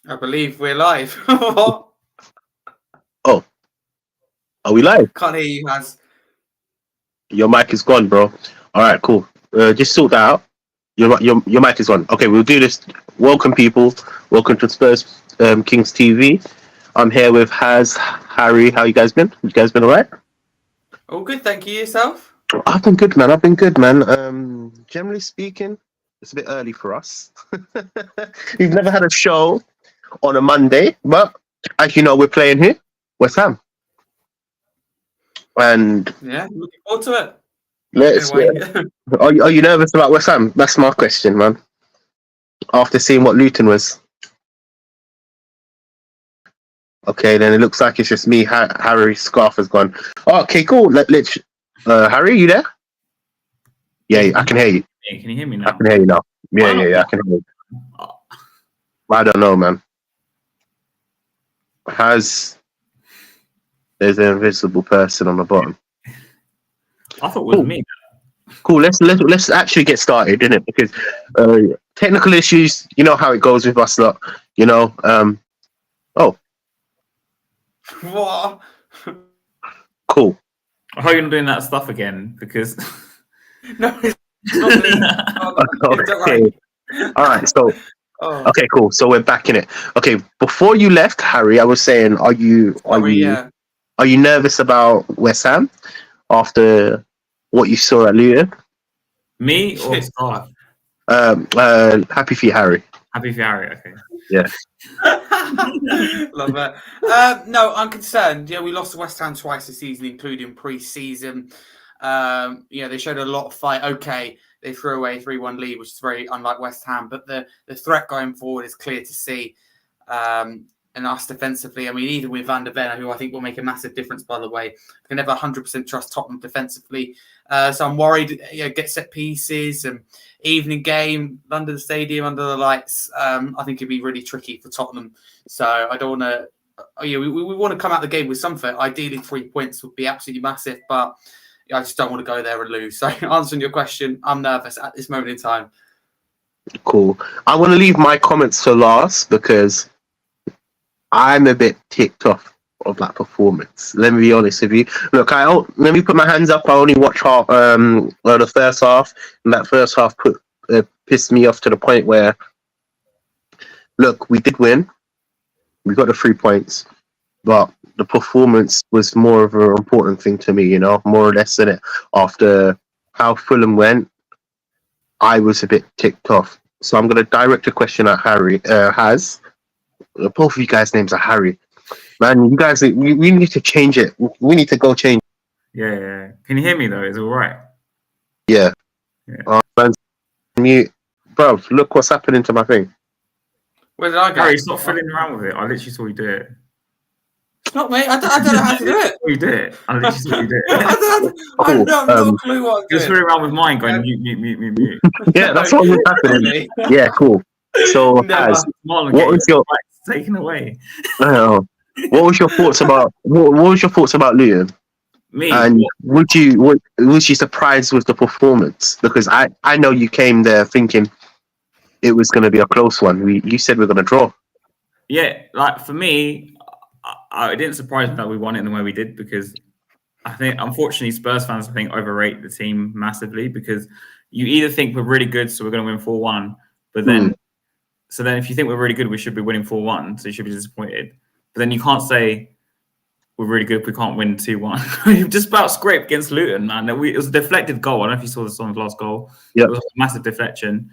I believe we're live. What? Oh, are we live? Can't hear you, Has. Your mic is gone, bro. All right, cool. Just sort that out. Your mic is on. Okay, we'll do this. Welcome, people. Welcome to Spurs Kings TV. I'm here with Harry. How you guys been? You guys been alright? All good, thank you. Yourself? I've been good, man. Generally speaking, it's a bit early for us. We've never had a show on a Monday, but as you know, we're playing here, West Ham. And yeah, looking forward to it. Let's. Anyway. Are you nervous about West Ham? That's my question, man. After seeing what Luton was. Okay, then it looks like it's just me. Harry's scarf has gone. Oh, okay, cool. Let's. Harry, you there? Yeah, I can hear you. Yeah, can you hear me now? I can hear you now. Yeah, I can hear you. I don't know, man. There's an invisible person on the bottom. I thought it was me. Cool. Let's actually get started, innit? Because technical issues, you know how it goes with us lot. You know. What? Cool. I hope you're not doing that stuff again because. No, it's not me. Okay. All right. So. Oh. Okay. Cool. So we're back in it. Okay. Before you left, Harry, I was saying, are you nervous about West Ham after what you saw at Luton? Me or Scott? Happy for you, Harry. Happy for you, Harry. Okay. Yeah. Love that. No, I'm concerned. Yeah, we lost to West Ham twice this season, including pre-season. They showed a lot of fight. Okay, they threw away a 3-1 lead, which is very unlike West Ham. But the threat going forward is clear to see. And us defensively, I mean, even with Van der Ven, who I think will make a massive difference, by the way. I can never 100% trust Tottenham defensively. So I'm worried, get set pieces and evening game, London Stadium, under the lights. I think it'd be really tricky for Tottenham. So I don't want to, we want to come out the game with something. Ideally, 3 points would be absolutely massive, but I just don't want to go there and lose. So answering your question, I'm nervous at this moment in time. Cool. I want to leave my comments to last because I'm a bit ticked off of that performance. Let me be honest with you. Look, let me put my hands up. I only watched the first half, and that first half pissed me off to the point where, look, we did win. We got the 3 points, but the performance was more of an important thing to me, more or less in it. After how Fulham went, I was a bit ticked off. So I'm going to direct a question at Harry. Both of you guys' names are Harry. Man, you guys, we need to change it. We need to go change. Yeah. Can you hear me though? Is it all right? Yeah. Mute. Bro, look what's happening to my thing. Where did I go? Harry, stop fiddling around with it. I literally saw you do it. It's not me. I don't know how to do it. You did it. I literally saw you do it. I have no clue what I'm doing. Just fiddling around with mine going mute. Yeah, that's what was happening. Yeah, cool. So, what was your taken away? What was your thoughts about Luton? Me? And was you surprised with the performance? Because I know you came there thinking it was going to be a close one. You said we're going to draw. Yeah, like for me, it didn't surprise me that we won it in the way we did because I think, unfortunately, Spurs fans overrate the team massively because you either think we're really good, so we're going to win 4-1, but then. So then if you think we're really good, we should be winning 4-1, so you should be disappointed. But then you can't say we're really good if we can't win 2-1. We've just about scraped against Luton, man. It was a deflected goal. I don't know if you saw this on the last goal. Yep. It was a massive deflection,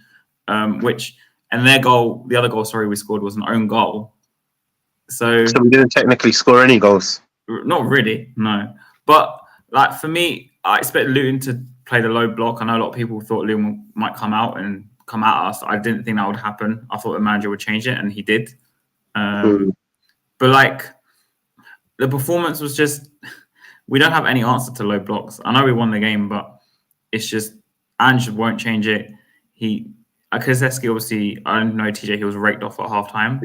and their goal, the other goal, we scored was an own goal. So we didn't technically score any goals? Not really, no. But like for me, I expect Luton to play the low block. I know a lot of people thought Luton might come out at us. I didn't think that would happen. I thought the manager would change it, and he did. But like the performance was just, we don't have any answer to low blocks. I know we won the game, but it's just Ange won't change it. Kulusevski, obviously, I don't know TJ. He was raked off at halftime.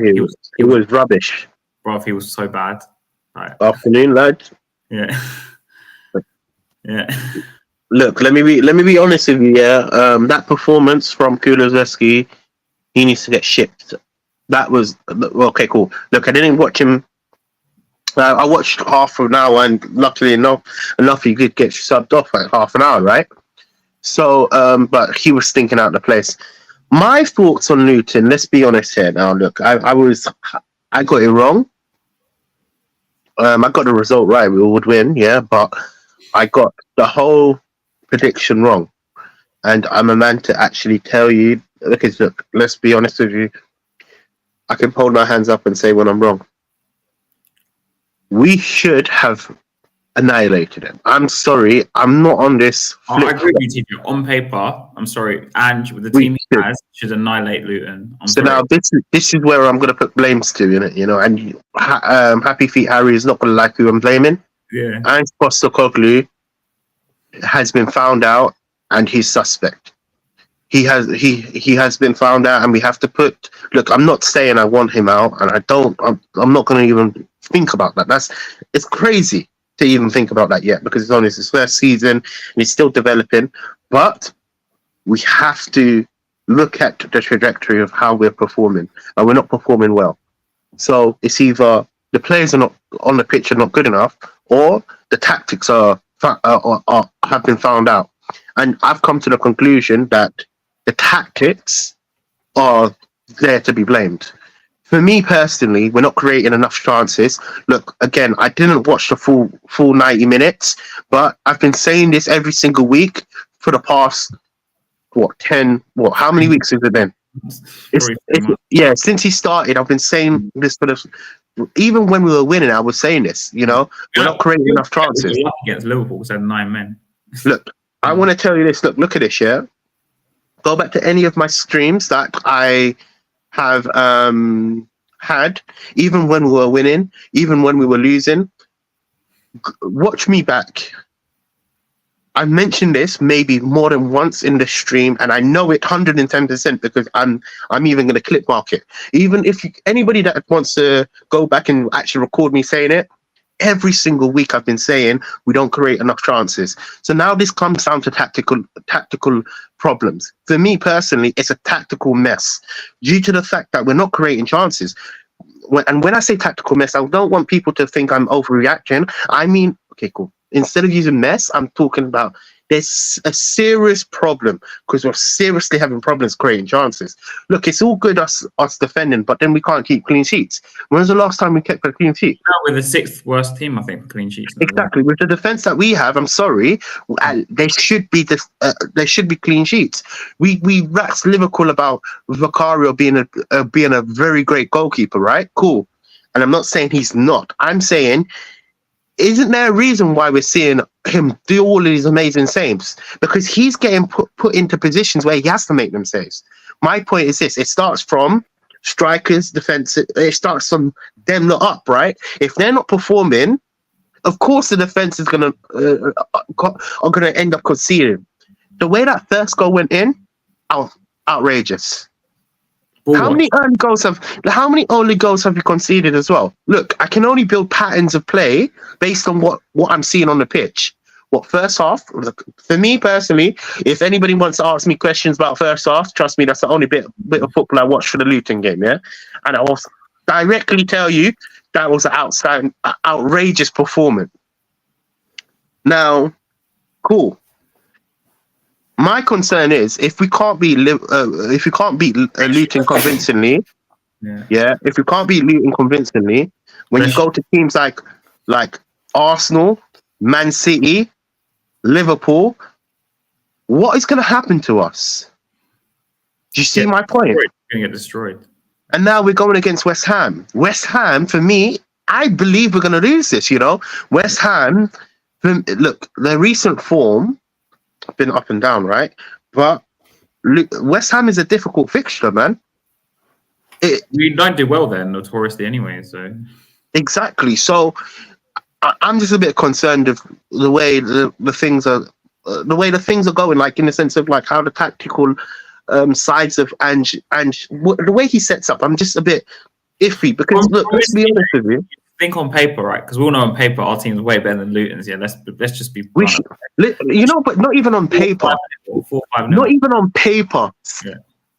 He was rubbish, bro. He was so bad. Right. Afternoon, lads. Yeah. Yeah. Look, let me be honest with you. Yeah, that performance from Kulusevski, he needs to get shipped that was okay. Cool. Look, I didn't watch him. I watched half an hour, and luckily enough, he did get subbed off at half an hour, right? So, but he was stinking out the place. My thoughts on Luton. Let's be honest here. Now, look, I got it wrong. I got the result right. We would win, yeah, but I got the whole prediction wrong. And I'm a man to actually tell you. Look, let's be honest with you. I can hold my hands up and say when I'm wrong. We should have annihilated him. I'm sorry, I'm not on this. I agree with you, TJ. On paper, I'm sorry, and with the team he has, should annihilate Luton. So now this is where I'm going to put blames to in it, you know. And Happy Feet Harry is not going to like who I'm blaming. Yeah, and Postecoglou has been found out, and he's suspect. He has been found out, and we have to put. Look, I'm not saying I want him out, and I don't. I'm not going to even think about that. It's crazy to even think about that yet, because it's only his first season and he's still developing. But we have to look at the trajectory of how we're performing, and we're not performing well. So it's either the players are not on the pitch are not good enough, or the tactics have been found out. And I've come to the conclusion that the tactics are there to be blamed. For me personally, we're not creating enough chances. Look, again, I didn't watch the full 90 minutes, but I've been saying this every single week for the past, how many weeks has it been? Since he started, I've been saying this even when we were winning, I was saying this, you know, we're not creating enough chances. Against Liverpool, we had 9 men. Look, I want to tell you this. Look at this, yeah? Go back to any of my streams that I have had, even when we were winning, even when we were losing. Watch me back. I mentioned this maybe more than once in the stream, and I know it 110% because I'm even going to clip mark it. Even if anybody that wants to go back and actually record me saying it, every single week I've been saying we don't create enough chances. So now this comes down to tactical problems. For me personally, it's a tactical mess due to the fact that we're not creating chances. When I say tactical mess, I don't want people to think I'm overreacting. I mean, okay, cool. Instead of using mess, I'm talking about there's a serious problem because we're seriously having problems creating chances. Look, it's all good us defending, but then we can't keep clean sheets. When was the last time we kept a clean sheet? We're the 6th worst team, I think, for clean sheets. Exactly. With the defense that we have, I'm sorry, there should be clean sheets. We waxed Liverpool about Vicario being a very great goalkeeper, right? Cool. And I'm not saying he's not. I'm saying, isn't there a reason why we're seeing him do all of these amazing saves? Because he's getting put into positions where he has to make them saves. My point is this: it starts from strikers, defense. It starts from them not up, right? If they're not performing, of course the defense is gonna end up conceding. The way that first goal went in, outrageous. How many early goals have you conceded as well? Look, I can only build patterns of play based on what I'm seeing on the pitch. What first half? For me personally, if anybody wants to ask me questions about first half, trust me, that's the only bit of football I watched for the Luton game, yeah. And I will directly tell you that was an outrageous performance. Now, cool. My concern is if we can't beat Luton convincingly, if we can't beat Luton convincingly, when you go to teams like Arsenal, Man City, Liverpool, what is going to happen to us? Do you see my point? We're going to get destroyed. And now we're going against West Ham. West Ham, for me, I believe we're going to lose this. You know, West Ham. Look, their recent form been up and down, right? But West Ham is a difficult fixture, man. We don't do well there, notoriously anyway. So exactly. So I'm just a bit concerned of the way the things are going, like in the sense of like how the tactical sides of and the way he sets up. I'm just a bit iffy because look, let's be honest with you. Think on paper, right? Because we all know on paper our team's way better than Luton's. Yeah, let's just be. But not even on paper. 4-5-0. Not even on paper. Yeah.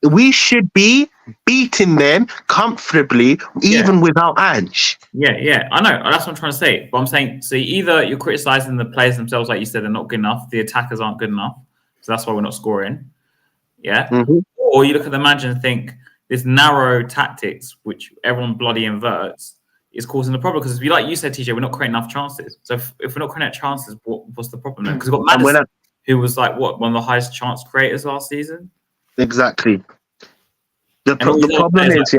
we should be beating them comfortably, even without Ange. Yeah, I know. That's what I'm trying to say. But I'm saying, so either you're criticizing the players themselves, like you said, they're not good enough. The attackers aren't good enough, so that's why we're not scoring. Yeah. Mm-hmm. Or you look at the manager and think this narrow tactics, which everyone bloody inverts, is causing the problem. Because like you said, TJ, we're not creating enough chances. So if we're not creating chances, what's the problem then? Because we've got Madison, who was like one of the highest chance creators last season. Exactly. The problem is,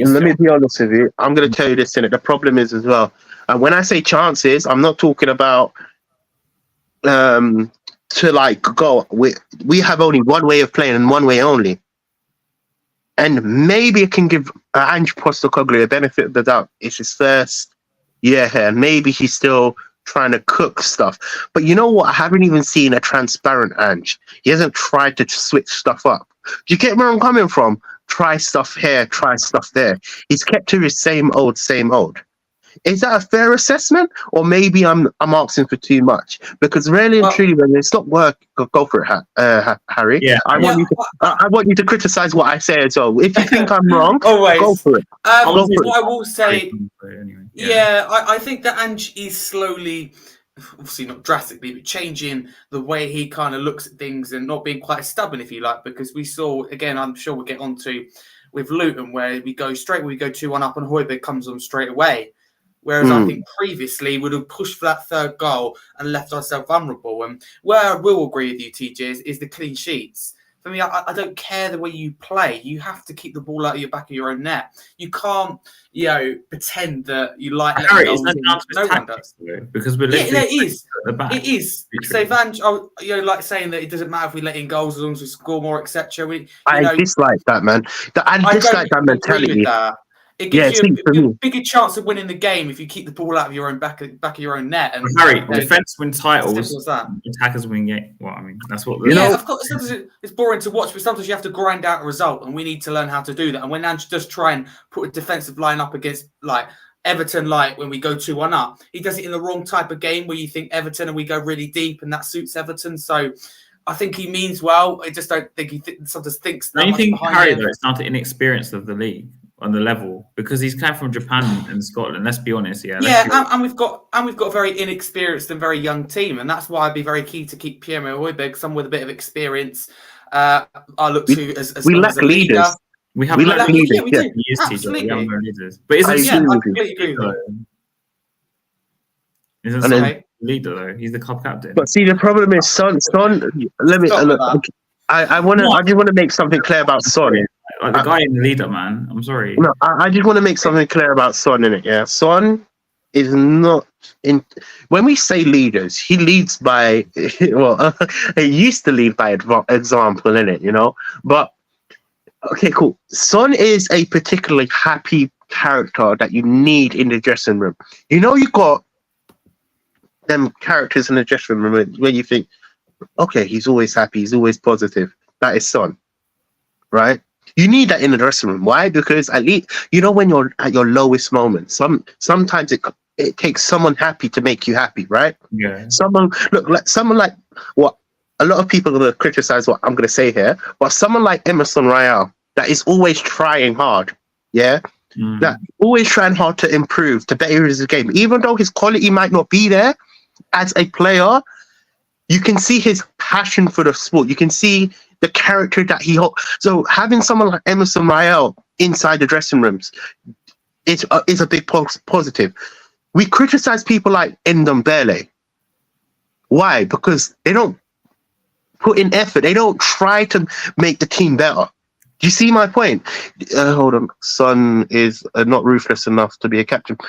let me be honest with you. I'm going to tell you this, innit? The problem is as well. And when I say chances, I'm not talking about to like go. We have only one way of playing and one way only. And maybe it can give Ange Postecoglou a benefit of the doubt. It's his first year here. Maybe he's still trying to cook stuff. But you know what? I haven't even seen a transparent Ange. He hasn't tried to switch stuff up. Do you get where I'm coming from? Try stuff here, try stuff there. He's kept to his same old. Is that a fair assessment, or maybe I'm asking for too much? Because really and truly, when it's not work, go for it, Harry. Yeah, I want you to criticize what I say as well. If you think I'm wrong, always go for it. What I will say, anyway, I think that Ange is slowly, obviously not drastically, but changing the way he kind of looks at things and not being quite stubborn, if you like, because we saw, again, I'm sure we'll get on to with Luton, where we go 2-1 up and Højbjerg comes on straight away. Whereas I think previously we would have pushed for that third goal and left ourselves vulnerable. And where I will agree with you, TJ, is the clean sheets. For me, I don't care the way you play. You have to keep the ball out of your back of your own net. You can't, pretend that you like letting goals. No one does. Because we're it is. It is. So Van, like saying that it doesn't matter if we let in goals as long as we score more, etc. I dislike that, man. I dislike that mentality. It gives you a bigger chance of winning the game if you keep the ball out of your own back of your own net. And Harry, defense win titles, attackers win game. Well, I mean, that's what of course. It's boring to watch, but sometimes you have to grind out a result, and we need to learn how to do that. And when Ange does try and put a defensive line up against like Everton, like when we go 2-1 up, he does it in the wrong type of game where you think Everton and we go really deep, and that suits Everton. So I think he means well. I just don't think he sometimes thinks. Don't you think, Harry, though, it's down to inexperience of the league on the level, because he's come from Japan and Scotland. Let's be honest, and we've got a very inexperienced and very young team, and that's why I'd be very keen to keep Timo Werner, someone with a bit of experience. I look to as we lack as a leader. Leaders. We have lack leaders. Yeah, we do. Absolutely. We have no leaders. But I completely agree with you. Isn't Son leader though? He's the club captain. But see, the problem is Son. Let me. I just want to make something clear about Son. Like the guy in the leader, man. I'm sorry. No, I just want to make something clear about Son, innit? Yeah, Son is not in. When we say leaders, he leads by he used to lead by example, innit? But okay, cool. Son is a particularly happy character that you need in the dressing room. You got them characters in the dressing room where you think, okay, he's always happy, he's always positive. That is Son, right? You need that in the dressing room. Why? Because at least when you're at your lowest moment, sometimes it takes someone happy to make you happy, right? Yeah. Someone like what a lot of people are going to criticize what I'm going to say here, but someone like Emerson Royale that is always trying hard, that always trying hard to improve, to better his game, even though his quality might not be there as a player. You can see his passion for the sport. You can see the character that he holds. So having someone like Emerson Royale inside the dressing rooms is a big positive. We criticize people like Ndombele. Why? Because they don't put in effort. They don't try to make the team better. Do you see my point? Hold on. Son is not ruthless enough to be a captain.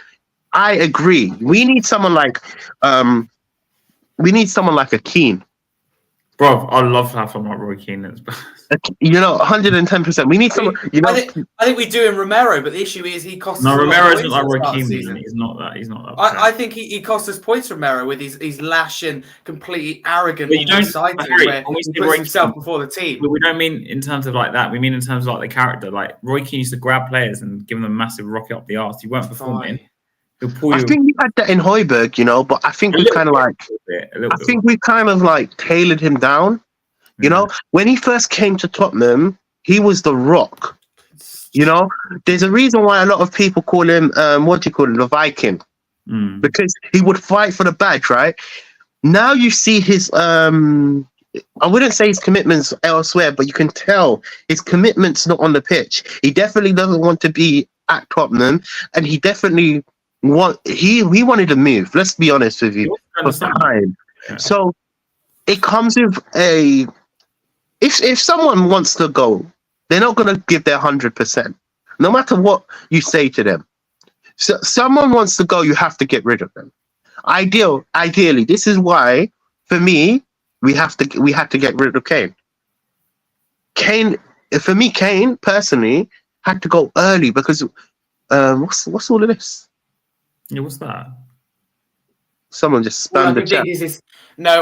I agree. We need someone like a Keane. Bro, I'd love to have someone like Roy Keane. 110%. We need someone. I think we do in Romero, but the issue is he costs. No, Romero isn't like Roy Keane. He's not that. He's not that. I think he costs us points, Romero, with his lash and completely arrogant side to where he puts himself before the team. But we don't mean in terms of like that. We mean in terms of like the character. Like Roy Keane used to grab players and give them a massive rocket up the arse. He weren't performing. I think we had that in Højbjerg, but I think we kind of tailored him down. When he first came to Tottenham, he was the Rock. You know, there's a reason why a lot of people call him, what do you call him, the Viking, because he would fight for the badge, right? Now you see his, I wouldn't say his commitments elsewhere, but you can tell his commitment's not on the pitch. He definitely doesn't want to be at Tottenham, and he definitely he wanted to move. Let's be honest with you, for time. Yeah. So it comes with if someone wants to go, they're not going to give their 100%, no matter what you say to them. So someone wants to go, you have to get rid of them. Ideally, this is why, for me, we had to get rid of Kane. For me, Kane personally had to go early because what's all of this? Yeah, what's that? Someone just spammed the chat.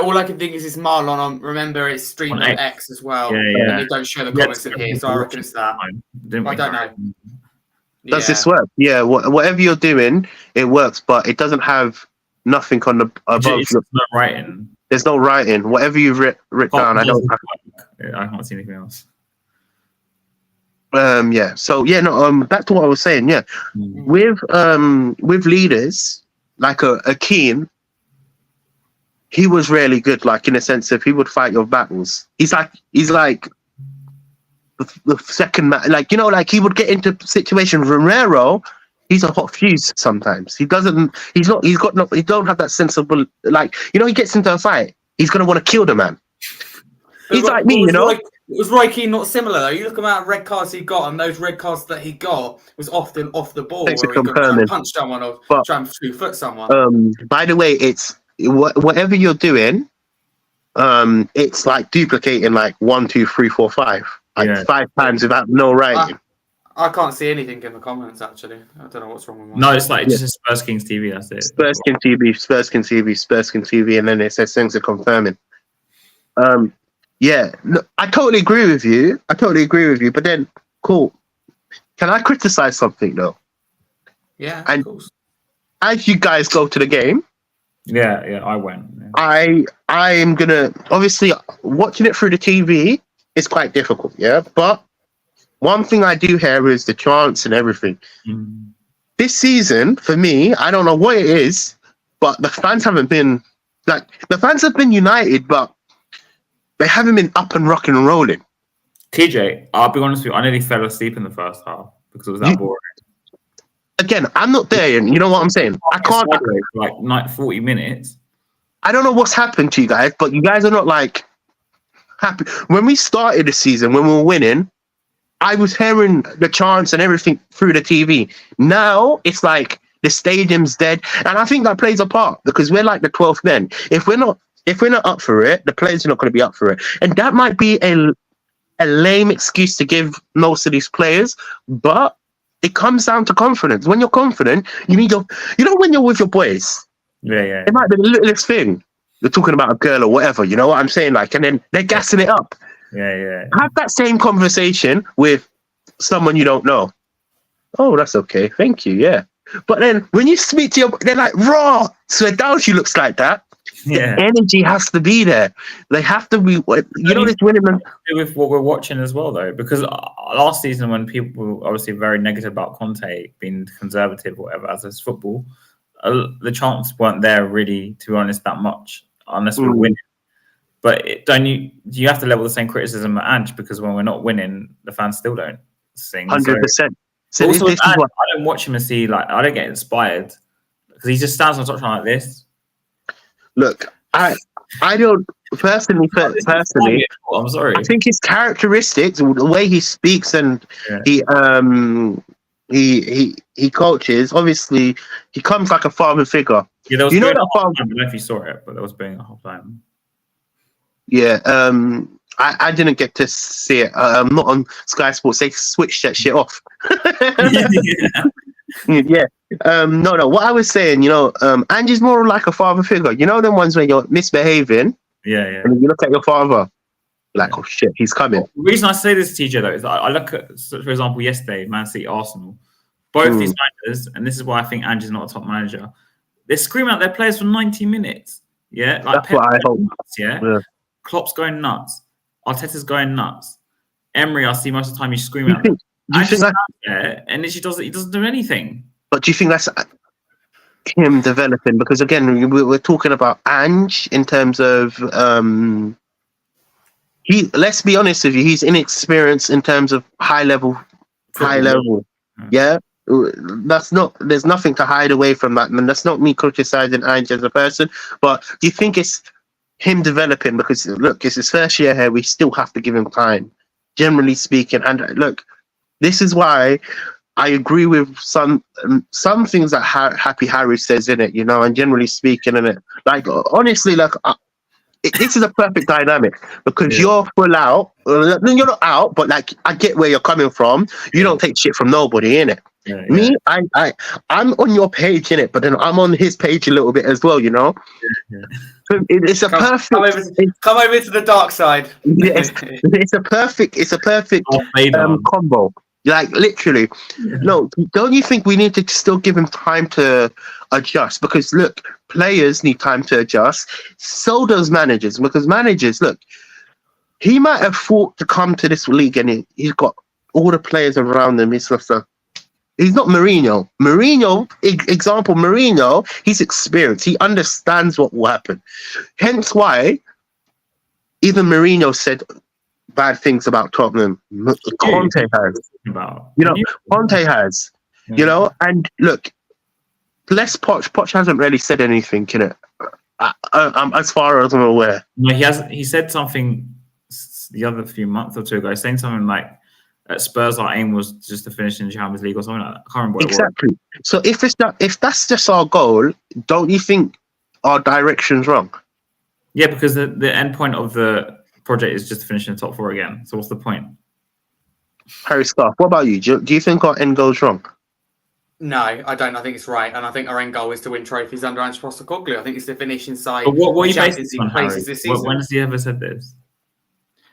All I can think is this Marlon. Remember, it's streamed on X as well. Yeah. And they don't show the comments in here, so I reckon it's that. I don't know. Does this work? Yeah, whatever you're doing, it works, but it doesn't have nothing on the above. It's no writing. There's no writing. Whatever you've written down, I can't see anything else. Yeah. So yeah, no. Back to what I was saying. Yeah, with leaders like a Keane, he was really good. Like in a sense of he would fight your battles. He's like the second man. Like like he would get into situations. Romero, he's a hot fuse sometimes. He don't have that sensible, he gets into a fight, he's going to want to kill the man. He's like me, Was Roy Keane not similar though? You look at the amount of red cards he got, and those red cards that he got was often off the ball, where he could try and punch someone or try and 2-foot someone. By the way, it's whatever you're doing, it's like duplicating like 1, 2, 3, 4, 5, 5 times without no writing. I can't see anything in the comments, actually. I don't know what's wrong with mine. No, it's like just Spurs Kings TV, that's it. Spurs Kings TV, and then it says things are confirming. Yeah, no, I totally agree with you. But then, cool. Can I criticize something, though? Yeah, and of course. As you guys go to the game... Yeah, I went. Yeah. I am going to... Obviously, watching it through the TV is quite difficult, yeah? But one thing I do hear is the chants and everything. This season, for me, I don't know what it is, but the fans haven't been... the fans have been united, but they haven't been up and rocking and rolling. TJ, I'll be honest with you, I nearly fell asleep in the first half because it was that boring. Again, I'm not there, and you know what I'm saying? I can't... Like 40 minutes. I don't know what's happened to you guys, but you guys are not, happy. When we started the season, when we were winning, I was hearing the chants and everything through the TV. Now it's like the stadium's dead, and I think that plays a part because we're like the 12th men. If we're not up for it, the players are not going to be up for it, and that might be a lame excuse to give most of these players, but it comes down to confidence. When you're confident, you need when you're with your boys. Yeah. It might be the littlest thing. You're talking about a girl or whatever, you know what I'm saying? And then they're gassing it up. Yeah. Have that same conversation with someone you don't know. Oh, that's okay. Thank you. Yeah. But then when you speak to they're like, raw. So down she looks like that. Yeah. The energy has to be there. They have to be, this winning. With what we're watching as well, though, because last season when people were obviously very negative about Conte being conservative or whatever as his football, the chants weren't there really, to be honest, that much, unless we're winning. But do you have to level the same criticism at Ange, because when we're not winning, the fans still don't sing. 100%. So also, Ange, I don't watch him and see, I don't get inspired because he just stands on the touchline like this. Look, I don't personally. I'm sorry. I think his characteristics, the way he speaks, and he coaches. Obviously, he comes like a father figure. Yeah, there was that I don't know if you saw it, but there was being a whole time. Yeah, I didn't get to see it. I'm not on Sky Sports. They switched that shit off. Yeah. No. What I was saying, Angie's more like a father figure. You know, them ones where you're misbehaving. Yeah. And you look at your father, oh shit, he's coming. The reason I say this, TJ, though, is that I look at, for example, yesterday, Man City, Arsenal. Both these managers, and this is why I think Angie's not a top manager. They're screaming out their players for 90 minutes. Yeah, that's what I hope. Yeah. Klopp's going nuts. Arteta's going nuts. Emery, I see most of the time he's screaming at them. Do you think that? And he doesn't do anything. But do you think that's him developing? Because again, we're talking about Ange in terms of let's be honest with you, he's inexperienced in terms of high level. Yeah. There's nothing to hide away from that, and that's not me criticizing Ange as a person. But do you think it's him developing? Because look, it's his first year here. We still have to give him time, generally speaking. And look, this is why I agree with some things that Happy Harry says in it, you know, and generally speaking in it. Like, honestly, like, this is a perfect dynamic because you're full out. You're not out, but like, I get where you're coming from. You don't take shit from nobody, innit? Yeah. Me, I'm on your page, innit? But then I'm on his page a little bit as well, you know? Yeah. It's a perfect... Come over to the dark side. It's a perfect combo. Like, literally. No, don't you think we need to still give him time to adjust? Because, look, players need time to adjust. So does managers. Because managers, look, he might have thought to come to this league and he's got all the players around him. He's not Mourinho. Mourinho, he's experienced. He understands what will happen. Hence why even Mourinho said bad things about Tottenham. Conte has. Conte has. You know, and look, less Poch hasn't really said anything, innit? As far as I'm aware. No, he said something the other few months or two ago, saying something like, at Spurs, our aim was just to finish in the Champions League or something like that. I can't remember what exactly. It was. So if that's just our goal, don't you think our direction's wrong? Yeah, because the end point of the project is just to finish in the top 4 again. So what's the point? Harry Scarf, what about you? Do you think our end goal's wrong? No, I don't. I think it's right, and I think our end goal is to win trophies under Ange Postecoglou. I think it's the finish inside. But what are you basing on, Harry? This season? When has he ever said this?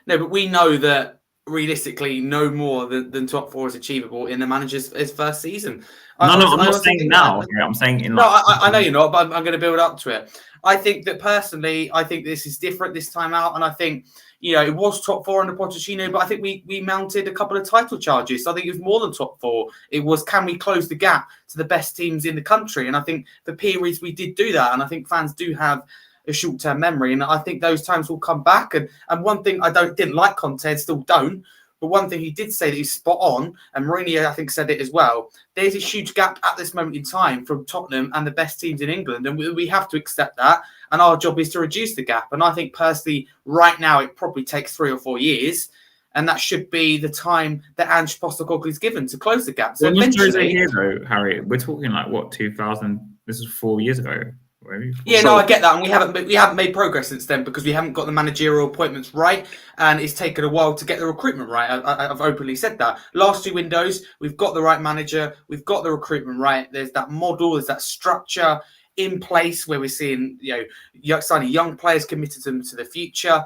No, but we know that realistically, no more than top 4 is achievable in the manager's first season. I'm not saying now. I'm saying in. I know you're not, but I'm going to build up to it. I think that personally, I think this is different this time out, and I think, you know, it was top 4 under Pochettino, but I think we mounted a couple of title charges. So I think it was more than top 4. It was, can we close the gap to the best teams in the country? And I think for periods we did do that, and I think fans do have a short-term memory, and I think those times will come back. And one thing I didn't like Conte, still don't, but one thing he did say that he's spot on, and Mourinho I think said it as well. There's a huge gap at this moment in time from Tottenham and the best teams in England, and we have to accept that. And our job is to reduce the gap. And I think personally, right now, it probably takes 3 or 4 years, and that should be the time that Ange Postecoglou is given to close the gap. So eventually, here, though, Harry, we're talking like what 2000. This is 4 years ago. Yeah, no, I get that, and we haven't made progress since then because we haven't got the managerial appointments right, and it's taken a while to get the recruitment right. I've openly said that. Last 2 windows, we've got the right manager, we've got the recruitment right. There's that model, there's that structure in place where we're seeing, you know, signing young players, committed them to the future,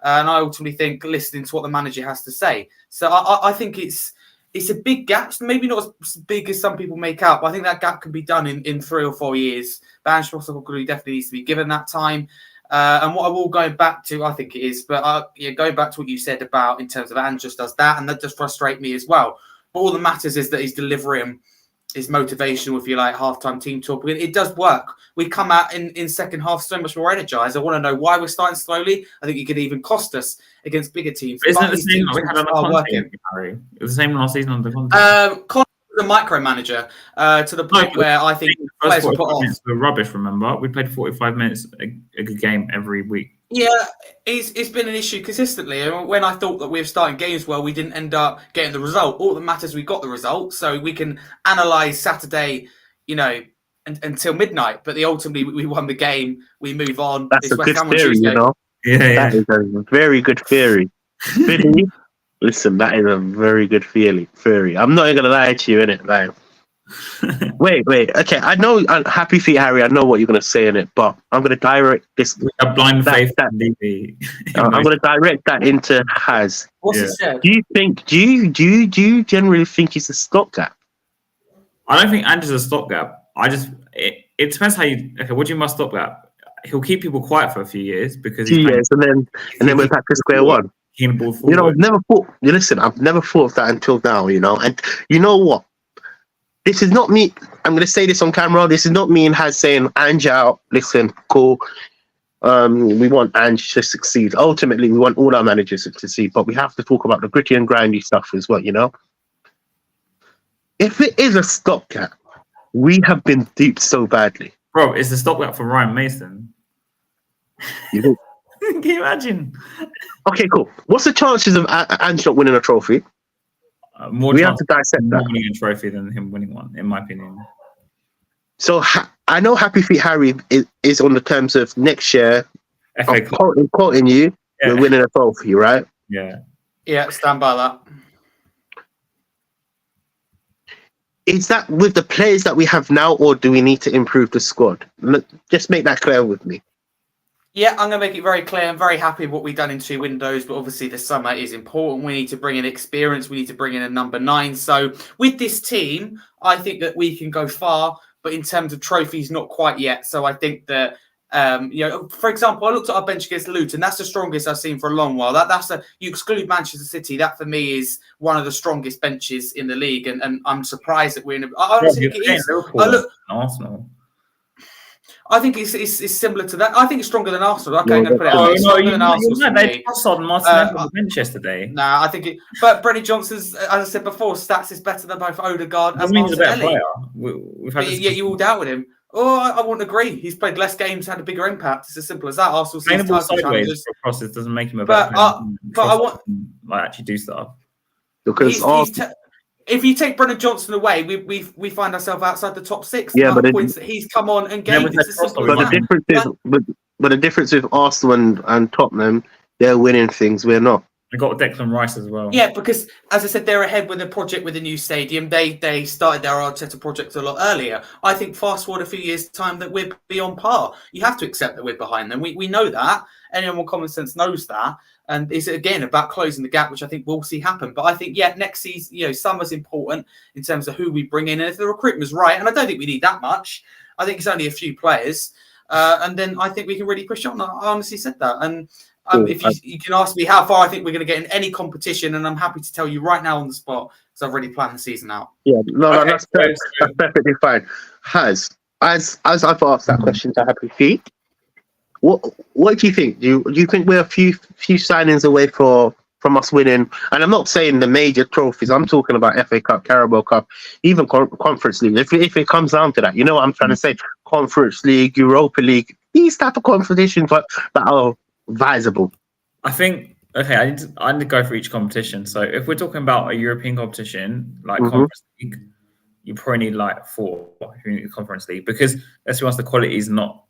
and I ultimately think listening to what the manager has to say. So I think it's a big gap, maybe not as big as some people make out, but I think that gap can be done in 3 or 4 years. Ange Postecoglou definitely needs to be given that time. And what I will go back to, I think it is, but going back to what you said about in terms of Ange just does that, and that does frustrate me as well. But all that matters is that he's delivering his motivational, if you like, halftime team talk. It does work. We come out in second half so much more energized. I want to know why we're starting slowly. I think it could even cost us against bigger teams. Isn't it the same we had on the Conte, Harry? It was the same last season on the Conte. The micromanager to the point where I think players were put off. Were rubbish. Remember, we played 45 minutes a good game every week. Yeah, it's been an issue consistently. When I thought that we were starting games well, we didn't end up getting the result. All that matters, we got the result, so we can analyse Saturday, you know, until midnight. But ultimately, we won the game. We move on. That's a good theory, you know. That is a very good theory. Listen, that is a very good theory. I'm not even gonna lie to you, innit? Like, wait. Okay, I know. Happy feet, Harry. I know what you're gonna say in it, but I'm gonna direct this. A blind faith. I'm gonna direct that into Haz. What's he said? Do you think? Do you generally think he's a stopgap? I don't think Andrew's a stopgap. It depends how you. Okay, what do you mean by stopgap? He'll keep people quiet for a few years because 2 years, and then we're back to square one. kicking the ball You know, forward. I've never thought. Listen, I've never thought of that until now. You know, and you know what? This is not me. I'm going to say this on camera. This is not me and Has saying, Ange out. Listen, cool. We want Ange to succeed. Ultimately, we want all our managers to succeed, but we have to talk about the gritty and grindy stuff as well. You know, if it is a stopgap, we have been duped so badly. Bro, it's a stopgap for Ryan Mason. You know? Can you imagine? Okay, cool. What's the chances of Ange not winning a trophy? More We chance have to dissect of that. winning a trophy than him winning one, in my opinion. So I know Happy Feet Harry is on the terms of next year. FA Of Cup. quoting you, Yeah. we're winning a trophy, right? Yeah. Yeah, stand by that. Is that with the players that we have now, or do we need to improve the squad? Look, just make that clear with me. Yeah, I'm going to make it very clear. I'm very happy with what we've done in 2 windows, but obviously the summer is important. We need to bring in experience. We need to bring in a number 9. So with this team, I think that we can go far, but in terms of trophies, not quite yet. So I think that, for example, I looked at our bench against Luton. That's the strongest I've seen for a long while. You exclude Manchester City. That for me is one of the strongest benches in the league, and I'm surprised that we're in. I honestly think it is. Arsenal. I think it's similar to that. I think it's stronger than Arsenal. Okay, No, I'm going to put it out. It's stronger than Arsenal for They me. passed on Martinez on the bench yesterday. Nah, I think it. But Brennan Johnson's, as I said before, stats is better than both Odegaard and Doesn't mean he's a better Martinelli. player. We've had Yet you all doubted him. Oh, I wouldn't agree. He's played less games, had a bigger impact. It's as simple as that. Arsenal sees playing the ball title sideways challenges. for crosses doesn't make him a better But I want like actually do stuff. Because if you take Brennan Johnson away, we find ourselves outside the top 6. Yeah, but points that he's come on and gained. It's as simple as but that. the difference with Arsenal and Tottenham, they're winning things. We're not. I got Declan Rice as well. Yeah, because as I said, they're ahead with a project with a new stadium. They started their Arteta project a lot earlier. I think fast forward a few years' time that we're beyond par. You have to accept that we're behind them. We know that. Anyone with common sense knows that. And it's again about closing the gap, which I think we'll see happen. But I think next season, summer's important in terms of who we bring in, and if the recruitment's right, and I don't think we need that much. I think it's only a few players, and then I think we can really push on. I honestly said that, and. If you can ask me how far I think we're going to get in any competition, and I'm happy to tell you right now on the spot because I've already planned the season out. Yeah, no, that's perfectly fine. As I've asked that question to Happy Feet, what do you think? Do you think we're a few signings away from us winning? And I'm not saying the major trophies. I'm talking about FA Cup, Carabao Cup, even Conference League. If it comes down to that, you know what I'm trying to say? Conference League, Europa League, these type of competitions that are visible. I think I need to go for each competition. So if we're talking about a European competition like Conference League, you probably need like 4 if you need Conference League, because let's be honest, the quality is not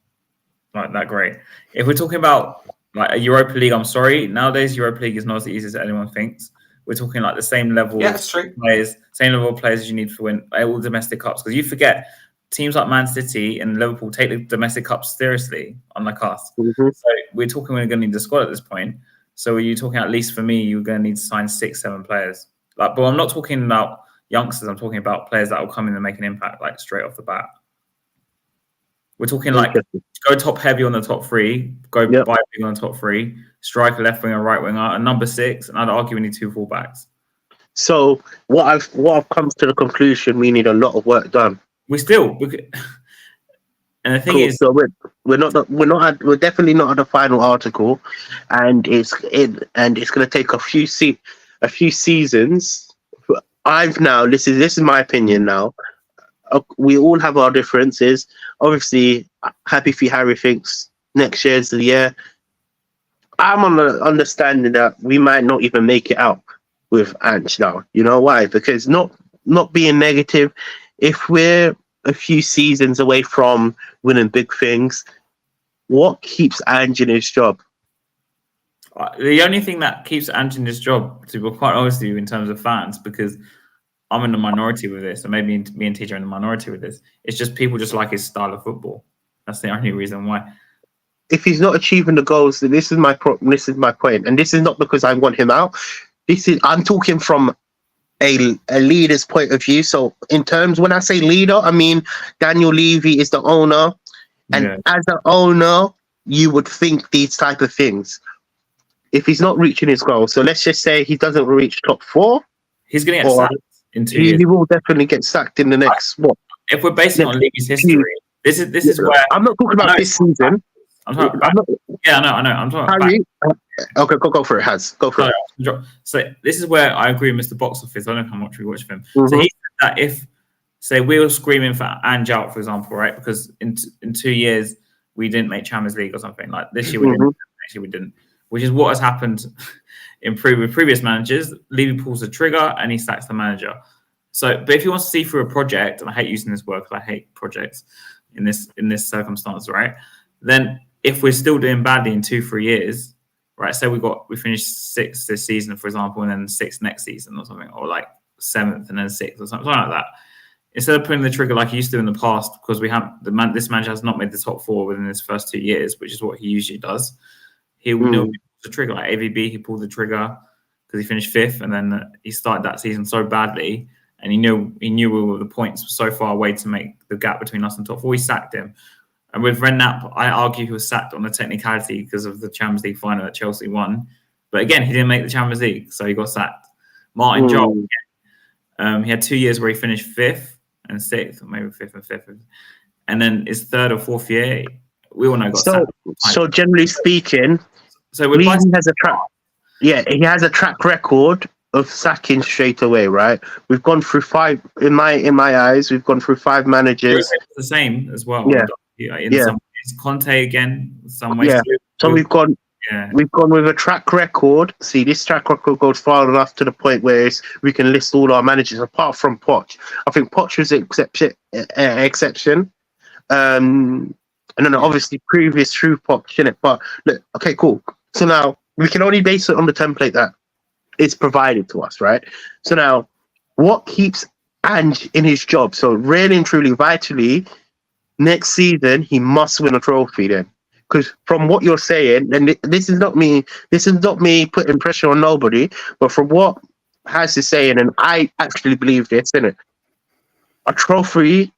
like that great. If we're talking about like a Europa League, I'm sorry, nowadays Europa League is not as easy as anyone thinks. We're talking like the same level that's true. players, same level of players as you need to win all domestic cups, because you forget teams like Man City and Liverpool take the domestic cups seriously, unlike us. So we're talking we're going to need the squad at this point. So you're talking, at least for me, you're going to need to sign 6-7 players. But I'm not talking about youngsters. I'm talking about players that will come in and make an impact like straight off the bat. We're talking like go top heavy on the top 3, go by big on the top 3, striker, left winger, right winger, and number 6. And I'd argue we need 2 fullbacks. So what I've come to the conclusion, we need a lot of work done. And the thing is, so we're definitely not at the final article, and it's going to take a few seasons. This is my opinion now. We all have our differences. Obviously, Happy Feet Harry thinks next year's the year. I'm on the understanding that we might not even make it out with Ange now. You know why? Because not being negative, if we're a few seasons away from winning big things, what keeps Ange in his job? The only thing that keeps Ange in his job, to be quite honest with you, in terms of fans, because I'm in the minority with this, and maybe me and TJ are in the minority with this, it's just people just like his style of football. That's the only reason why. If he's not achieving the goals, then this is my point, and this is not because I want him out. I'm talking from a leader's point of view. So in terms, when I say leader, I mean Daniel Levy is the owner, and as an owner, you would think these type of things. if he's not reaching his goal, so let's just say he doesn't reach top 4, He's going to get or sacked in 2 years. he will definitely get sacked in the next what? If we're basing on Levy's history, this is where I'm not talking about this season. I'm talking I'm not, yeah, I know. I'm talking about Harry, okay, go for it, Haz. Go for it. So this is where I agree with Mr. Box Office. I don't know how much we watch of him. Mm-hmm. So he said that if, say, we were screaming for Ange out, for example, right? Because in 2 years we didn't make Champions League or something. Like this year we didn't, next year we didn't. Which is what has happened with previous managers. Levy pulls the trigger and he sacks the manager. So, but if he wants to see through a project, and I hate using this word because I hate projects in this circumstance, right? Then if we're still doing badly in 2-3 years, right? Say we finished 6th this season, for example, and then 6th next season or something, or like 7th and then 6th or something like that. Instead of pulling the trigger like he used to in the past, because this manager has not made the top 4 within his first 2 years, which is what he usually does. He will pull the trigger. Like AVB, he pulled the trigger because he finished 5th, and then he started that season so badly, and he knew the points were so far away to make the gap between us and top 4. He sacked him. And with Redknapp, I argue he was sacked on the technicality because of the Champions League final that Chelsea won. But again, he didn't make the Champions League, so he got sacked. Martin Jol, he had 2 years where he finished 5th and 6th, or maybe 5th and 5th. And then his 3rd or 4th year, we all know got sacked. So generally speaking, so he has a track. Yeah, he has a track record of sacking straight away, right? We've gone through 5 in my eyes. We've gone through 5 managers. It's the same as well. Yeah. In some ways, Conte again. Some ways. Yeah. So we've gone with a track record. See, this track record goes far enough to the point where we can list all our managers apart from Poch. I think Poch was an exception. And then obviously previous through Poch, innit? But look, okay, cool. So now we can only base it on the template that is provided to us, right? So now, what keeps Ange in his job? So really and truly, vitally, next season he must win a trophy. Then, because from what you're saying, and this is not me putting pressure on nobody, but from what Haz is saying, and I actually believe this, innit? A trophy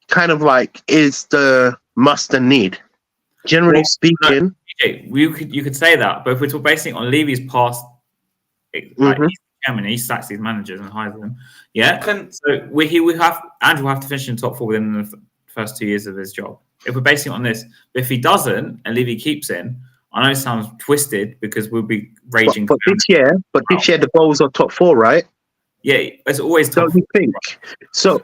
kind of like is the must and need. Generally speaking, you could say that, but if we're basing it on Levy's past. He sacks these managers and hires them. Yeah. So Andrew will have to finish in top 4 within the first 2 years of his job. If we're basing it on this, but if he doesn't and Levy keeps in, I know it sounds twisted because we'll be raging. But this year the goals are top 4, right? Yeah, it's always top. Don't you think? So,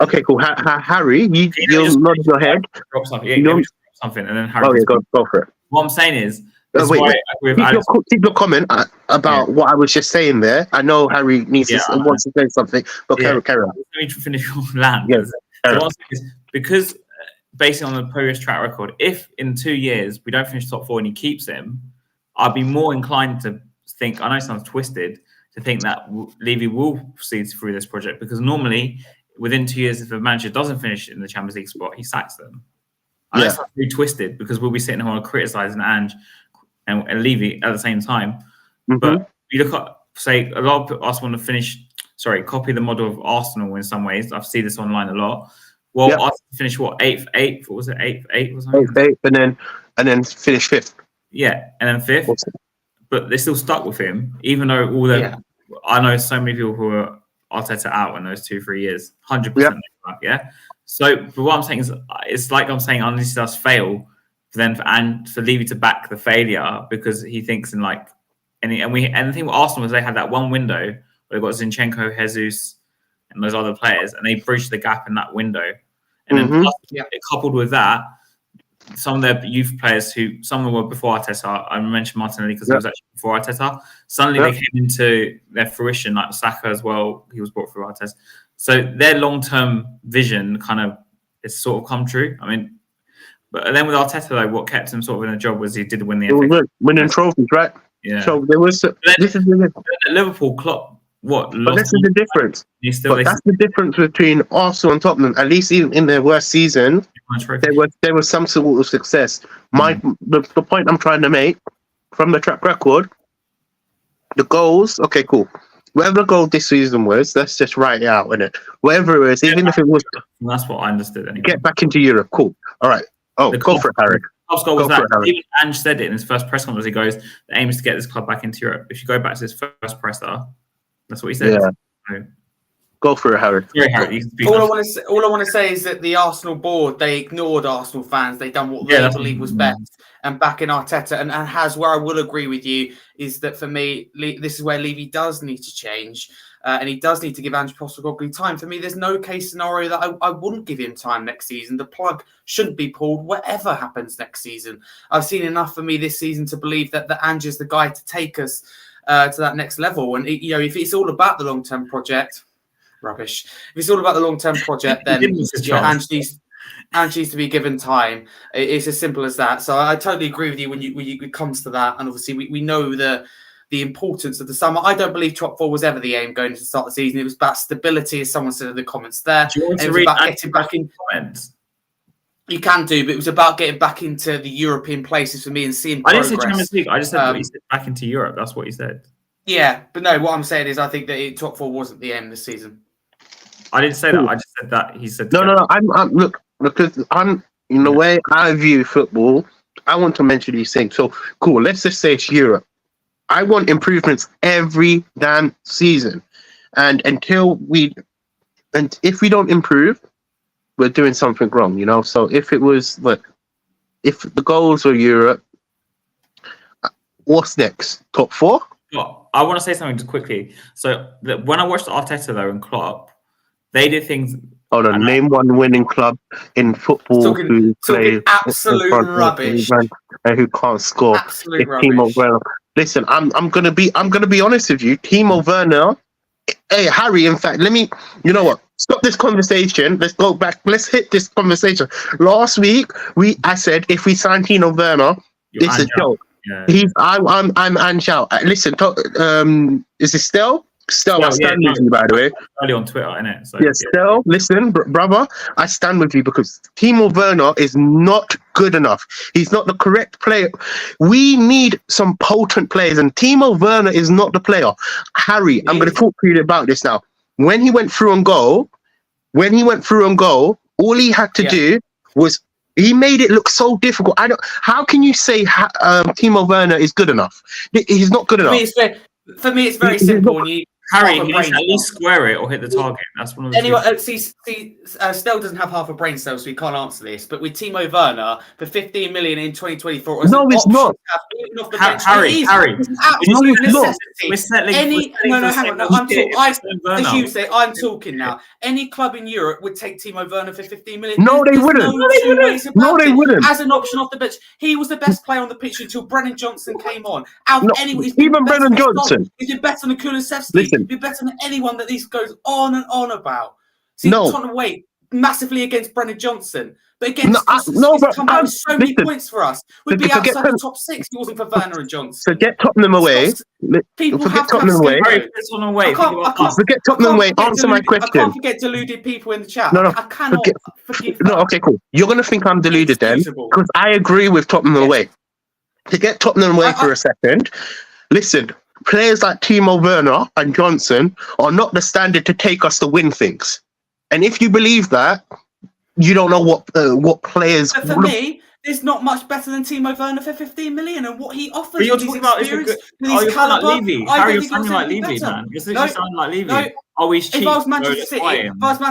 okay, cool. Harry, you're nodding your head. Drop something. Yeah, drop something, and then Harry. Oh yeah, go for it. What I'm saying is. Keep your comment about what I was just saying there. I know Harry wants to say something, but carry on. Let me finish your land. Yes. So because based on the previous track record, if in 2 years we don't finish top 4 and he keeps him, I'd be more inclined to think, I know it sounds twisted, to think that Levy will proceed through this project, because normally within 2 years, if a manager doesn't finish in the Champions League spot, he sacks them. I know it sounds really twisted because we'll be sitting here and criticising Ange and Levy at the same time. But you look at, say, a lot of us want to copy the model of Arsenal in some ways. I've seen this online a lot. Well, Arsenal finished what, 8th? What was it? 8th or something? 8th, and then finish 5th. Yeah, and then 5th. Awesome. But they still stuck with him, even though I know so many people who are Arteta out in those 2-3 years. 100%. Yeah. So, but what I'm saying is, it's like I'm saying, unless he does fail, for Levy to back the failure because he thinks in like, and the thing with Arsenal was they had that one window where they got Zinchenko, Jesus, and those other players, and they bridged the gap in that window. And then coupled with that, some of their youth players some were before Arteta. I mentioned Martinelli because he was actually before Arteta. Suddenly they came into their fruition, like Saka as well. He was brought through Arteta. So their long-term vision kind of is sort of come true. I mean, but then with Arteta, though, what kept him sort of in a job was he did win the FA Cup. Winning trophies, right? Yeah. So there was. This is Liverpool, Klopp. But this is the difference. That's the difference between Arsenal and Tottenham. At least in their worst season, there was some sort of success. The point I'm trying to make from the track record, the goals. Okay, cool. Whatever the goal this season was, let's just write it out, innit? Whatever it is, even if it was. That's what I understood. Anyway. Get back into Europe. Cool. All right. Oh, go for it, Harry. last goal was Go for that. it, Harry. Even Ange said it in his first press conference. He goes, "The aim is to get this club back into Europe." If you go back to his first presser, that's what he said. Yeah. So, Go for it, Harry. sorry, Harry. You can speak All I now. want to say is that the Arsenal board, they ignored Arsenal fans. They done what Yeah, they that's believe was what- best. And back in Arteta and has where I will agree with you is that for me, this is where Levy does need to change. And he does need to give Ange Postecoglou time. For me, there's no case scenario that I wouldn't give him time next season. The plug shouldn't be pulled whatever happens next season. I've seen enough for me this season to believe that Ange is the guy to take us to that next level. And, if it's all about the long-term project, rubbish. If it's all about the long-term project, then Ange needs to be given time. It's as simple as that. So I totally agree with you when it comes to that. And obviously, we know the importance of the summer. I don't believe top four was ever the aim going into the start of the season. It was about stability, as someone said in the comments there. Do you want And to it was read about getting back in. comments? You can do, but it was about getting back into the European places for me and seeing I progress. didn't say Champions League. I just said what he said, back into Europe. That's what he said. Yeah, but no, what I'm saying is I think that top four wasn't the aim this season. I didn't say that. I just said that he said. No. Look, because I'm in the way I view football. I want to mention these things. So cool. Let's just say it's Europe. I want improvements every damn season, and if we don't improve, we're doing something wrong. So if the goals are Europe, what's next? Top four? Well, I want to say something just quickly. So when I watched Arteta though and Klopp, they did things. Hold on, name one winning club in football who plays absolute rubbish and who can't score. Absolute rubbish. Timo Werner. Listen, I'm gonna be honest with you. Timo Werner. Hey Harry, in fact, you know what? Stop this conversation. Let's go back. Let's hit this conversation. Last week, I said if we sign Timo Werner, it's a joke. Yeah. I'm Ange out. Listen, is it Stell? Stell, I stand with you, by the way. Early on Twitter, innit? So, Stell, listen, brother, I stand with you because Timo Werner is not good enough. He's not the correct player. We need some potent players, and Timo Werner is not the player. Harry, I'm going to talk to you about this now. When he went through on goal, all he had to do was he made it look so difficult. How can you say Timo Werner is good enough? He's not good enough. For me, it's very simple. Harry, he needs to at least square it or hit the target. That's one of the Stell doesn't have half a brain cell, so he can't answer this. But with Timo Werner for 15 million in 2024, no, it's not. Harry, we're settling. I'm talking now. Any club in Europe would take Timo Werner for 15 million. No, they wouldn't. No, they wouldn't. As an option off the bench, he was the best player on the pitch until Brennan Johnson came on. Even Brennan Johnson, he's been better than Kulusevski. He'd be better than anyone that this goes on and on about. See, Tottenham away massively against Brennan Johnson, but against he's come out with so many points for us. We'd be outside the top six if it wasn't for Werner and Johnson. So get Tottenham away. People have Tottenham away. Forget Tottenham away. Answer my question. I can't forget deluded people in the chat. No, I cannot forgive that. No, okay, cool. You're going to think I'm deluded then, because I agree with Tottenham away. To get Tottenham away for a second, listen. Players like Timo Werner and Johnson are not the standard to take us to win things. And if you believe that, you don't know what players. But for me, there's not much better than Timo Werner for 15 million, and what he offers. But you're talking about his caliber. Harry, you're sounding like Levy, man. You're literally sounding like Levy. He's cheap. If I was Manchester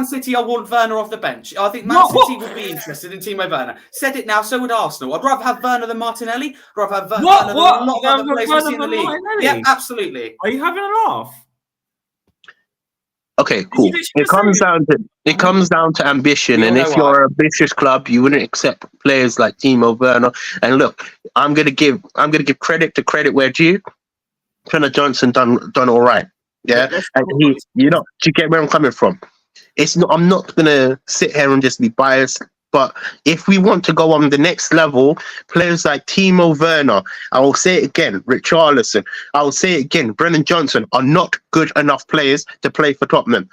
City, I want Werner off the bench. I think Man City would be interested in Timo Werner. Said it now, so would Arsenal. I'd rather have Werner than Martinelli. I'd rather have Werner than a lot of other players we see in the league. Yeah, absolutely. Are you having a laugh? Okay, cool. It comes down to ambition, and if you're an ambitious club, you wouldn't accept players like Timo Werner. And look, I'm gonna give credit to credit where due. Brennan Johnson done all right. Yeah, and do you get where I'm coming from? I'm not gonna sit here and just be biased. But if we want to go on the next level, players like Timo Werner, I will say it again, Richarlison, I will say it again, Brennan Johnson are not good enough players to play for Tottenham.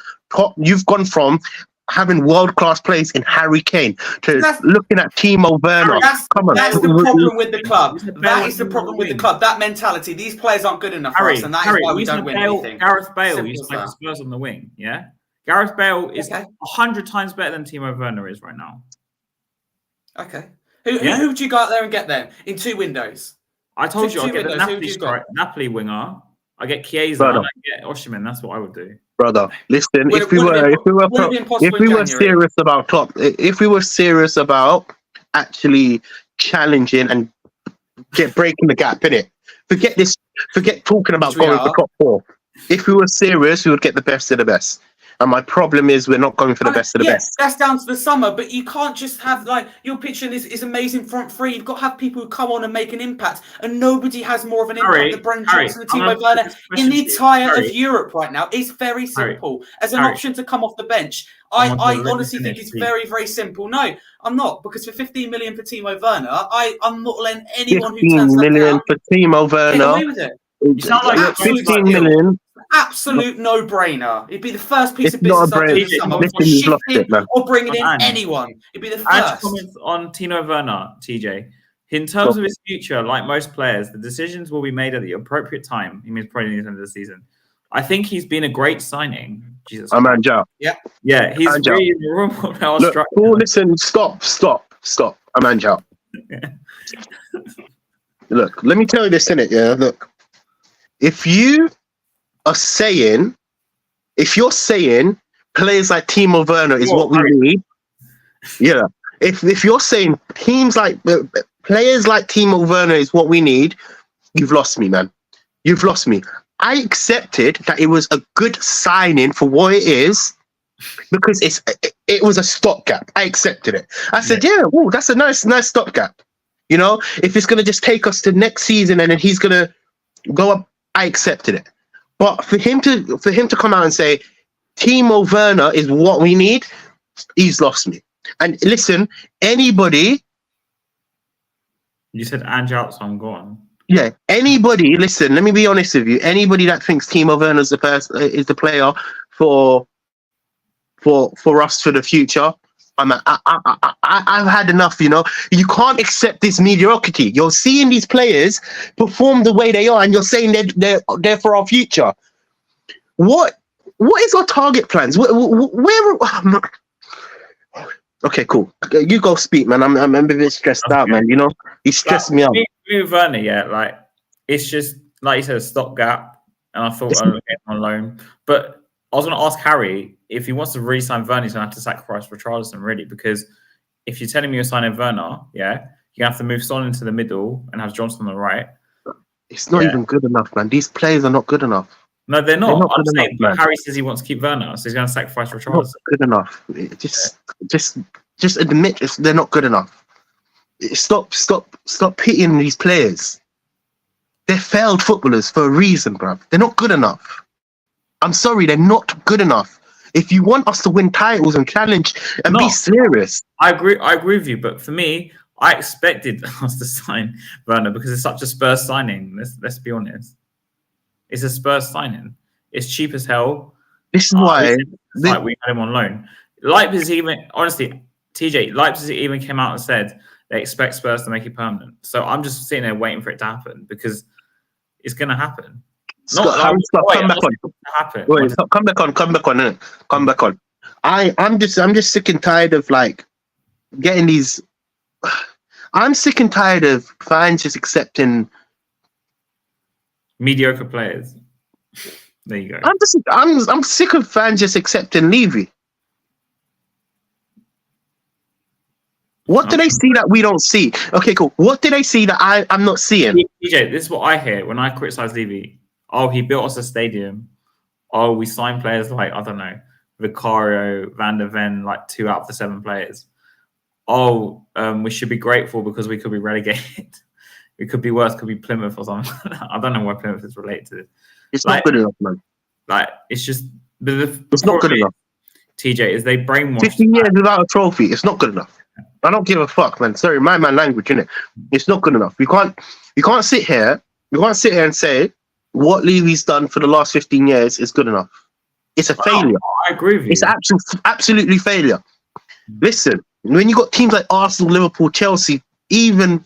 You've gone from having world-class players in Harry Kane to looking at Timo Werner. That's the problem with the club. That is the problem with the club. That mentality. These players aren't good enough for us, and that is why we don't win anything. Gareth Bale used to play for Spurs on the wing, yeah? Gareth Bale is 100 times better than Timo Werner is right now. Okay. Who would you go out there and get then in 2 windows? I told you, I'll get the Who would you go? Napoli winger. I get Chiesa Brother. and I get Osimhen. That's what I would do. Brother, listen. Would If it we have been possible in were January? serious about if we were serious about actually challenging and breaking the gap, innit? Forget talking about Which we going for are. top 4. If we were serious, we would get the best of the best. And my problem is we're not going for the best of the best. That's down to the summer, but you can't just have you're picturing this amazing front three. You've got to have people who come on and make an impact, and nobody has more of an impact than Brendan Johnson and Timo Werner in the entire of Europe right now. It's very simple. As an option to come off the bench, I honestly think it's very, very simple. No, I'm not, because for 15 million for Timo Werner, I'm not letting anyone who 15 turns that million down for Timo get away Werner. with it. You sound like Absolute 15 steal. million. Absolute no-brainer. It'd be the first piece It's of business not a I'd do brainer. this summer. Listen, Before you've lost shifting it, man. or bringing in Man. anyone. It'd be the I had first. comments on Timo Werner, TJ. In terms of his future, like most players, the decisions will be made at the appropriate time. He means probably near the end of the season. I think he's been a great signing. Jesus. I'm Anjao. Yeah, he's Anjao. really in the room of our Look, structure. listen, stop. I'm Anjao. Look, let me tell you this, innit? Yeah, look. If you're saying players like Timo Werner is what we need, yeah. If you're saying players like Timo Werner is what we need, you've lost me, man. You've lost me. I accepted that it was a good signing for what it is, because it was a stopgap. I accepted it. I said, whoa, that's a nice stopgap. You know, if it's gonna just take us to next season and then he's gonna go up, I accepted it. But for him to come out and say Timo Werner is what we need, he's lost me. And listen, anybody. You said Anjao, so I'm gone. Yeah, anybody. Listen, let me be honest with you. Anybody that thinks Timo Werner is the player for us for the future, I've had enough. You know, you can't accept this mediocrity. You're seeing these players perform the way they are, and you're saying they're for our future. What is our target plans? Where? Okay, cool. You go speak, man. I'm a bit stressed out, man. You know, he stressed me out. With Werner, like it's just like you said, a stopgap, and I thought I'd get him on loan. But I was going to ask Harry if he wants to re-sign Werner, he's going to have to sacrifice for Richarlison, really, because if you're telling me you're signing Werner, you have to move Son into the middle and have Johnson on the right. It's not even good enough, man. These players are not good enough. No, they're not. I'm saying, enough, Harry says he wants to keep Werner, so he's going to sacrifice Richarlison. Not good enough. Just admit they're not good enough. Stop pitying these players. They're failed footballers for a reason, bruv. They're not good enough. I'm sorry, they're not good enough. If you want us to win titles and challenge and be serious, I agree with you. But for me, I expected us to sign Werner because it's such a Spurs signing. Let's be honest. It's a Spurs signing. It's cheap as hell. This is why we had him on loan. Leipzig even, honestly, TJ, Leipzig even came out and said they expect Spurs to make it permanent. So I'm just sitting there waiting for it to happen because it's going to happen. Come back on. I'm just sick and tired of getting these. I'm sick and tired of fans just accepting mediocre players. There you go. I'm sick of fans just accepting Levy. What do they see that we don't see? Okay, cool. What do they see that I'm not seeing? DJ, this is what I hear when I criticize Levy. Oh, he built us a stadium. Oh, we signed players like, I don't know, Vicario, Van der Ven, like 2 out of the 7 players. Oh, we should be grateful because we could be relegated. It could be worse, could be Plymouth or something. I don't know why Plymouth is related to this. It's not good enough, man. It's just... It's not good enough. TJ, is they brainwash... 15 years without a trophy, it's not good enough. I don't give a fuck, man. Sorry, my language, innit? It's not good enough. You can't sit here and say what Levy's done for the last 15 years is good enough. It's a failure. I agree with you. It's absolutely failure. Listen, when you got teams like Arsenal, Liverpool, Chelsea, even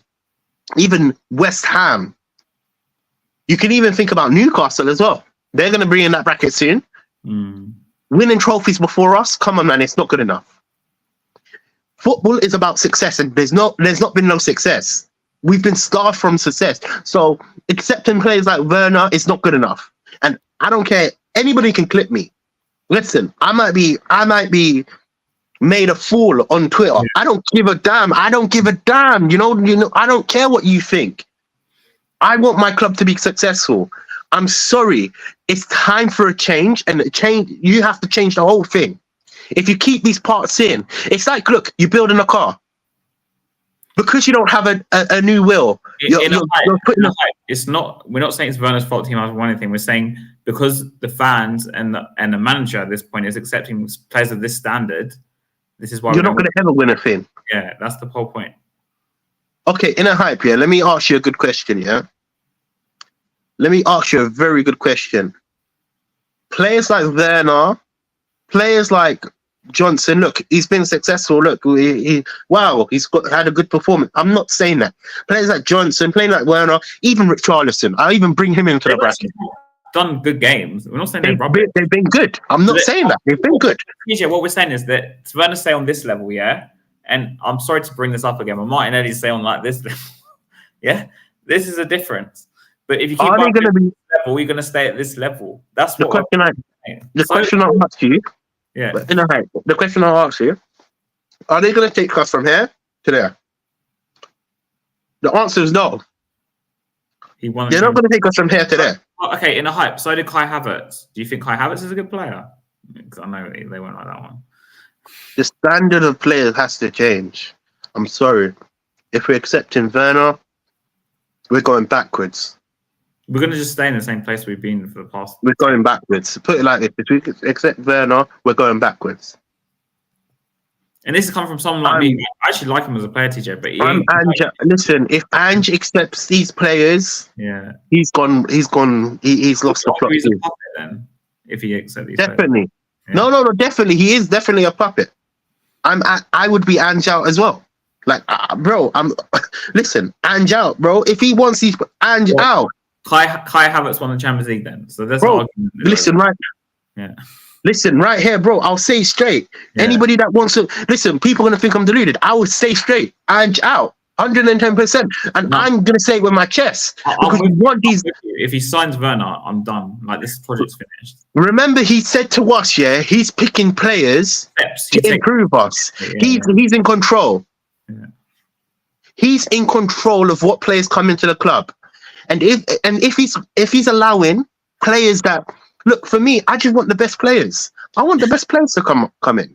West Ham, you can even think about Newcastle as well. They're going to bring in that bracket soon. Winning trophies before us, come on, man, it's not good enough. football is about success, and there's not been no success. We've been starved from success. So accepting players like Werner is not good enough. And I don't care. Anybody can clip me. Listen, I might be made a fool on Twitter. I don't give a damn. You know, I don't care what you think. I want my club to be successful. I'm sorry. It's time for a change, and you have to change the whole thing. If you keep these parts in, it's like, look, you're building a car. Because you don't have a new wheel. It's not. We're not saying it's Werner's fault. Team hasn't won anything. We're saying because the fans and the manager at this point is accepting players of this standard. This is why you're not going to ever win a thing. Yeah, that's the whole point. Okay, in a hype, yeah. Let me ask you a good question, yeah. Let me ask you a very good question. Players like Werner, players like Johnson, look, he's been successful. Look, he's had a good performance. I'm not saying that. Players like Johnson, playing like Werner, even Richarlison, I even bring him into the bracket. Done good games. We're not saying they've been good. I'm not saying that. They've been good. TJ, what we're saying is that Werner stay on this level, yeah? And I'm sorry to bring this up again, but Martinelli stay on like this level. Yeah? This is a difference. But if you keep on this level, you're going to stay at this level. That's what the question I'll ask you. Yeah. The question I'll ask you, are they going to take us from here to there? The answer is no. They're not going to take us from here to there. Okay, in a hype, so did Kai Havertz. Do you think Kai Havertz is a good player? Because I know they won't like that one. The standard of players has to change. I'm sorry. If we're accepting Werner, we're going backwards. We're going to just stay in the same place we've been for the past. We're going backwards. Put it like this: if we accept Werner, we're going backwards. And this is coming from someone like me. I actually like him as a player, TJ. But listen, if Ange accepts these players, he's gone. He's lost the plot. He's a puppet then, if he accepts these definitely. Players. No, definitely. He is definitely a puppet. I would be Ange out as well. Like, bro, listen, Ange out, bro. If he wants these Ange out. Kai Havertz won the Champions League then. So that's listen, right? Yeah. Listen, right here, bro. I'll say straight. Yeah. Anybody that wants to listen, people are gonna think I'm deluded. I would say straight, Ange out, 110%, and I'm gonna say it with my chest because we want these. If he signs Werner, I'm done. Like, this project's finished. Remember, he said to us, he's picking players to improve us. Yeah. He's in control. Yeah. He's in control of what players come into the club, and if he's allowing players that. Look, for me, I just want the best players. I want the best players to come in.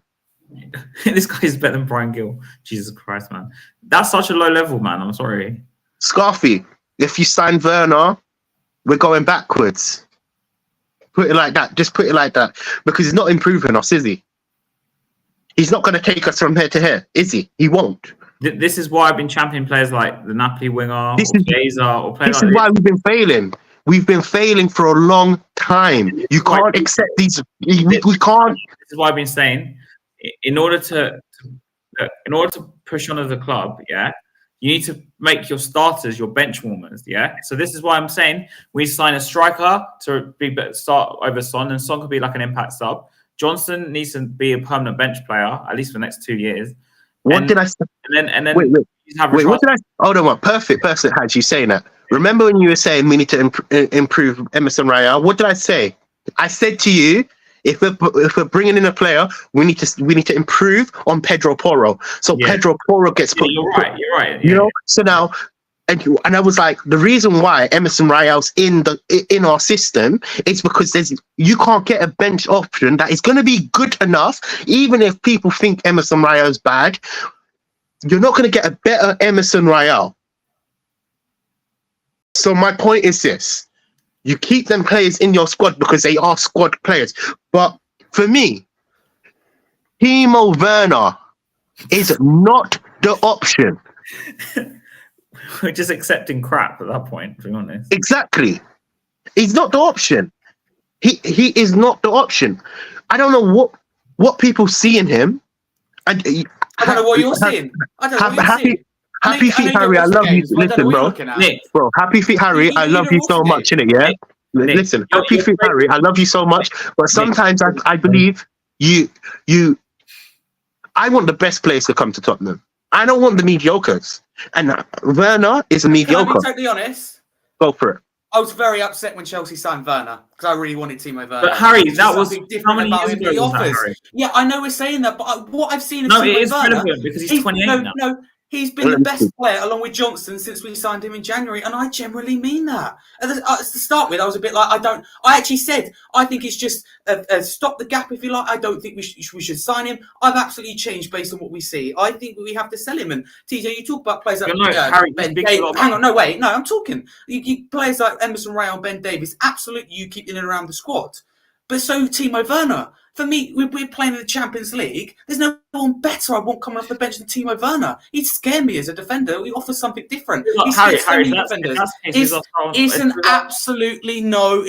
This guy is better than Brian Gill. Jesus Christ, man. That's such a low level, man. I'm sorry. Scarfy, if you sign Werner, we're going backwards. Put it like that. Just put it like that. Because he's not improving us, is he? He's not going to take us from here to here, is he? He won't. This is why I've been championing players like the Napoli winger, This is why we've been failing. We've been failing for a long time. You can't accept these. We can't. This is why I've been saying, in order to push on as a club, you need to make your starters your bench warmers, So this is why I'm saying we sign a striker to start over Son, and Son could be like an impact sub. Johnson needs to be a permanent bench player at least for the next 2 years. What did I say? And then wait, what did I? Hold on, perfect person had you saying that. Remember when you were saying we need to improve Emerson Royale? What did I say? I said to you, if we're bringing in a player, we need to improve on Pedro Porro. So Pedro Porro gets put. You're right. You know. So now, and I was like, the reason why Emerson Royale's in our system is because you can't get a bench option that is going to be good enough, even if people think Emerson Royale's bad. You're not going to get a better Emerson Royale. So my point is this: you keep them players in your squad because they are squad players. But for me, Timo Werner is not the option. We're just accepting crap at that point, to be honest. Exactly. He's not the option. He is not the option. I don't know what people see in him. I don't know what you're seeing. Happy Feet Harry, I love you. Listen, bro. Bro, Happy Feet Harry, I love you so much, innit? Yeah. Listen, Happy Feet Harry, I love you so much. But sometimes I believe you. I want the best players to come to Tottenham. I don't want the mediocres. And Werner is a mediocre. Can I be totally honest? Go for it. I was very upset when Chelsea signed Werner because I really wanted Timo Werner. But Harry, that was different how many about years him. ago He was that, offers. Harry? Yeah, I know we're saying that, but what I've seen of No, Timo it is Werner, relevant because he's 28 now. No, he's been the best player along with Johnson since we signed him in January, and I generally mean that. To start with, I was a bit like, I actually said, I think it's just stop the gap, if you like. I don't think we should sign him. I've absolutely changed based on what we see. I think we have to sell him. And TJ, you talk about players like Harry, Ben Davies. Hang on, no, wait. No, I'm talking. Players like Emerson Royal, Ben Davies, absolutely you keep in and around the squad. But so Timo Werner. For me, we're playing in the Champions League. There's no one better I want coming off the bench than Timo Werner. He'd scare me as a defender. He offers something different. Harry, defenders. It's an absolutely no-brainer.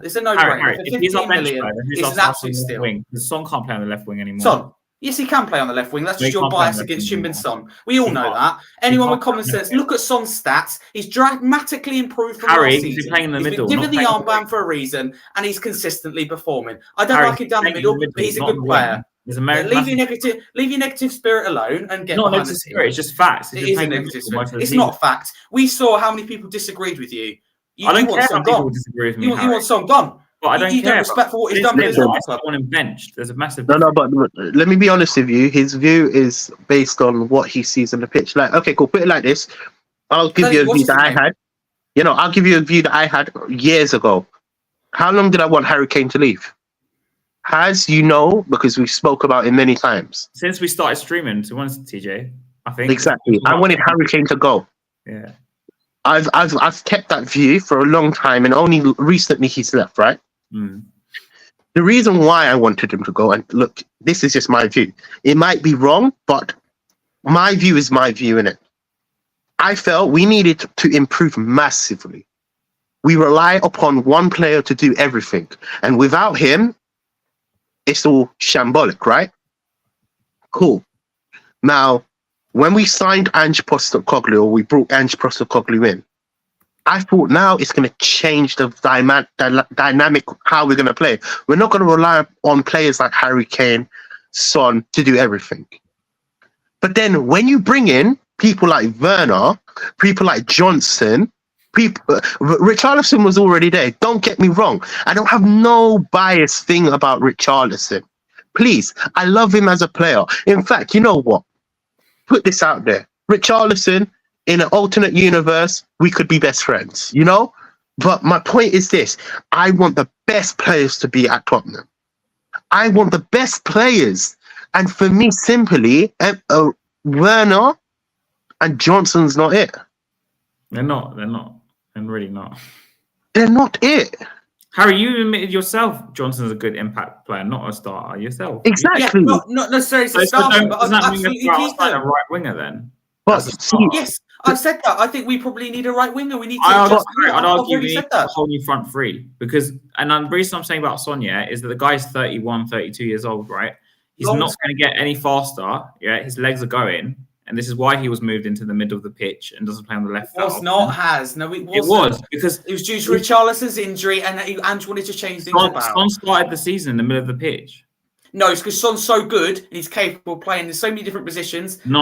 It's a no-brainer. If he's our bench player, it's an absolute steal. Wing. Son can't play on the left wing anymore. Son. Yes, he can play on the left wing. That's just your bias against Jim Son. We all know that. Anyone with common sense, look at Son's stats. He's dramatically improved from last season. He's playing in the middle. He's been given the armband for a reason, and he's consistently performing. I don't like him down the middle, but he's a good player. Leave your negative spirit alone and get behind the team. It's just facts. It is a negative spirit. It's not facts. We saw how many people disagreed with you. I don't care how people disagree with me. You want Son gone. But I don't care. You don't respect for what he's done. I want him benched. There's a massive. No, but let me be honest with you. His view is based on what he sees on the pitch. Like, okay, cool. Put it like this. I'll give you a view that I had. I'll give you a view that I had years ago. How long did I want Harry Kane to leave? Because we spoke about it many times. Since we started streaming, to be honest, TJ, I think exactly. I wanted Harry Kane to go. Yeah. I've kept that view for a long time, and only recently he's left, right? Mm. The reason why I wanted him to go, and look, this is just my view. It might be wrong, but my view is my view, innit? I felt we needed to improve massively. We rely upon one player to do everything, and without him, it's all shambolic, right? Cool. Now, when we signed Ange Postecoglou, or we brought Ange Postecoglou in, I thought now it's going to change the dynamic how we're going to play. We're not going to rely on players like Harry Kane, Son to do everything. But then when you bring in people like Werner, people like Johnson, Richarlison was already there. Don't get me wrong. I don't have no bias thing about Richarlison. Please, I love him as a player. In fact, you know what? Put this out there. Richarlison, in an alternate universe, we could be best friends, But my point is this. I want the best players to be at Tottenham. I want the best players. And for me, simply, Werner and Johnson's not it. They're not. They're really not. They're not it. Harry, you admitted yourself Johnson's a good impact player, not a starter yourself. Exactly. Yeah, not necessarily a starter, but absolutely key a right winger then. But yes, I've said that. I think we probably need a right winger. We need to. I'd argue we need a whole new front three and the reason I'm saying about Sonia is that the guy's 31, 32 years old, right? He's not going to get any faster. Yeah, his legs are going, and this is why he was moved into the middle of the pitch and doesn't play on the left. It was because it was due to Richarlison's injury, and Ange wanted to change things about. Son started the season in the middle of the pitch. No, it's because Son's so good and he's capable of playing in so many different positions. No.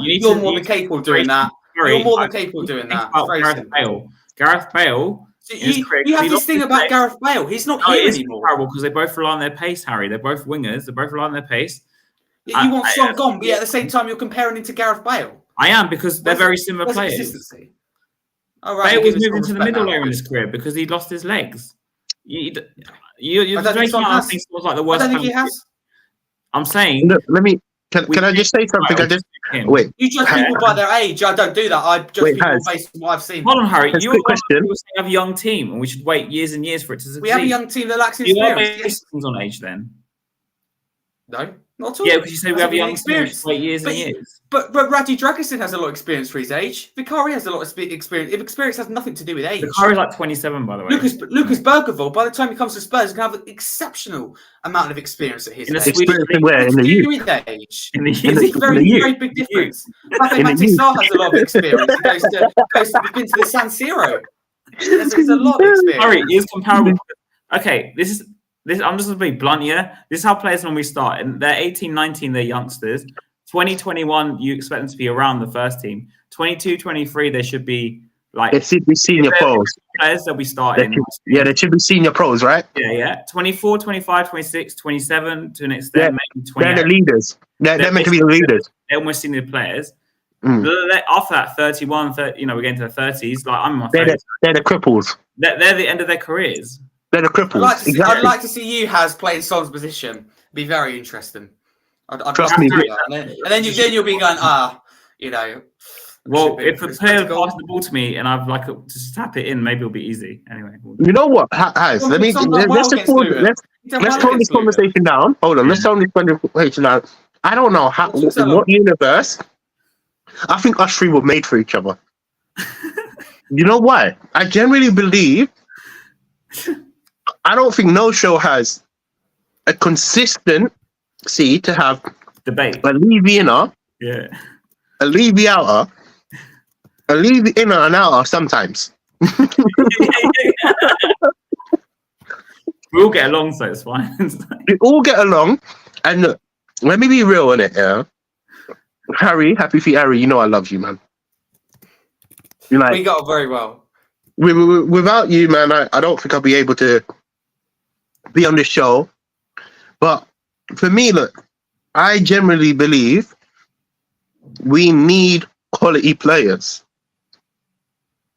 You're more than capable of doing that. You're more than capable of doing that. Gareth Bale. You have this thing about Gareth Bale. He's not here anymore. Because they both rely on their pace, Harry. They're both wingers. They both rely on their pace. You want Son gone, but at the same time you're comparing him to Gareth Bale. I am, because they're very similar players. Bale was moved into the middle later in his career because he lost his legs. You're making out things like the worst. I don't think he has. I'm saying. Look, can I just say something? Wait. You judge people by their age. I don't do that. I judge people based on what I've seen. Hold on, Harry. You were saying we have a young team and we should wait years and years for it to succeed. We have a young team that lacks experience. You are basing things on age then? No. Not at all. Yeah, because you said we have a young experience. Wait years and years. But Radji Dragusin has a lot of experience for his age. Vicari has a lot of experience. If experience has nothing to do with age. Vicari's like 27, by the way. Lucas Bergerville, by the time he comes to Spurs, is going to have an exceptional amount of experience at his age. Experience in where? In the youth? It's a very big difference. Pape Matisar has a lot of experience. He goes to the San Siro. There's a lot of experience. Harry is comparable. Okay, this I'm just going to be blunt here. This is how players normally start. And they're 18, 19, they're youngsters. 2021, you expect them to be around the first team. 22, 23, they should be like... They should be senior pros. Players, they'll be starting. They should be senior pros, right? Yeah. 24, 25, 26, 27 to an extent, maybe 28. They're the leaders. They're meant to be the leaders. They're almost senior players. After that, 31, 30, we're getting to the 30s. Like, I'm in my 30s. They're the cripples. They're the end of their careers. They're the cripples. I'd like to see you, Has, playing Son's position. Be very interesting. I'd Trust me. And then you'll be going, Well, if a player passes the ball to me and I've to tap it in, maybe it'll be easy. Anyway. You know what, Has? Let's tone this conversation down. Hold on, let's tone this conversation down. I don't know in what universe. I think us three were made for each other. You know why? I generally believe. I don't think no show has a consistency to have debate. A leave inner, a leave outer, a leave inner and outer sometimes. We all get along, so it's fine. We all get along, and look, let me be real on it, yeah. Harry, Happy Feet Harry, you know I love you, man. We got on very well. Without you, man, I don't think I'll be able to be on this show. But for me, look, I generally believe we need quality players.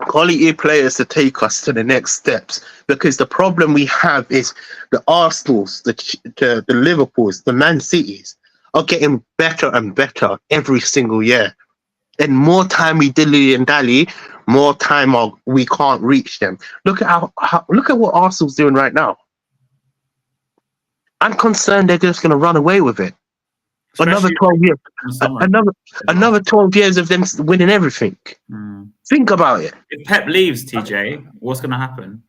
Quality players to take us to the next steps. Because the problem we have is the Arsenals, the Liverpools, the Man Cities are getting better and better every single year. And more time we dilly and dally, more time we can't reach them. Look at look at what Arsenal's doing right now. I'm concerned they're just going to run away with it. Another 12 years. Another 12 years of them winning everything. Think about it. If Pep leaves, TJ, what's going to happen?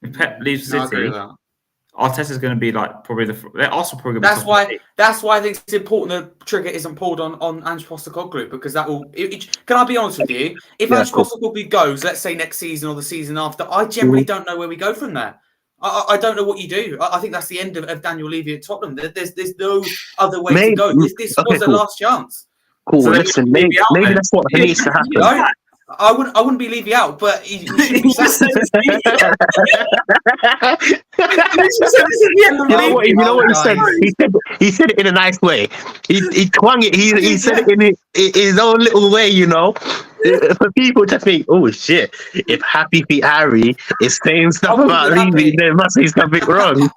If Pep leaves City, Arteta's going to be probably Arsenal probably. That's why I think it's important the trigger isn't pulled on Ange Postecoglou, because that will. Can I be honest with you? If Ange Postecoglou goes, let's say next season or the season after, I generally don't know where we go from there. I don't know what you do. I think that's the end of Daniel Levy at Tottenham. There's no other way to go. This was the last chance. Cool. So listen, maybe that's what needs to happen. No, I wouldn't be Levy out, but he should be sacked. You know what he said? He said it in a nice way. He twung it. He said it in his own little way, for people to think, oh shit, if Happy Feet Harry is saying stuff about Levy, there must be something wrong.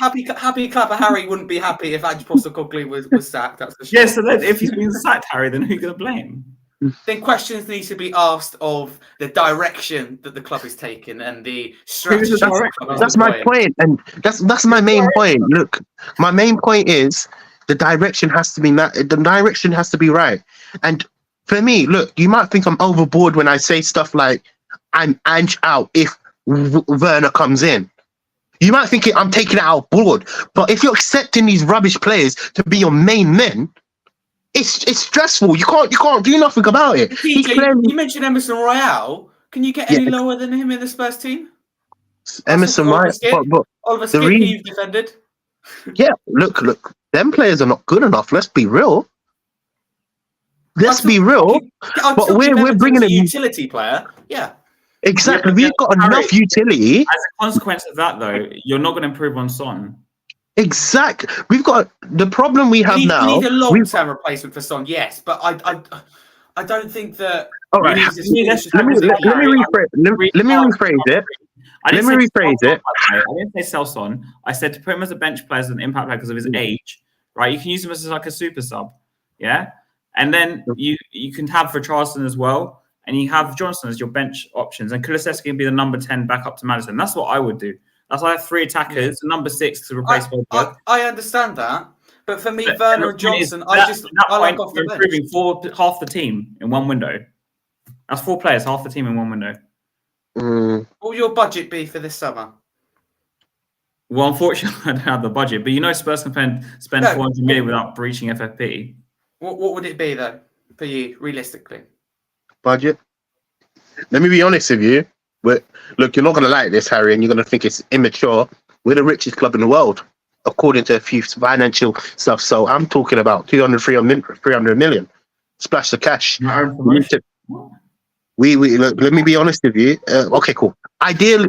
Happy Clapper Harry wouldn't be happy if Ange Postecoglou was sacked. That's for sure. Yeah, so then if he's been sacked, Harry, then who are you going to blame? Then questions need to be asked of the direction that the club is taking and the strategy. That's my point, and that's my main point. Look, my main point is the direction has to be right. And for me, look, you might think I'm overboard when I say stuff like I'm Ange out if Werner comes in. You might think I'm taking it out board, but if you're accepting these rubbish players to be your main men, it's stressful. You can't do nothing about it. You mentioned Emerson Royale. Can you get any lower than him in the Spurs team? Emerson Royale, but Oliver Skip, you've defended. Yeah, look. Them players are not good enough. Let's be real. But we're bringing a utility player. Yeah. Exactly. We've got enough utility. As a consequence of that, though, you're not going to improve on Son. Exactly. We've got the problem we have now. We need a long-term replacement for Son, yes, but I don't think that. All right. Let me rephrase it. I didn't say sell Son. I said to put him as a bench player, as an impact player because of his age. Right? You can use him as a super sub. Yeah. And then you can have for Charleston as well, and you have Johnson as your bench options, and Kulusevski can be the number 10 back up to Maddison. That's what I would do. That's why I have 3 attackers, number 6 to replace Wolfberg. I understand that, but for me, Werner and Johnson, I like off the bench. Improving half the team in one window. That's 4 players, half the team in one window. What will your budget be for this summer? Well, unfortunately, I don't have the budget, but Spurs can spend 400 million without breaching FFP. What would it be, though, for you, realistically? Budget? Let me be honest with you. Look, you're not going to like this, Harry, and you're going to think it's immature. We're the richest club in the world, according to a few financial stuff. So I'm talking about 300 million. Splash the cash. We look, let me be honest with you. Okay, cool. Ideal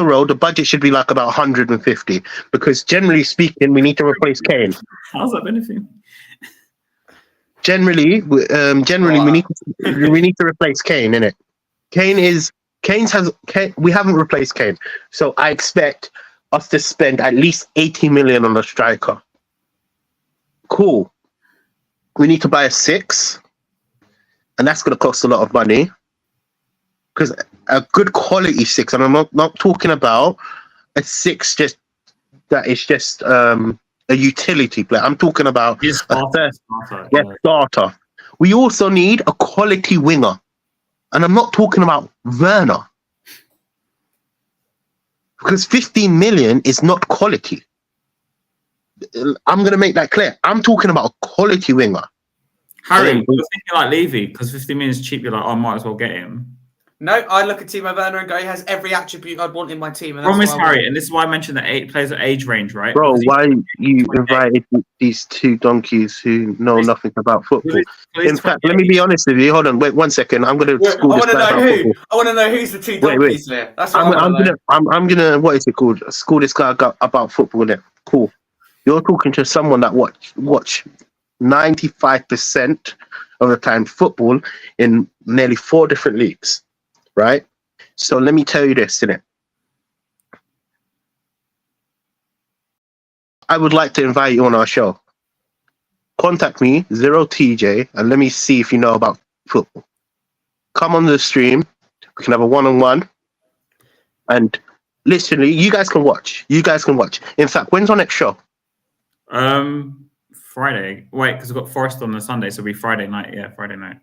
role, the budget should be like about 150 because generally speaking, we need to replace Kane. How's that benefiting? Generally, we need to replace Kane, innit? We haven't replaced Kane, so I expect us to spend at least 80 million on a striker. Cool. We need to buy a 6, and that's going to cost a lot of money. Because a good quality 6, and I'm not talking about a 6 just that is just a utility player. I'm talking about a starter. We also need a quality winger, and I'm not talking about Werner. Because 15 million is not quality. I'm going to make that clear. I'm talking about a quality winger. Harry, you're thinking like Levy, because 15 million is cheap. You're like, I might as well get him. No, I look at Timo Werner and go, he has every attribute I'd want in my team. And Promise, Harry, and this is why I mentioned the 8 players at age range, right? Bro, why you invited these 2 donkeys who know nothing about football? In fact, let me be honest with you. Hold on, wait 1 second. I'm going to school this guy about football. I want to know who's the 2 donkeys there. That's what I'm gonna what is it called? School this guy about football. Then cool. You're talking to someone that watch 95% of the time football in nearly 4 different leagues. Right? So let me tell you this, innit? I would like to invite you on our show. Contact me, 0TJ, and let me see if you know about football. Come on the stream. We can have a one-on-one. And literally, you guys can watch. In fact, when's our next show? Friday. Wait, because we've got Forest on the Sunday, so it'll be Friday night. Yeah, Friday night.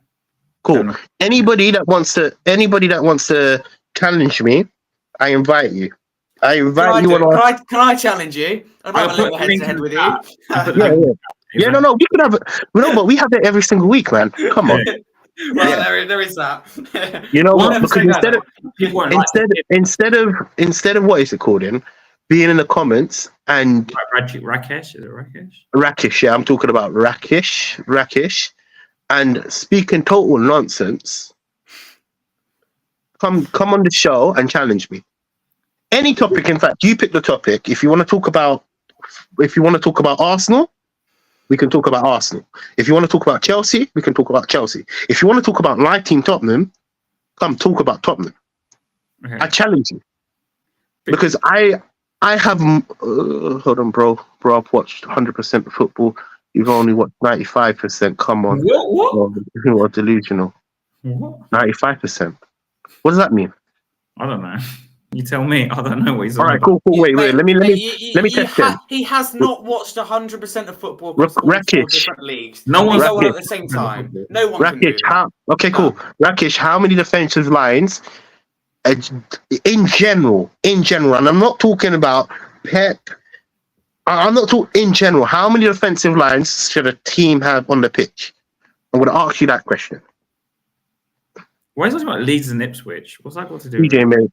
Cool. Anybody that wants to challenge me, I invite you. Can I challenge you? I'd like a little head-to-head with you. Yeah. No. We can have it. No, but we have it every single week, man. Come on. There is that. You know what? Because instead of what is it called being in the comments and Rakesh, is it Rakesh? Rakesh, yeah, I'm talking about Rakesh. And speaking total nonsense, come on the show and challenge me. Any topic, in fact, you pick the topic. If you want to talk about Arsenal, we can talk about Arsenal. If you want to talk about Chelsea, we can talk about Chelsea. If you want to talk about my team, Tottenham, come talk about Tottenham. Okay. I challenge you because I have. Hold on, bro. I've watched 100% of football. You've only watched 95%. Come on. What? You're delusional. What? 95%. What does that mean? I don't know. You tell me. I don't know what he's on. All right, cool. Wait. Let me test him. He has not watched 100% of football across Rakic. different leagues. No one's at the same time. No one can do that. Okay, cool. Rakic, how many defensive lines in general, and I'm not talking about Pep. I'm not talking in general. How many defensive lines should a team have on the pitch? I'm going to ask you that question. Why are you talking about Leeds and Ipswich? What's that got to do with it? Mate,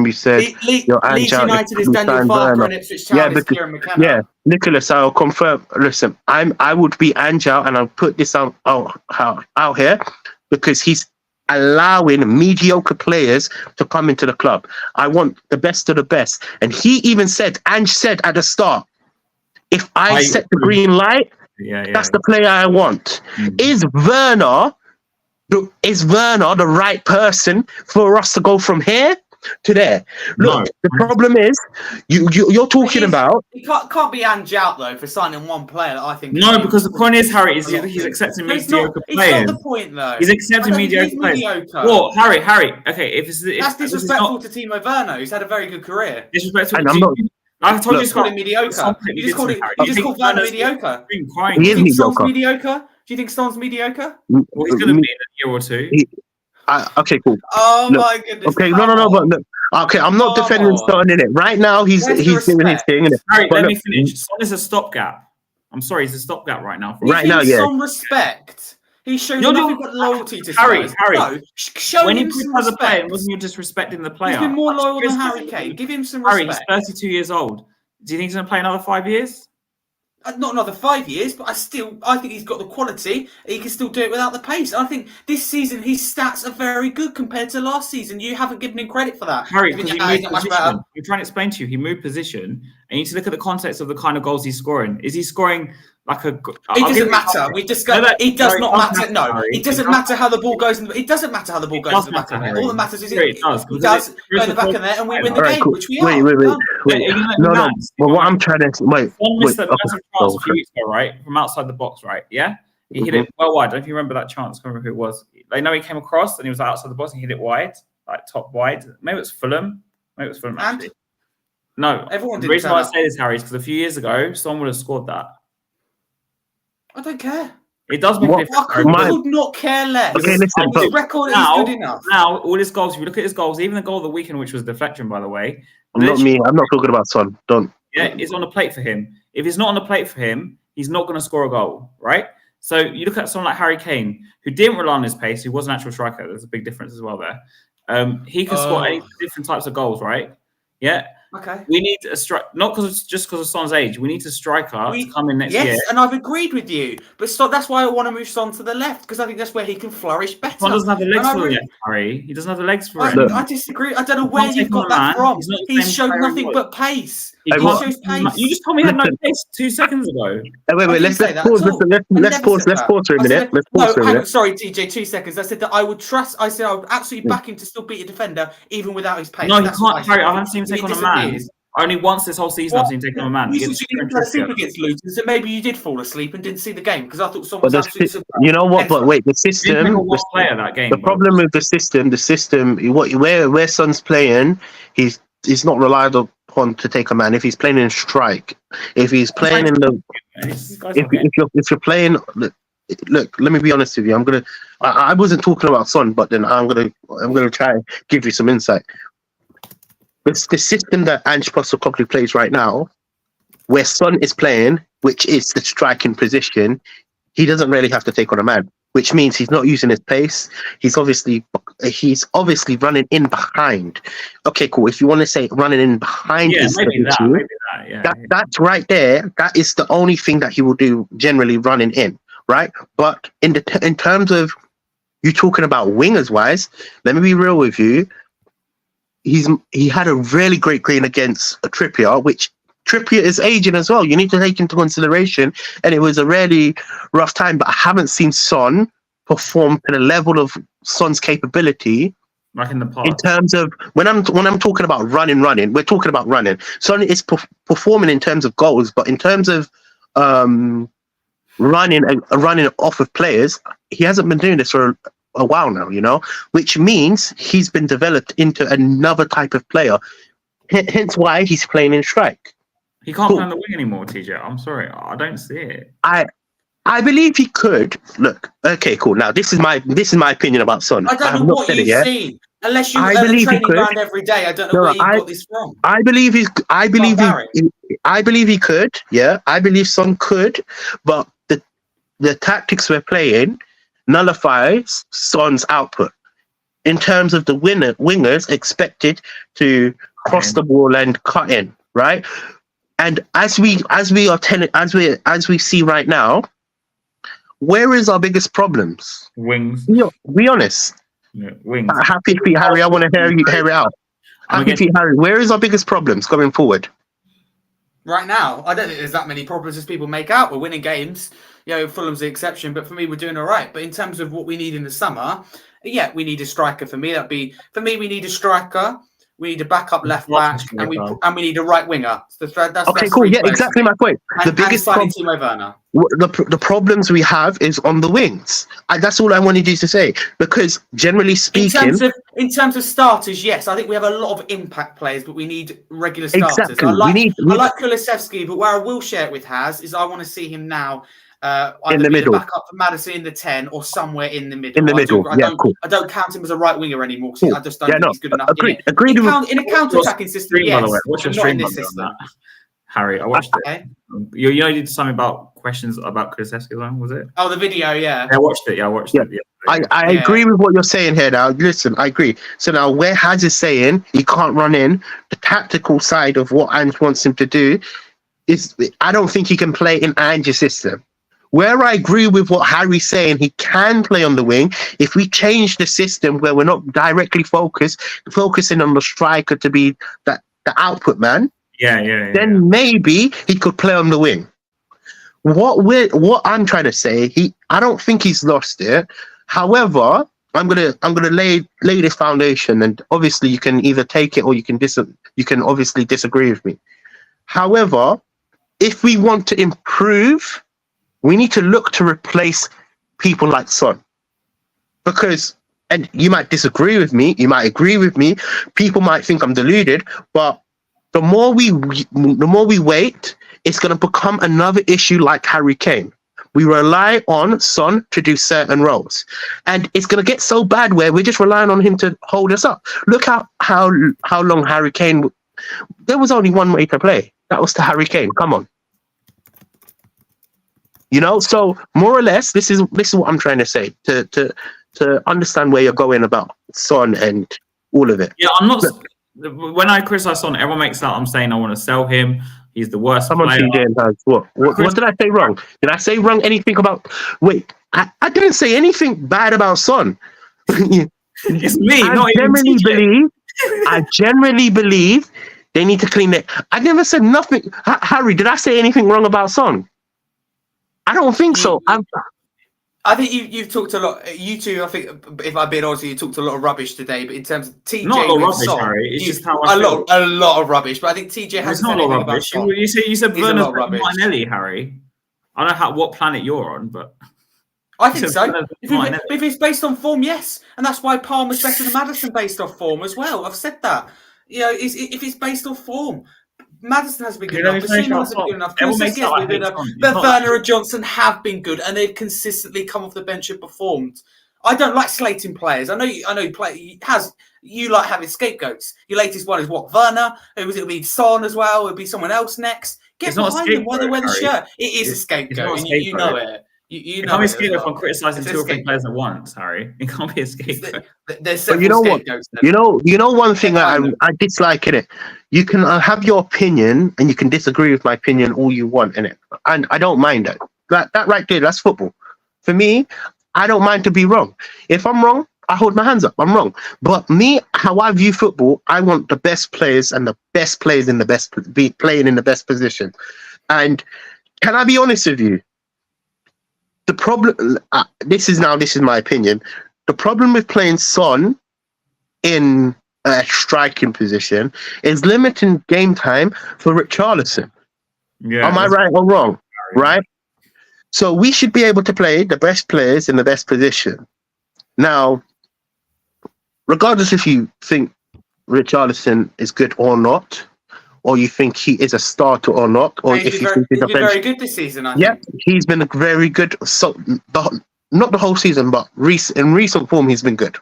you said Leeds United is Daniel Farker and Ipswich Town is Kieran McKenna. Yeah, Nicholas, I'll confirm. Listen, I would be Angel, and I'll put this out here because he's allowing mediocre players to come into the club. I want the best of the best. And he even said at the start, if I set the green light, that's the player I want. Mm-hmm. Is Werner the right person for us to go from here to there? Look, the problem is you're talking about. He can't be Angel though for signing one player that I think. No, because the point is, Harry, he's accepting mediocre players. It's not the point though. He's accepting mediocre players. What, Harry? Okay, that's disrespectful to Timo Werner, who's had a very good career. Disrespectful. I told you to call him mediocre. You just called Werner mediocre. He is mediocre. Mediocre? Do you think Stone's mediocre? Well, he's going to be in a year or two. Okay, cool. Oh my goodness. Okay, no, but look. Okay, I'm not defending Stone in it. Right now, he's doing his thing. Harry, let me finish. Son is a stopgap. I'm sorry, he's a stopgap right now. Right now, yeah. Some respect. He's shown nothing but loyalty to Spurs. Harry. No, show when him he some player, respect. wasn't you disrespecting the player? He's been more loyal than Harry Kane. Give him some respect. Harry, he's 32 years old. Do you think he's going to play another 5 years? Not another 5 years, but I think he's got the quality. He can still do it without the pace. I think this season his stats are very good compared to last season. You haven't given him credit for that. Harry, because he moved position. I'm trying to explain to you, he moved position, and you need to look at the context of the kind of goals he's scoring. Is he scoring like a? It doesn't matter. We discussed. It does not matter. No, it doesn't matter how the ball goes. It doesn't matter how the ball goes in the back of the net. All that matters is it does go in the back of the net, and we win the game, which we are. Wait. No. Well, what I'm trying to wait. One missed a massive chance a few weeks ago, right, from outside the box, right? Yeah, he hit it well wide. I don't know if you remember that chance. I can't remember who it was. I know he came across and he was outside the box and he hit it wide, like top wide. Maybe it was Fulham. Actually. No, everyone did. The reason why I say this, Harry, is because a few years ago, someone would have scored that. I don't care. It does make a difference. I could not care less. Okay, listen, his record is good enough. Now, all his goals, if you look at his goals, even the goal of the weekend, which was deflection, by the way. Not me. I'm not talking about Son. Don't. Yeah, it's on the plate for him. If it's not on the plate for him, he's not going to score a goal, right? So you look at someone like Harry Kane, who didn't rely on his pace, who was an actual striker. There's a big difference as well there. He can score 8 different types of goals, right? Yeah. Okay. We need a strike, not just because of Son's age. We need a striker to come in next year. Yes, and I've agreed with you. But that's why I want to move Son to the left, because I think that's where he can flourish better. Son doesn't have the legs for it, Harry. He doesn't have the legs for it. I disagree. I don't know where you've got that from. He's showed nothing but pace. He shows pace. You just told me he had no pace 2 seconds ago. Wait. Let's pause. Let's pause for a minute. Let's pause for a minute. Sorry, TJ. 2 seconds. I said that I would trust. I said I would absolutely back him to still beat a defender, even without his pace. No, you can't, Harry. I haven't seen him take on a man. Only once this whole season I've seen him take on a man. You didn't sleep against Luton, so maybe you did fall asleep and didn't see the game because I thought someone was absolutely. You know what? But wait, the system. The problem with the system. Where Son's playing, he's not relied upon to take a man. If he's playing in strike, if he's playing in the, if you're playing. Look, let me be honest with you. I wasn't talking about Son, but then I'm gonna try and give you some insight. It's the system that Ange Postecoglou plays right now, where Son is playing, which is the striking position. He doesn't really have to take on a man, which means he's not using his pace. He's obviously running in behind. Okay, cool. If you want to say running in behind, that's right there. That is the only thing that he will do generally, running in, right? But in terms of you talking about wingers wise, let me be real with you. He had a really great game against a Trippier, which Trippier is aging as well. You need to take into consideration, and it was a really rough time. But I haven't seen Son perform to the level of Son's capability, like in the past. In terms of when I'm talking about running, we're talking about running. Son is performing in terms of goals, but in terms of running off of players, he hasn't been doing this for a while now, which means he's been developed into another type of player. Hence why he's playing in strike. He can't play on the wing anymore, TJ. I'm sorry, I don't see it. I believe he could. Look, okay, cool. Now this is my opinion about Son. I don't know what you've seen. Unless you training ground every day, I don't know where you got this from. I believe he could. Yeah, I believe Son could, but the tactics we're playing nullifies Son's output in terms of the wingers expected to cross the ball and cut in, right? And as we see right now, where is our biggest problems? Wings. Be honest. Yeah, wings. Happy feet, Harry. I want to hear it out. Happy feet, Harry. Where is our biggest problems going forward? Right now, I don't think there's that many problems as people make out. We're winning games. Fulham's the exception, but for me, we're doing all right. But in terms of what we need in the summer, we need a striker. For me, we need a striker. We need a backup left back, and we need a right winger. That's cool. Yeah, exactly my point. The biggest problem, Timo Werner. The problems we have is on the wings. That's all I wanted you to say. Because generally speaking, in terms of starters, yes, I think we have a lot of impact players, but we need regular starters. Exactly. I like Kulusevski, but where I will share it with Haz is I want to see him now. In the middle, back up for Maddison in the 10 or somewhere in the middle. Cool. I don't count him as a right winger anymore because I just don't think he's good enough. Agreed. In a counter-attacking system, yes. By the way, what's your stream in this system? Harry. I watched it. Okay. You know, you did something about questions about Kulusevski, was it? Oh, the video, yeah. I watched it. Yeah, I watched it. Yeah. I agree with what you're saying here now. Listen, I agree. So now where Haz is saying he can't run in, the tactical side of what Ange wants him to do is I don't think he can play in Ange's system. Where I agree with what Harry's saying, he can play on the wing. If we change the system where we're not directly focusing on the striker to be the output man, then maybe he could play on the wing. What I'm trying to say, I don't think he's lost it. However, I'm gonna lay this foundation, and obviously you can either take it or you can obviously disagree with me. However, if we want to improve, we need to look to replace people like Son. Because, and you might disagree with me, you might agree with me, people might think I'm deluded, but the more we wait, it's going to become another issue like Harry Kane. We rely on Son to do certain roles. And it's going to get so bad where we're just relying on him to hold us up. Look how long Harry Kane... There was only one way to play. That was to Harry Kane. Come on. You know, so more or less, this is what I'm trying to say, to understand where you're going about Son and all of it. Yeah, I'm not... When I criticize Son, everyone makes out I'm saying I want to sell him. He's the worst player. What did I say wrong? Did I say wrong anything about... Wait, I didn't say anything bad about Son. It's me, I genuinely believe they need to clean it. I never said nothing. Harry, did I say anything wrong about Son? I don't think so. I think you've talked a lot. You two, I think, if I'm being honest, you talked a lot of rubbish today. But in terms of TJ, not a lot of rubbish, Son, Harry. It's just how I feel. A lot of rubbish. But I think TJ has not a lot of rubbish. You said Werner's Martinelli, Harry. I don't know what planet you're on, but I think so. If it's based on form, yes, and that's why Palmer's better than Maddison based off form as well. I've said that. You know, if it's based off form. Maddison has been good enough. Basima hasn't been good enough. Kulusevski has been good enough. But Werner and Johnson have been good, and they've consistently come off the bench and performed. I don't like slating players. I know you like having scapegoats. Your latest one is what, Werner? It'll be Son as well. It'll be someone else next. Get behind them while they wear the shirt. It is a scapegoat. You know it. You know, can't be a scapegoat if I'm criticising 2 or 3 players at once, Harry. It can't be a scapegoat. There's several scapegoats. You know one thing I dislike in it. You can have your opinion and you can disagree with my opinion all you want in it, and I don't mind that. That right there, that's football. For me, I don't mind to be wrong. If I'm wrong, I hold my hands up. I'm wrong. But me, how I view football, I want the best players and the best players in the best playing in the best position. And can I be honest with you? The problem, this is my opinion. The problem with playing Son in a striking position is limiting game time for Richarlison. Yeah, am I right or wrong? Right? So we should be able to play the best players in the best position. Now, regardless if you think Richarlison is good or not, or you think he is a starter or not, or if you think he's very good this season, I think. Yeah, he's been very good. So not the whole season, but in recent form, he's been good.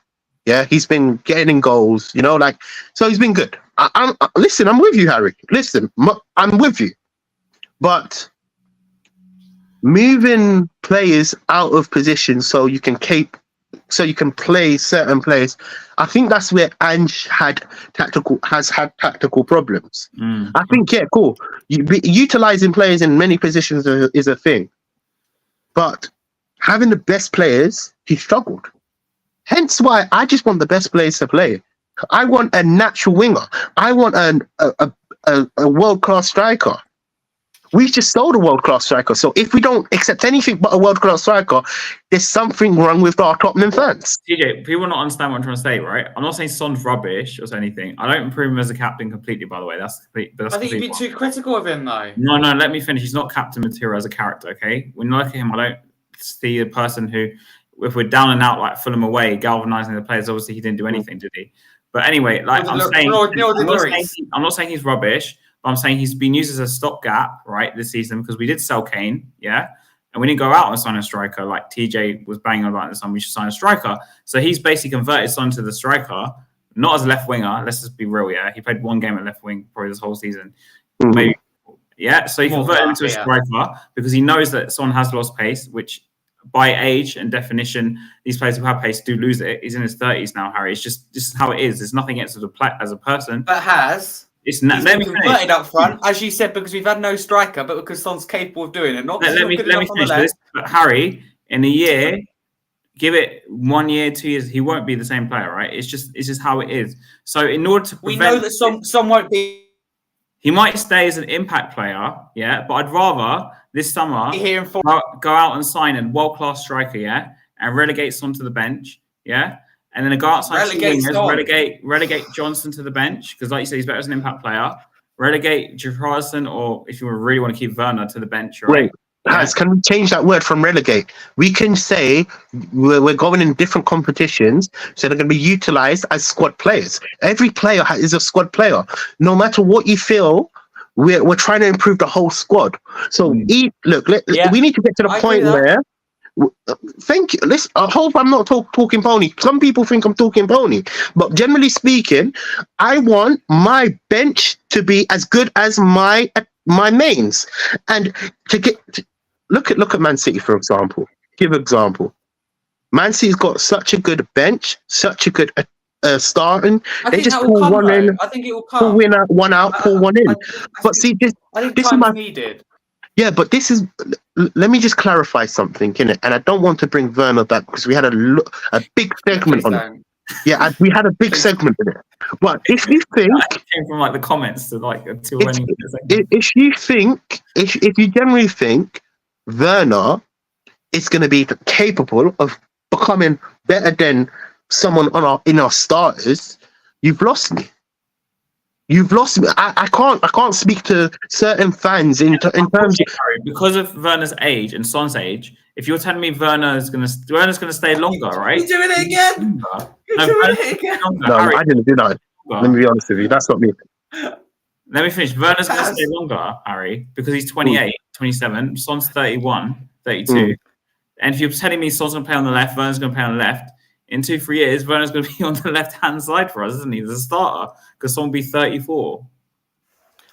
Yeah, he's been getting goals. You know, so he's been good. Listen, I'm with you, Harry. Listen, I'm with you. But moving players out of position so you can play certain players, I think that's where Ange has had tactical problems. I think, yeah, cool. Utilizing players in many positions is a thing, but having the best players, he struggled. Hence why I just want the best players to play. I want a natural winger. I want a world-class striker. We just sold a world-class striker. So if we don't accept anything but a world-class striker, there's something wrong with our Tottenham fans. TJ, people not understand what I'm trying to say, right? I'm not saying Son's rubbish or anything. I don't improve him as a captain completely, by the way. That's complete. I think you've been too critical of him, though. No, let me finish. He's not captain material as a character, okay? When you look at him, I don't see a person who, if we're down and out, like Fulham away, galvanising the players, obviously he didn't do anything, did he? But anyway, like I'm not saying he's rubbish. I'm saying he's been used as a stopgap, right, this season, because we did sell Kane, yeah? And we didn't go out and sign a striker like TJ was banging on about this time. We should sign a striker. So he's basically converted Son to the striker, not as a left winger. Let's just be real, yeah? He played 1 game at left wing probably this whole season. Maybe Yeah, so he More converted him that, into a yeah. striker because he knows that Son has lost pace, which by age and definition, these players who have pace do lose it. He's in his 30s now, Harry. It's just how it is. There's nothing against as a person. But He's been converted up front, as you said, because we've had no striker, but because Son's capable of doing it. Let me finish this. But Harry, in a year, give it 1 year, 2 years, he won't be the same player, right? It's just how it is. So in order to we know that Son won't be. He might stay as an impact player, yeah, but I'd rather this summer go out and sign a world-class striker, yeah, and relegate Son to the bench, yeah, and then go outside relegate Johnson to the bench because, like you said, he's better as an impact player. Relegate Jefferson, or if you really want to keep Werner, to the bench, right? Wait, Has, can we change that word from relegate? We can say we're going in different competitions, so they're going to be utilized as squad players. Every player is a squad player. No matter what you feel, we're trying to improve the whole squad. So, we need to get to the point where. Thank you. Listen, I hope I'm not talking pony. Some people think I'm talking pony, but generally speaking, I want my bench to be as good as my mains, and look at Man City, for example. Give an example. Man City's got such a good bench, such a good starting. They just pull one in. I think it will come. Pull one out, pull one in. But see, this is my needed. Yeah, but this is. Let me just clarify something, innit? And I don't want to bring Werner back because we had a big segment on it. Yeah, we had a big segment in it. But if you think, came from like the comments to like if you generally think Werner is going to be capable of becoming better than someone in our starters, you've lost me. You've lost me. I can't speak to certain fans in terms of because of Werner's age and Son's age. If you're telling me Werner's gonna stay longer, right? You're doing it again. No, Harry, I didn't do that. Let me be honest with you. That's not me. Let me finish. Werner's going to stay longer, Harry, because he's 28, 27. Son's 31, 32. And if you're telling me Son's going to play on the left, Werner's going to play on the left, in 2-3 years, Werner's going to be on the left-hand side for us, isn't he? As a starter, because Son will be 34.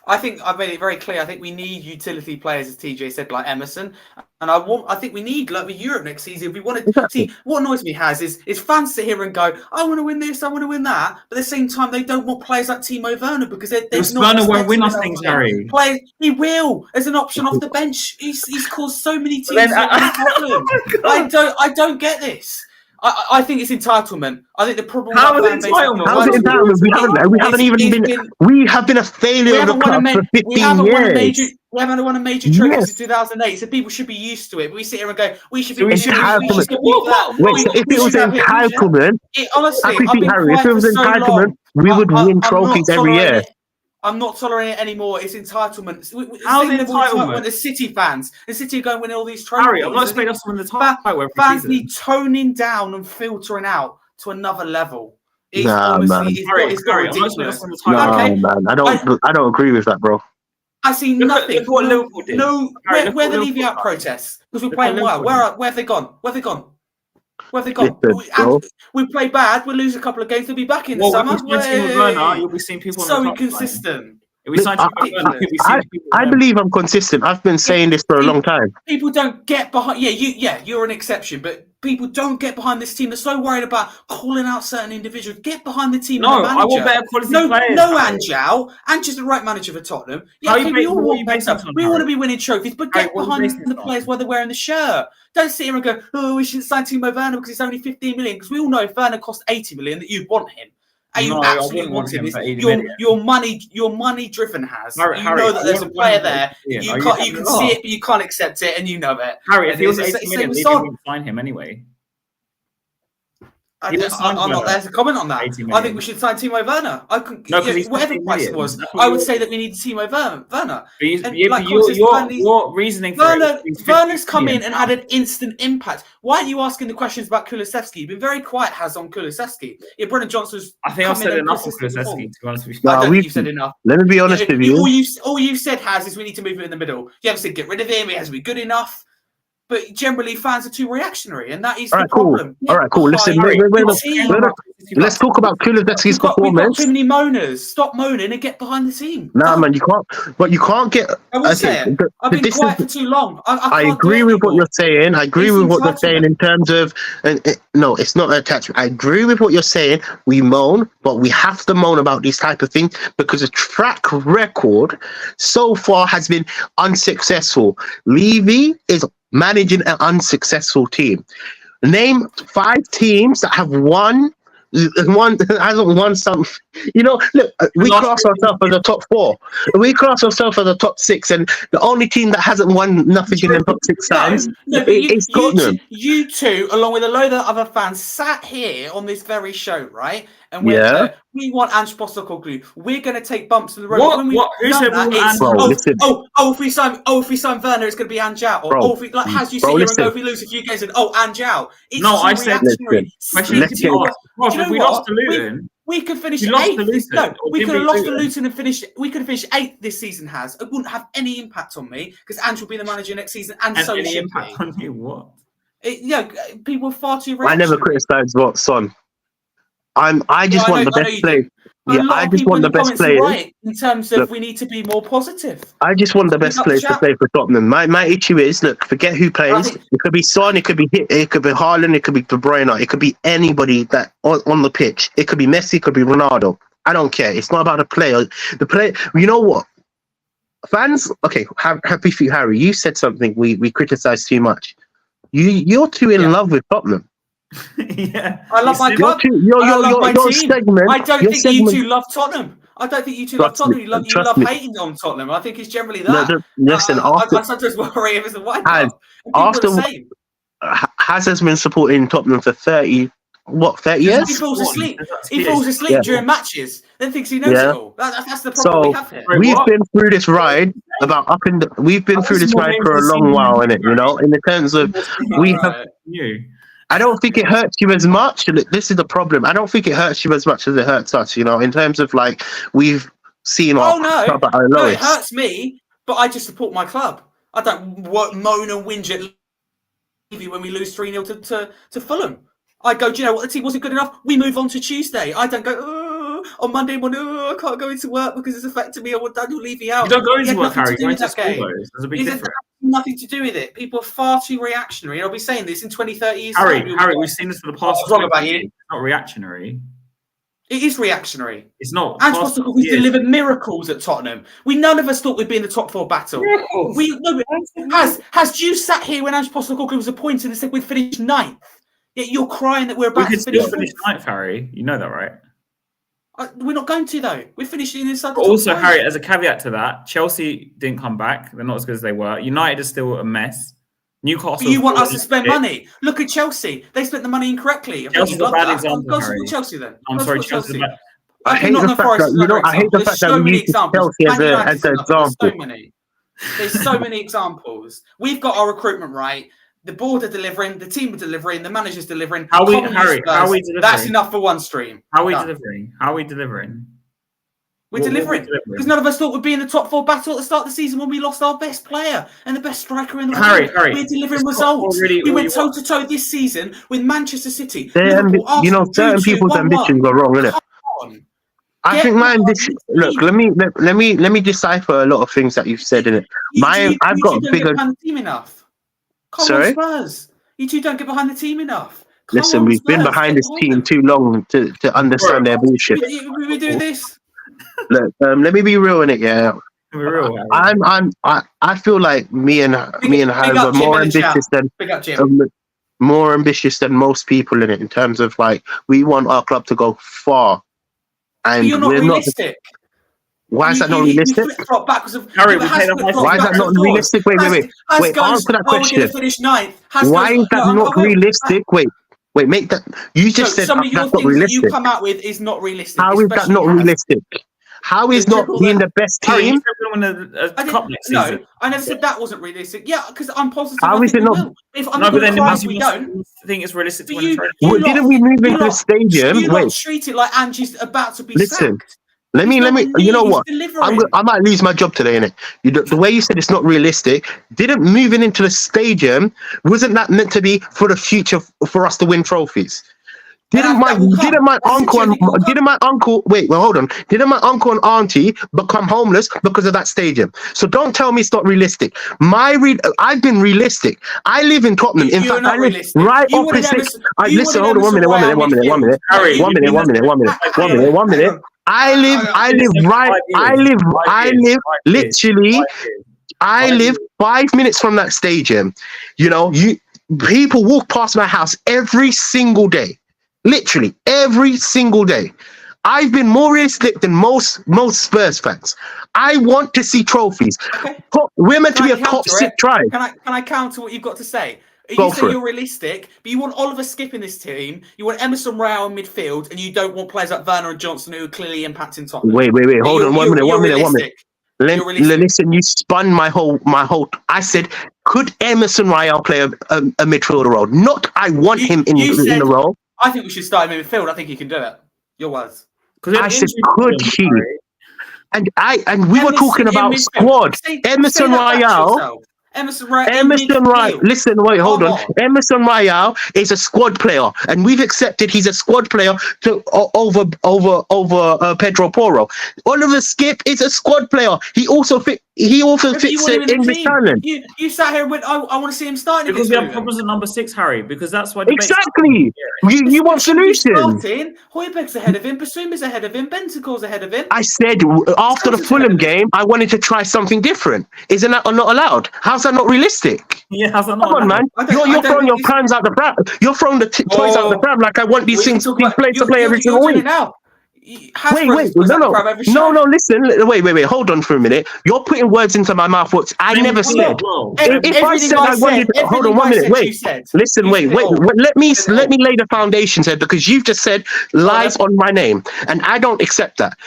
I think I've made it very clear. I think we need utility players, as TJ said, like Emerson. And I think we need like with Europe next season. If we want to see what annoys me is fans sit here and go, I want to win this, I want to win that. But at the same time, they don't want players like Timo Werner because they're not. Werner won't win us things, Harry. He will as an option off the bench. He's caused so many teams problems. I don't get this. I think it's entitlement. I think the problem. How is entitlement? How is it entitlement? We have been a failure of the club for 15 years. We haven't won a major trophy since 2008, so people should be used to it. But we sit here and go, we should be. If it was entitlement, honestly, Harry, if it was entitlement, we would win trophies every year. I'm not tolerating it anymore. It's entitlement. How's it entitlement? The City fans. The City are going to win all these trophies. Harry, I'm not expecting us to win the title. Fans need toning down and filtering out to another level. Man. I'm not expecting us to win the title. Man. I don't agree with that, bro. I see nothing. Look what Liverpool did. No, where are the leaving out protests? Because we're playing well. Where have they gone? Where have they gone? We play bad. We'll lose a couple of games. They'll be back in the summer. You'll be seeing people. So inconsistent. I believe I'm consistent. I've been saying this for a long time. People don't get behind. You're an exception, but people don't get behind this team. They're so worried about calling out certain individuals. Get behind the team. No, I want better quality players. No, Anjou. Anjou's the right manager for Tottenham. We all want better. We want to be winning trophies, but get behind the players while they're wearing the shirt. Don't sit here and go, we shouldn't sign Timo Werner because it's only 15 million. Because we all know if Werner cost 80 million, that you want him. You absolutely want him. Your money driven has. Harry, you know that there's a player there. You can see it, but you can't accept it, and you know it. Harry, if he was 80 million, they wouldn't sign him anyway. I'm not there to comment on that. I think we should sign Timo Werner. Whatever price it was, I would say that we need Timo Werner. Your reasoning for Werner's come in and had an instant impact. Why aren't you asking the questions about Kulusevski? You've been very quiet, on Kulusevski. Yeah, Brendan Johnson's. I think I've said enough on Kulusevski, to be honest with you. I don't think you've said enough. Let me be honest with you. All you've said is we need to move it in the middle. You haven't said get rid of him. He has to be good enough. But generally, fans are too reactionary, and that is All the right, cool. problem. All right, cool. Listen, let's talk about Kulusevski's We've got performance. too many moaners. Stop moaning and get behind the team. Nah, man, you can't. But you can't get. I will say it. I've been quiet for too long. I can't agree with what you're saying. I agree with what you're saying in terms of. No, it's not attachment. I agree with what you're saying. We moan, but we have to moan about these type of things because the track record so far has been unsuccessful. Levy is managing an unsuccessful team. Name 5 teams that have won. One hasn't won something. You know, look, we class ourselves as a top 4. We class ourselves as a top 6, and the only team that hasn't won nothing in the top 6 times is Tottenham. You two, along with a load of other fans, sat here on this very show, right? And we want Ange Postecoglou. We're going to take bumps in the road. Who said we want if we sign Werner, it's going to be Ange out. Or if we, like, as you sit here and go, if we lose a few games, and Ange out. It's I said, we lost to Luton. We could finish 8th. No, we could have lost to Luton and finished. We could have finished 8th this season. It wouldn't have any impact on me because Ange will be the manager next season, and so any should impact on you. What? People are far too. I never criticised what Son. I just want the best players. Yeah, I just want the best players. Right, in terms of we need to be more positive. I just want the best players to play for Tottenham. My issue is, look, forget who plays. It could be Son, it could be Haaland, it could be De Bruyne, it could be anybody that on the pitch. It could be Messi, it could be Ronaldo. I don't care. It's not about the player. The player. You know what? Fans. Okay, happy for you, Harry. You said something we criticise too much. You're too in love with Tottenham. Yeah, I love my club. Your segment. I don't think you two love Tottenham. I don't think you two love Tottenham. You love hating on Tottenham. I think it's generally that. Listen, I sometimes worry if it's a white club. Has been supporting Tottenham for 30 years? He falls asleep. He falls asleep during matches. Then thinks he knows it all. That's the problem we have here. We've been through this ride we've been through this ride for a long while, innit? You know, in the terms of we have. I don't think it hurts you as much. This is the problem. I don't think it hurts you as much as it hurts us. You know, in terms of like we've seen our club at our lowest. It hurts me, but I just support my club. I don't moan and whinge at Levy when we lose 3-0 to Fulham. I go, do you know what? The team wasn't good enough. We move on to Tuesday. I don't go on Monday morning. I can't go into work because it's affecting me. I want Daniel Levy out. You don't go into work, Harry. Go into school. There's a big difference. Nothing to do with it. People are far too reactionary. I'll be saying this in 20, 30 years. Harry, we've seen this for the past. Wrong about you. It's not reactionary. It is reactionary. It's not. Ange Postecoglou delivered miracles at Tottenham. None of us thought we'd be in the top 4 battle. Has Juice sat here when Ange Postecoglou was appointed and said we'd finish 9th? Yet you're crying that we're about to finish 9th, Harry. You know that, right? We're not going to, though. We're finishing inside the also, top 5. Harry, as a caveat to that, Chelsea didn't come back. They're not as good as they were. United is still a mess. Newcastle. But you want us to spend money? Look at Chelsea. They spent the money incorrectly. Chelsea's a bad example. Go support Chelsea then. I'm sorry, Chelsea. I hate the fact that we use Chelsea as an example. There's so many examples. We've got our recruitment right. The board are delivering, the team are delivering, the manager's delivering. How are we delivering? That's enough for one stream. How are we delivering? We're delivering. Because none of us thought we'd be in the top 4 battle at the start of the season when we lost our best player and the best striker in the world. Harry, we're delivering results. We went toe-to-toe this season with Manchester City. Certain people's ambitions are wrong, isn't it? I think my ambition. Look, let me decipher a lot of things that you've said in it. I've got a bigger team enough. Sorry? Spurs. You two don't get behind the team enough. Listen, we've been behind this team too long to understand their bullshit. We do this. Look, let me be real in it, yeah. I feel like me and Harry were more ambitious than most people in it in terms of like we want our club to go far. And but you're not realistic. Why is that not realistic? Harry, why is that not realistic? Wait. Answer that question. Why is that not realistic? Wait. Make that. You just said some of your that's not things realistic. that you come out with is not realistic. How is that not realistic? How is not being the best team? No, I never said that wasn't realistic. Yeah, because I'm positive. How is it not? If I'm but then we don't think it's realistic. Didn't we move into the stadium? You treat it like Angie's about to be sacked. Let me. You know what? Delivering. I might lose my job today, innit? The way you said it's not realistic. Didn't moving into the stadium, wasn't that meant to be for the future for us to win trophies? Didn't my uncle and auntie become homeless because of that stadium? So don't tell me it's not realistic. I've been realistic. I live in Tottenham. In fact, I live right opposite. Listen, hold on, 1 minute. Harry, One minute. I live 5 minutes from that stadium. You know, people walk past my house every single day. Literally every single day. I've been more realistic than most Spurs fans. I want to see trophies. Okay. We're meant to be a top 6 tribe. Can I counter what you've got to say? You say you're realistic, but you want Oliver Skip in this team, you want Emerson Royal in midfield, and you don't want players like Werner and Johnson who are clearly impacting Tottenham. Wait. Hold on, 1 minute. Listen, you spun my whole. I said, could Emerson Royal play a midfielder role? Not, I want him in the role. I think we should start him in midfield. I think he can do it. Your words. I said, could he? And we were talking about squad. Emerson Royal. Listen, wait, hold on. Emerson Royal is a squad player, and we've accepted he's a squad player over Pedro Porro. Oliver Skip is a squad player. He also fits in the talent. You sat here and went, I want to see him starting because we have problems at number 6, Harry. Because that's why exactly. You want solutions. Højbjerg's ahead of him. Basouma's ahead of him. Bentancur's ahead of him. I said after the Fulham game, I wanted to try something different. Isn't that not allowed? How's that not realistic? Yeah, how's that not allowed? Man. You're throwing your plans out the pram. You're throwing the toys out the pram like I want these players to play every single week. Wait, no, listen, wait, hold on for a minute. You're putting words into my mouth, what I never said. If I said I wanted, hold on 1 minute, wait, listen, wait, let me lay the foundations here, because you've just said lies on my name, and I don't accept that.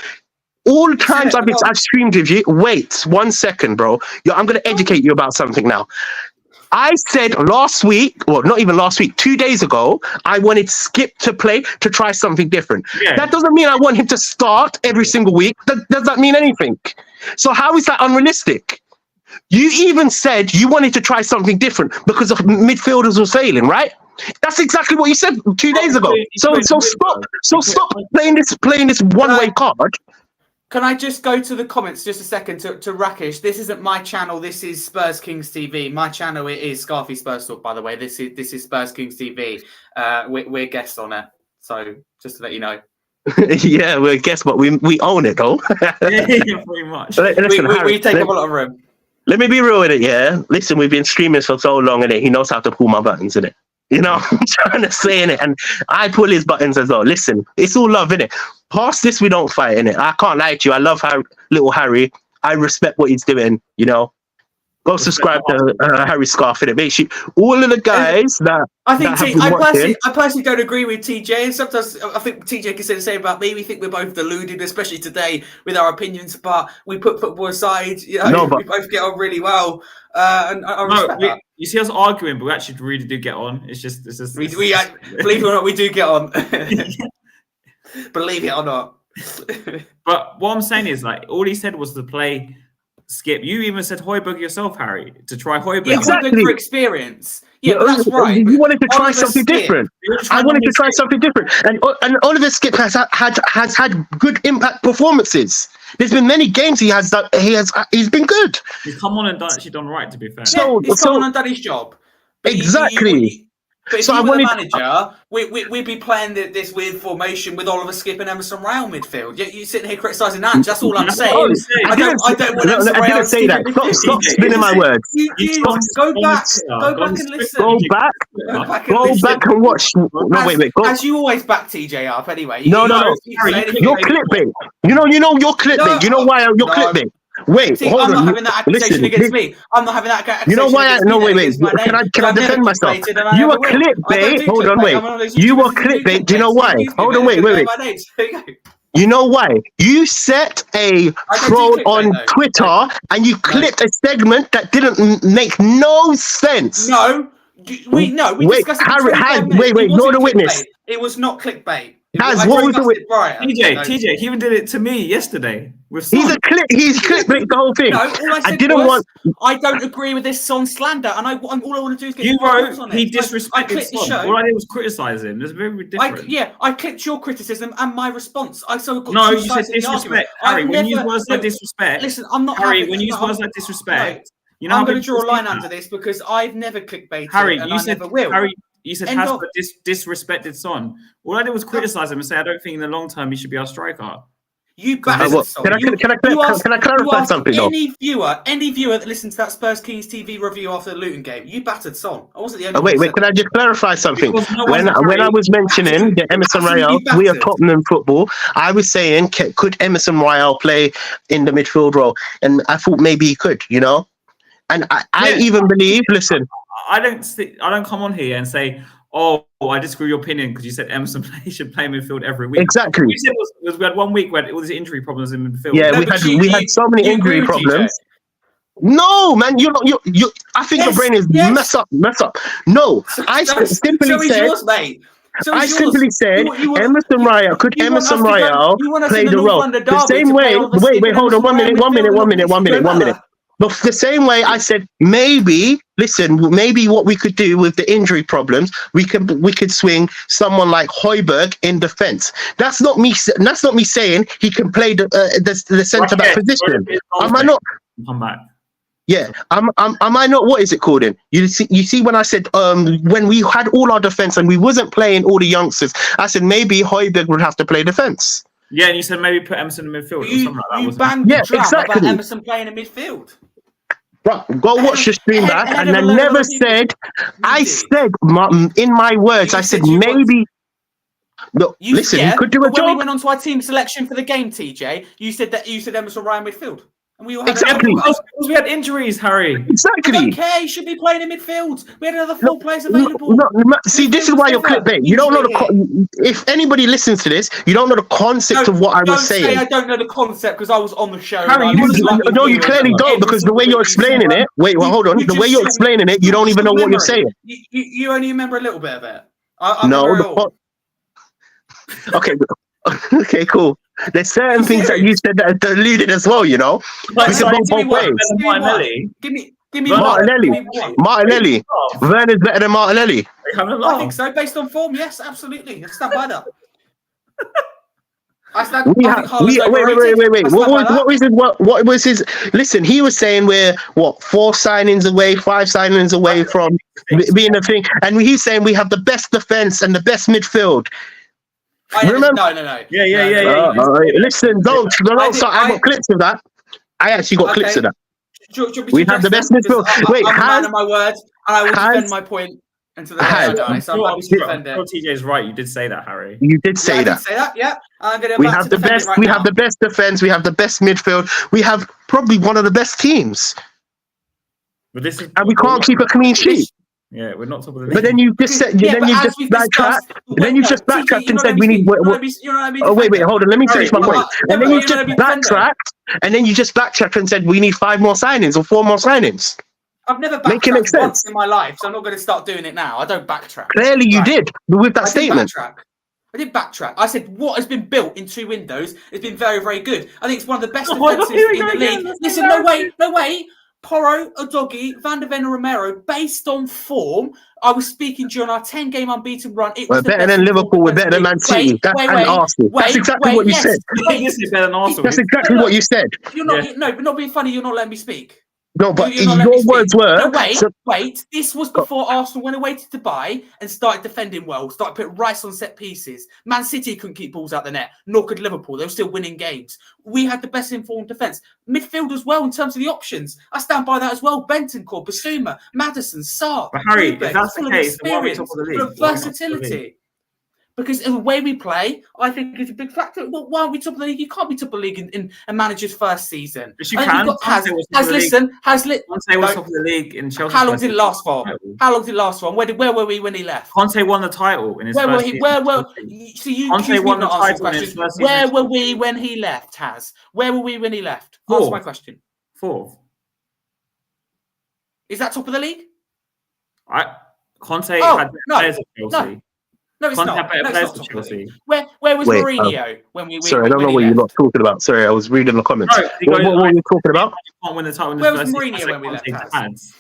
All the times I've streamed with you, wait 1 second, bro. I'm going to educate you about something now. I said last week, well, not even last week, 2 days ago, I wanted Skip to play to try something different. Yeah. That doesn't mean I want him to start every single week. Does that mean anything? So how is that unrealistic? You even said you wanted to try something different because of midfielders were failing, right? That's exactly what you said 2 days ago. So stop playing this one-way card. Can I just go to the comments just a second to Rakesh? This isn't my channel. This is Spurs Kings TV. My channel is Scarfy Spurs Talk, by the way. This is Spurs Kings TV. We're guests on it. So just to let you know. Yeah, we're guests, but we own it, though. Yeah, pretty much. Listen, we take up a lot of room. Let me be real with it, yeah? Listen, we've been streaming for so long, and he knows how to pull my buttons, innit? You know, I'm trying to say in it, and I pull his buttons as well. Listen, it's all love, innit? Past this, we don't fight, innit? I can't lie to you. I love little Harry. I respect what he's doing, you know? Go subscribe to Harry Scarf, innit? Make sure all of the guys that I personally don't agree with TJ, and sometimes I think TJ can say the same about me. We think we're both deluded, especially today with our opinions, but we put football aside. You know, we both get on really well. And I respect that. You see us arguing, but we actually really do get on. It's just believe it or not, we do get on. Believe it or not. But what I'm saying is, like, all he said was to play Skip. You even said Højbjerg yourself, Harry, to try Højbjerg. Yeah, exactly. For experience. Yeah, that's right. You wanted to try something different. I wanted to try something different. And Oliver Skip has had good impact performances. There's been many games he's been good. He's come on and actually done right, to be fair. He's come on and done his job. But exactly. But if you were the manager, we'd be playing this weird formation with Oliver Skip and Emerson Royal midfield. You're sitting here criticising that. That's all I'm saying. I don't want I didn't say that. Stop spinning my words. Go back and listen. Go back and watch. No, wait. As you always back TJ up, anyway. No. You're clickbait. You know you're clickbait. You know why you're clickbait? Wait, hold on. I'm not having that accusation against me. I'm not having that accusation. You know why? Wait. Can I defend myself? You were clickbait. Hold on, wait. You were clickbait. Do you know why? Hold on, wait. You know why? You set a troll on Twitter and you clipped a segment that didn't make no sense. No, we discussed it. Wait. You're the witness. It was not clickbait. Guys, what was it? TJ, he even did it to me yesterday. With He's Son. He's clickbait the whole thing. No, all I said I don't agree with this Son slander, and all I want to do is get you wrote on he disrespected Son. All I did was criticize him. There's very different. I clicked your criticism and my response. No, you said disrespect, Harry. When you use words like disrespect, listen, I'm not Harry. When you use words like disrespect, you know I'm going to draw a line under this because I've never clickbaited, Harry. And You said never will. Harry. You said Hotspur disrespected Son. All I did was criticize him and say I don't think in the long term he should be our striker. You bastard! Can I clarify something? Any viewer that listened to that Spurs Kings TV review after the Luton game, you battered Son. I wasn't the only. Wait. Can I just clarify something? When I was mentioning the Emerson Royale, we are Tottenham football. I was saying, could Emerson Royale play in the midfield role? And I thought maybe he could. You know, and I even believe. Listen, I don't come on here and say, oh, I disagree with your opinion because you said Emerson should play midfield every week. Exactly. You said we had 1 week where all these injury problems in midfield. Yeah, we had so many injury problems. No, man, you. I think your brain is mess up. No, I simply said. Yours, mate. I simply said Emerson Royale. Could Emerson Royale play the role the same way? Wait, hold on. 1 minute. But the same way I said, maybe what we could do with the injury problems, we could swing someone like Højbjerg in defense. That's not me saying he can play the centre back position. Am I not? Come back. Yeah, am I not? What is it called? In you see when I said when we had all our defense and we wasn't playing all the youngsters, I said maybe Højbjerg would have to play defense. Yeah, and you said maybe put Emerson in midfield or something like that. You banned the drum about Emerson playing in midfield. Bro, go watch the stream back, and I never said. I said in my words. I said maybe. Look, listen, he could do a job. When we went on to our team selection for the game, TJ, you said Emerson Ryan midfield. And we all had exactly because we had injuries, Harry. Exactly. I don't care. He should be playing in midfield. We had another 4 players available. See, this is why you're clickbait. You don't know if anybody listens to this, you don't know the concept of what I was saying. Don't say I don't know the concept because I was on the show. Harry, you clearly don't because the way you're explaining it. Wait, hold on. The way you're explaining it, you don't even know what you're saying. You only remember a little bit of it. Okay. Okay, cool. There's certain things that you said that are diluted as well, you know. We can go both ways. Give me Martinelli. Werner's better than Martinelli. I think so, based on form. Yes, absolutely. I stand by that. Wait. What was his? Listen, he was saying we're 4 signings away, 5 signings away from being a thing, and he's saying we have the best defense and the best midfield. No. Yeah. Listen, don't start. I got clips of that. I actually got clips of that. We have the best midfield. Wait, I'm a man of my word, and I will defend my point until the day I die. So I'm happy to defend it. TJ's right. You did say that, Harry. You did say that. I did say that. Yeah. We have the best. We have the best defense. We have the best midfield. We have probably one of the best teams. But this is, and we can't keep a clean sheet. Yeah, we're not top of the league. But then you just said, backtracked. Then you just backtracked and said we need. Wait, hold on. Let me finish my point. And then you just backtracked, and said we need 5 more signings or 4 more signings. I've never backtracked once in my life, so I'm not going to start doing it now. I don't backtrack. Clearly, you did with that statement. I did backtrack. I said what has been built in 2 windows has been very, very good. I think it's one of the best defenses in the league. Listen, no way. Porro, Udogie, Van der Ven, and Romero, based on form, I was speaking during our 10-game unbeaten run. We're better than Liverpool. We're better than Man City. That's Arsenal. That's exactly what you said. That's exactly what you said. You're not. No, but not being funny. You're not letting me speak. No, but your words were. No, wait. This was before Arsenal went away to Dubai and started defending well, started putting Rice on set pieces. Man City couldn't keep balls out the net, nor could Liverpool. They were still winning games. We had the best informed defence. Midfield as well in terms of the options. I stand by that as well. Bentancur, Basuma, Maddison, Sarr. But Harry, if that's the case, then why are we top of the league? Versatility. Because the way we play, I think is a big factor. Well, why are we top of the league? You can't be top of the league in a manager's first season. Yes, you can. Conte was top of the league in Chelsea. How long did it last for? Where were we when he left? Conte won the title in his first season. Conte won the title in his first season. Where were we when he left, Where were we when he left? Answer my question. 4th. Is that top of the league? Conte had players at Chelsea. No, it's Conte not. had better No, it's players not for top of the Chelsea. league. Where was Wait, Mourinho when we? Sorry, I don't when know he what you're left? not talking about. Sorry, I was reading the comments. No, he goes, What were you talking about? You can't win the title in Where his was first season. Mourinho I said when we left?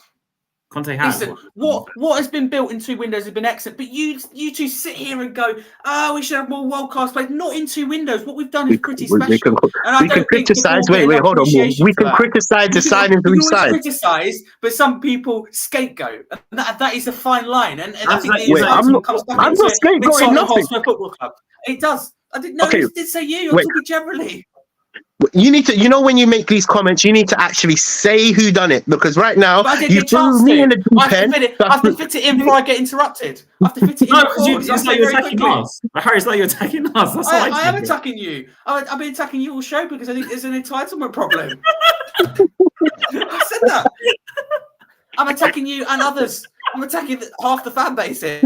Conte has. Listen, what has been built in 2 windows has been excellent. But you two sit here and go, "Oh, we should have more world class players." Not in 2 windows. What we've done is pretty special. And I don't think people criticize. get enough Hold on. appreciation We for can that. criticize the signings You we can always signed. criticize, but some people scapegoat. And that is a fine line. And I think like- the wait, entitlement comes back I'm into not it with scapegoating Tottenham nothing. Hotspur Football Club. It does. I didn't know. Okay, You did say you're wait. talking generally. You need to, when you make these comments, you need to actually say who done it, because right now But I didn't you get a chance threw me to. in the deep I have end. to fit it in before I get interrupted. I have to fit it in No, before. because it's like you're attacking us. Harry, it's like you're attacking us. That's what I am think. attacking you. I've been attacking you all show because I think there's an entitlement problem. I said that. I'm attacking you and others. I'm attacking half the fan base here.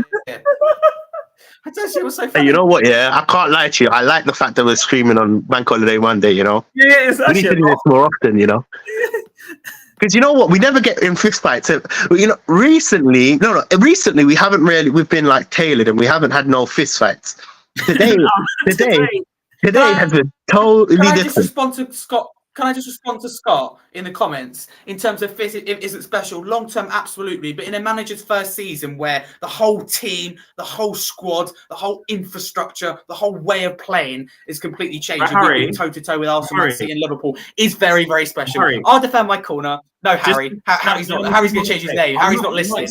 I tell you what's so funny. Hey, you know what? Yeah, I can't lie to you. I like the fact that we're screaming on Bank Holiday Monday. Yeah, it's We need to do this more often. Because you know what? We never get in fist fights. Recently we haven't really. We've been like tailored and we haven't had no fist fights. Today has been totally Can I different. just respond to Scott? Can I just respond to Scott in the comments in terms of fit isn't special? Long term, absolutely. But in a manager's first season where the whole team, the whole squad, the whole infrastructure, the whole way of playing is completely changed. Harry, toe to toe with Arsenal, Harry, City, and Liverpool is very, very special. Harry, I'll defend my corner. No, Harry. Harry's not. Harry's going to change his name. Harry's not listening.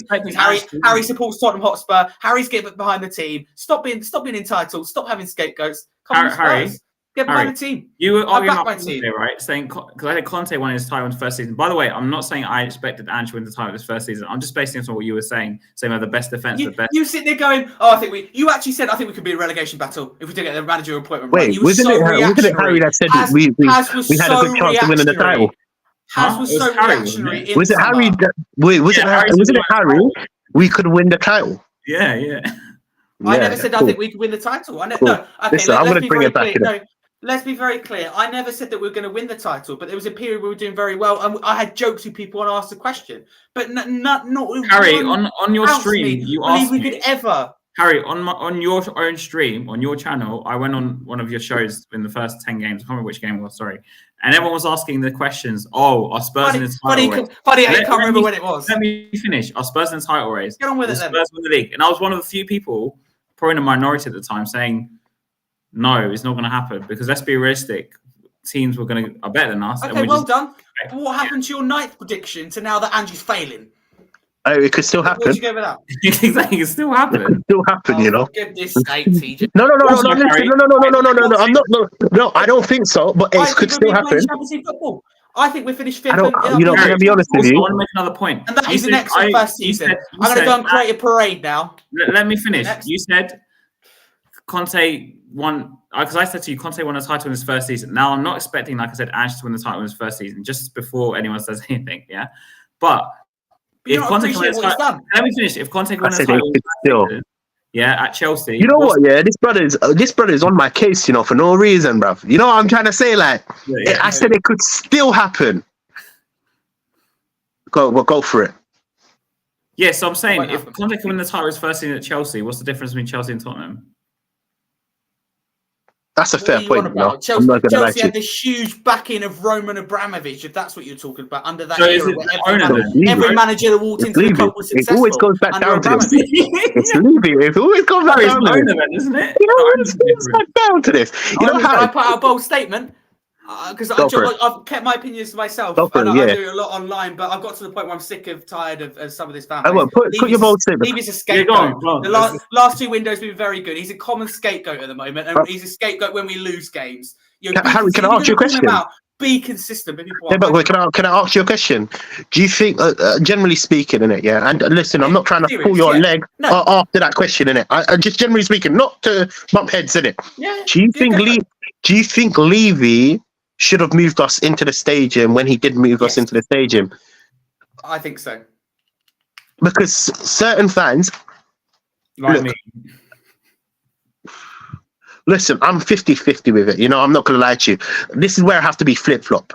Harry supports Tottenham Hotspur. Harry's getting behind the team. Stop being entitled. Stop having scapegoats. Come on, Harry. Spurs. Get behind the team. You were arguing back about my team. Conte, right? Saying because I think Conte won his title in his first season. By the way, I'm not saying I expected Ange to win the title in his first season. I'm just basing it on what you were saying about the best defense, the best. You sit there going, "Oh, you actually said I think we could be a relegation battle if we didn't get the manager appointment." Wait, right? wasn't it Harry that said we had a good chance of winning the title? Has was so reactionary. Was it Harry? Wasn't it Harry? We could win the title. Yeah. I never said I think we could win the title. No. Okay, listen, I'm going to bring it back. Let's be very clear. I never said that we were going to win the title, but there was a period where we were doing very well, and I had jokes with people and asked the question. But not Harry on your stream. You asked we could ever. Harry, on your own stream, on your channel, I went on one of your shows in the first 10 games. I can't remember which game it was, sorry. And everyone was asking the questions, are Spurs in the title race? Funny, I can't remember when it was. Let me finish. Are Spurs in the title race? Get on with it then. Spurs win the league. And I was one of the few people, probably in a minority at the time, saying, no, it's not going to happen. Because let's be realistic, teams are better than us. Okay, well done. But what happened to your 9th prediction to now that Andrew's failing? It could still happen. Where'd you go with that? Exactly, it could still happen. It could still happen, you know. For goodness sake, TJ. No. I don't think so. But it could still happen. I think we finished 5th. I'm going to be honest with you. I want to make another point. And that is an excellent first season. I'm going to go and create a parade now. Let me finish. You said Conte won, because I said to you, Conte won a title in his first season. Now, I'm not expecting, like I said, Ange to win the title in his first season, just before anyone says anything, yeah? But if Conte can win the title, let me finish. If Conte can win the title, at Chelsea. You know what? Yeah, this brother's on my case, for no reason, bruv. You know what I'm trying to say? Like, I said it could still happen. Go for it. Yeah, so I'm saying if Conte can win the title his first season at Chelsea, what's the difference between Chelsea and Tottenham? That's a fair point. Chelsea had this huge backing of Roman Abramovich, if that's what you're talking about, under that era. Every manager that walked into the club was successful. It always goes back down to this. It's Levy. It always goes back down to this. Isn't it? It always goes back down to this. You know how I put out a bold statement? Because I've kept my opinions to myself. I do a lot online, but I've got to the point where I'm tired of some of this fan base. Put your bold statement. Levy's a scapegoat. The last 2 windows have been very good. He's a common scapegoat at the moment, and he's a scapegoat when we lose games. Harry, can I ask you a question? Be consistent. Can I ask you a question? Do you think, generally speaking, innit? Yeah, and listen, I'm not trying to pull your leg after that question, innit? I just generally speaking, not to bump heads, innit? Yeah. Do you think Levy should have moved us into the stadium when he did move us into the stadium? I think so. Because certain fans, me. Listen, I'm 50-50 with it. I'm not going to lie to you. This is where I have to be flip-flop.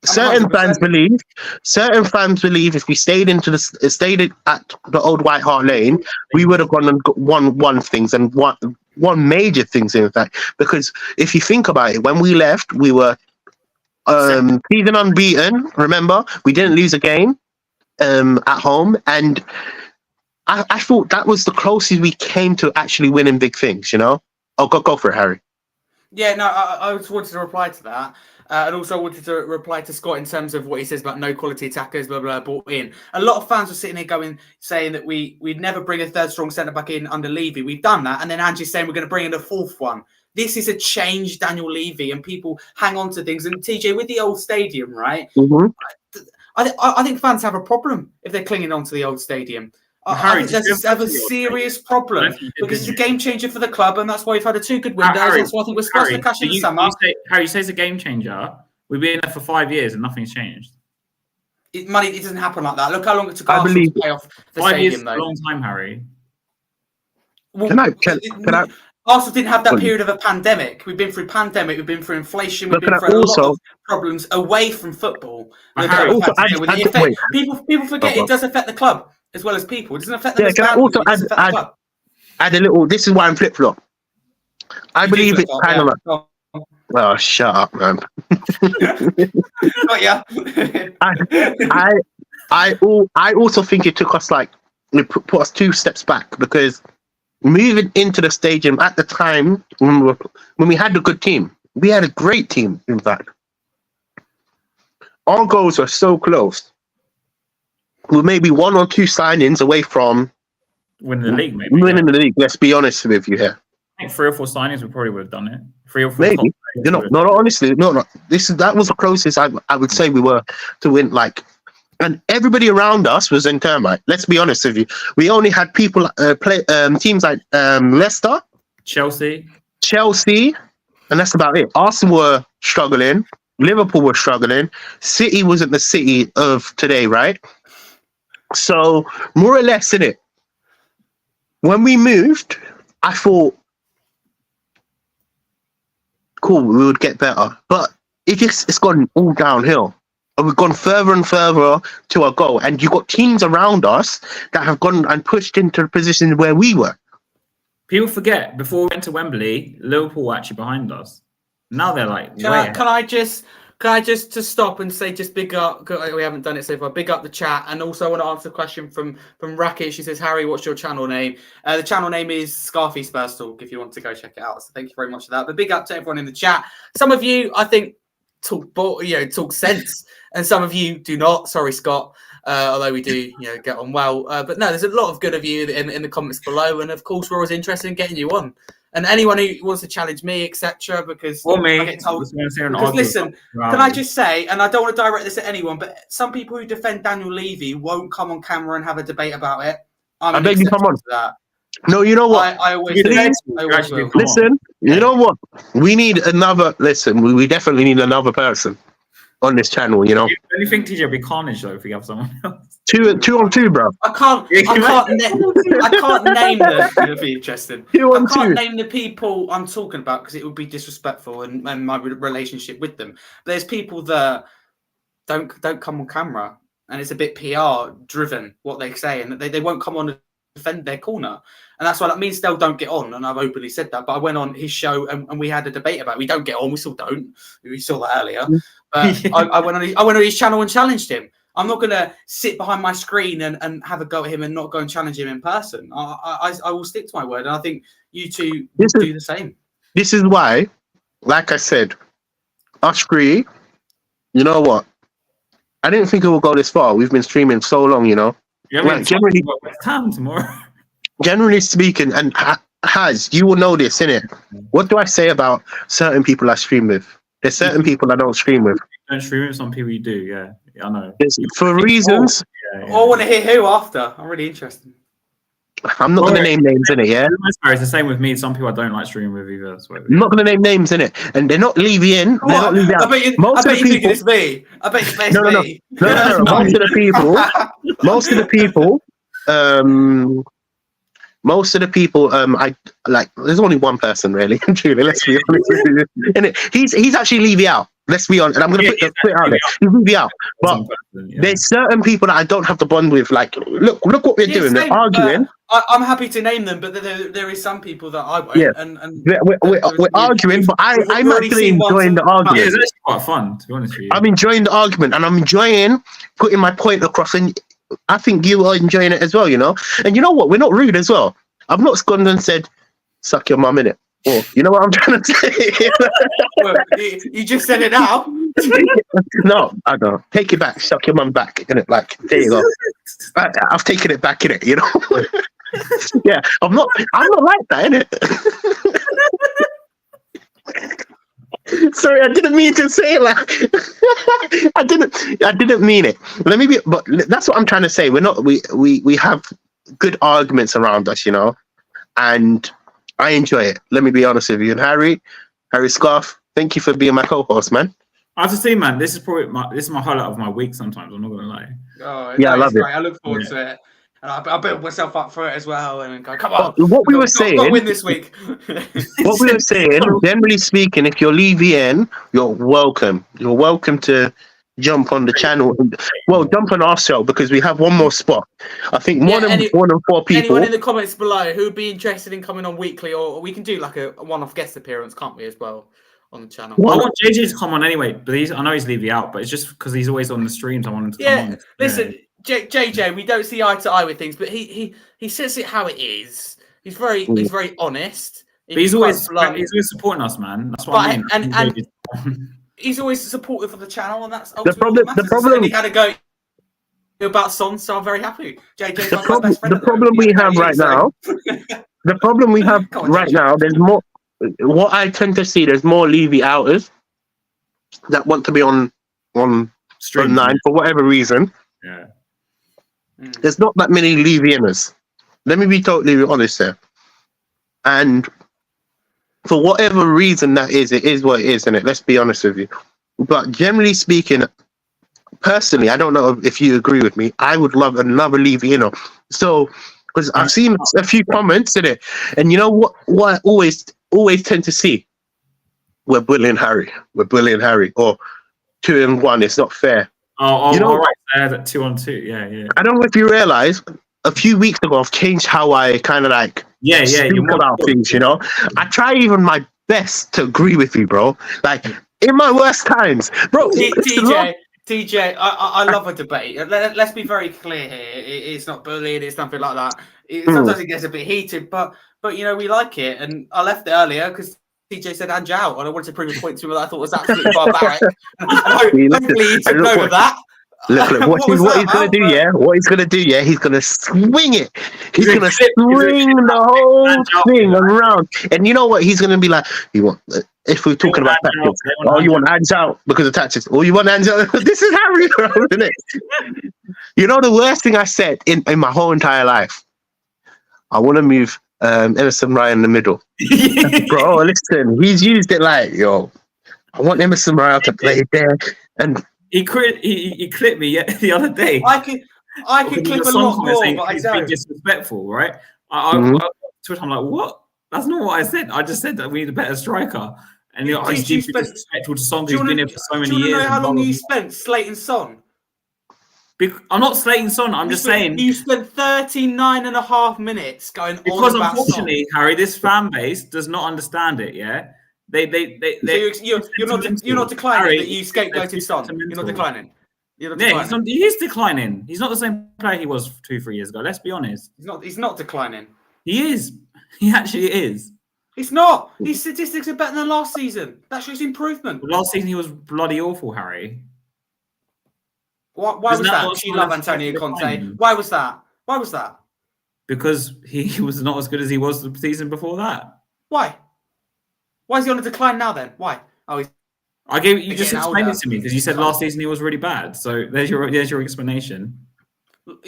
certain fans 100%. believe if we stayed at the old White Hart Lane, we would have gone and won things and won major things, in fact. Because if you think about it, when we left, we were season unbeaten. Remember, we didn't lose a game at home, and I thought that was the closest we came to actually winning big things. You know? Oh, go for it, Harry. Yeah, no, I just wanted to reply to that. And also wanted to reply to Scott in terms of what he says about no quality attackers, blah, blah, brought in. A lot of fans were sitting here saying that we'd never bring a third strong centre-back in under Levy. We've done that. And then Angie's saying we're going to bring in a fourth one. This is a change, Daniel Levy, and people hang on to things. And TJ, with the old stadium, right? Mm-hmm. I think fans have a problem if they're clinging on to the old stadium. I think that's a serious problem because it's a game changer for the club, and that's why we've had 2 good windows. That's why I think we're supposed to cash in the summer. Harry says a game changer. We've been there for 5 years and nothing's changed. It doesn't happen like that. Look how long it took Arsenal to pay off the 5 years stadium, though. Is a long time, Harry. Well, Can I? Arsenal didn't have that period of a pandemic. We've been through pandemic. We've been through inflation. We've been through a lot of problems away from football. People forget it does affect the club as well as people. It doesn't affect them. Can I also add a little? This is why I'm flip flop. I believe it's kind of like. Oh, shut up, man. Oh yeah. I also think it took us it put us 2 steps back, because moving into the stadium at the time when we had a good team, we had a great team. In fact, our goals were so close. We're maybe 1 or 2 signings away from winning the league. Maybe winning the league. Let's be honest with you here. I think 3 or 4 signings, we probably would have done it. 3 or 4. Maybe. Honestly, no. That was the closest I would say we were to win. And everybody around us was in termite. Let's be honest with you. We only had people teams like Leicester, Chelsea, and that's about it. Arsenal were struggling. Liverpool were struggling. City wasn't the City of today, right? So more or less in it. When we moved, I thought, cool, we would get better. But it's gone all downhill. And we've gone further and further to our goal. And you've got teams around us that have gone and pushed into the position where we were. People forget, before we went to Wembley, Liverpool were actually behind us. Now they're like, can I just to stop and say just big up? We haven't done it so far. Big up the chat, and also I want to answer a question from Racket. She says, Harry, what's your channel name? The channel name is Scarfy Spurs Talk. If you want to go check it out, so thank you very much for that. But big up to everyone in the chat. Some of you, I think, talk sense, and some of you do not. Sorry, Scott. Although we do, get on well. But no, there's a lot of good of you in the comments below, and of course, we're always interested in getting you on. And anyone who wants to challenge me, etc., because me, I get told. Because listen, can I just say, and I don't want to direct this at anyone, but some people who defend Daniel Levy won't come on camera and have a debate about it. I beg you, come on. That. No, you know what? I always will. Listen, you know what? We need another. Listen, we definitely need another person on this channel. You know. Do you think TJ will be carnage though if we have someone else? 2 on 2, bro. I can't name the. It'll be interesting. 2 on 2. I can't name the people I'm talking about because it would be disrespectful and my relationship with them. But there's people that don't come on camera, and it's a bit PR driven what they say, and they won't come on and defend their corner. And that's why that means still don't get on, and I've openly said that. But I went on his show and we had a debate about it. We don't get on, we still don't. We saw that earlier. But I went on his channel and challenged him. I'm not going to sit behind my screen and have a go at him and not go and challenge him in person. I will stick to my word, and I think you two do the same. This is why, like I said, us 3, you know what? I didn't think it would go this far. We've been streaming so long, you know. Generally speaking, and you will know this, innit? What do I say about certain people I stream with? There's certain people I don't stream with. Don't stream with some people you do, yeah. I know. For reasons. I want to hear who after. I'm really interested. I'm not going to name names in it, yeah? It's the same with me. Some people I don't like streaming with either. I'm not going to name names in it. And they're not Levy in. They're not Levy out. I bet you think it's me. I bet it's me. No. Most of the people, I like. There's only one person really. Truly, let's be honest with you. And he's actually Levy out. Let's be honest. And I'm going to put it out there. He's really out. But there's certain people that I don't have to bond with. Like, look what we're doing. They're arguing. I'm happy to name them, but there is some people that I won't. Yeah. And we're arguing, but I'm actually enjoying the argument. Yeah, it's actually quite fun, to be honest with you. I'm enjoying the argument, and I'm enjoying putting my point across, and I think you are enjoying it as well, you know? And you know what? We're not rude as well. I've not gone and said, suck your mum in it. Or, you know what I'm trying to say? Well, you just said it now. No, I don't. Take it back. Suck your mum back. Innit? Like, there you go. I've taken it back, innit? You know? Yeah, I'm not like that, innit? Sorry, I didn't mean to say it like I didn't mean it. But that's what I'm trying to say. We have good arguments around us, you know, and I enjoy it. Let me be honest with you. And Harry Scarf, thank you for being my co-host, man. I have to say, man, this is probably my highlight of my week. Sometimes I'm not gonna lie. Oh, yeah, I love it. I look forward to it. And I built myself up for it as well. And go, come on. What we were saying, got to win this week. What we were saying, generally speaking, if you're leaving, you're welcome. You're welcome to jump on the channel. Well, jump on our show because we have one more spot. I think more than 4 people. Anyone in the comments below who would be interested in coming on weekly, or we can do like a one-off guest appearance, can't we, as well on the channel? Well, I want JJ to come on anyway, but I know he's Levy out, but it's just because he's always on the streams. I want him to come on. Listen. JJ, we don't see eye to eye with things, but he says it how it is. He's very honest. But he's always supporting us, man. That's what I mean. And he's always supportive of the channel, and that's the problem. The problem. And he had a go about Son, so I'm very happy. JJ's my best friend. The problem we have right now. The problem we have right now. There's more. What I tend to see, there's more Levy outers that want to be on 9 for whatever reason. Yeah. There's not that many Levy-inners. Let me be totally honest here. And for whatever reason that is, it is what it is, isn't it? Let's be honest with you. But generally speaking, personally, I don't know if you agree with me, I would love another Levy-inner. So, because I've seen a few comments in it, and you know what I always tend to see? We're bullying Harry. Or 2 and 1, it's not fair. Oh, you know, all right, there at 2 on 2. Yeah. I don't know if you realize, a few weeks ago, I've changed how I kind of like speak about things, you know? I try even my best to agree with you, bro. Like, in my worst times. Bro, TJ, I love a debate. Let's be very clear here. It's not bullying, it's nothing like that. Sometimes it gets a bit heated, but you know, we like it. And I left it earlier because TJ said Ange out, and I wanted to prove a point to him that I thought was absolutely barbaric. Hopefully he took note of that. Look, what he's going to do, yeah? What he's going to do, yeah? He's going to swing it. He's going to swing the whole thing around. And you know what? He's going to be like, if we're talking about tactics, you want Ange out because of tactics. You want Ange out. This is Harry, isn't it? You know, the worst thing I said in my whole entire life, I want to move Emerson Ryan in the middle. Bro, listen, he's used it like, I want Emerson Ryan to play there. And he clipped me the other day. I could clip a lot more, but I don't. Disrespectful, right? I'm like, what? That's not what I said. I just said that we need a better striker. And he's deeply disrespectful to Son, who's been here for so many years. Do you know how long you spent slating Son? I'm not slating Son. I'm just saying you spent 39.5 minutes going because on about unfortunately, Son. Harry, this fan base does not understand it. Yeah, you're not declining Harry, that you scapegoated Son. You're not declining. Yeah, he is declining. He's not the same player he was 2-3 years ago. Let's be honest. He's not declining. He is. He actually is. It's not. His statistics are better than last season. That shows improvement. But last season he was bloody awful, Harry. Why was that? You love Antonio Conte. Why was that? Because he was not as good as he was the season before that. Why? Why is he on a decline now then? Why? You just explained it to me because you said last season he was really bad. So there's your explanation.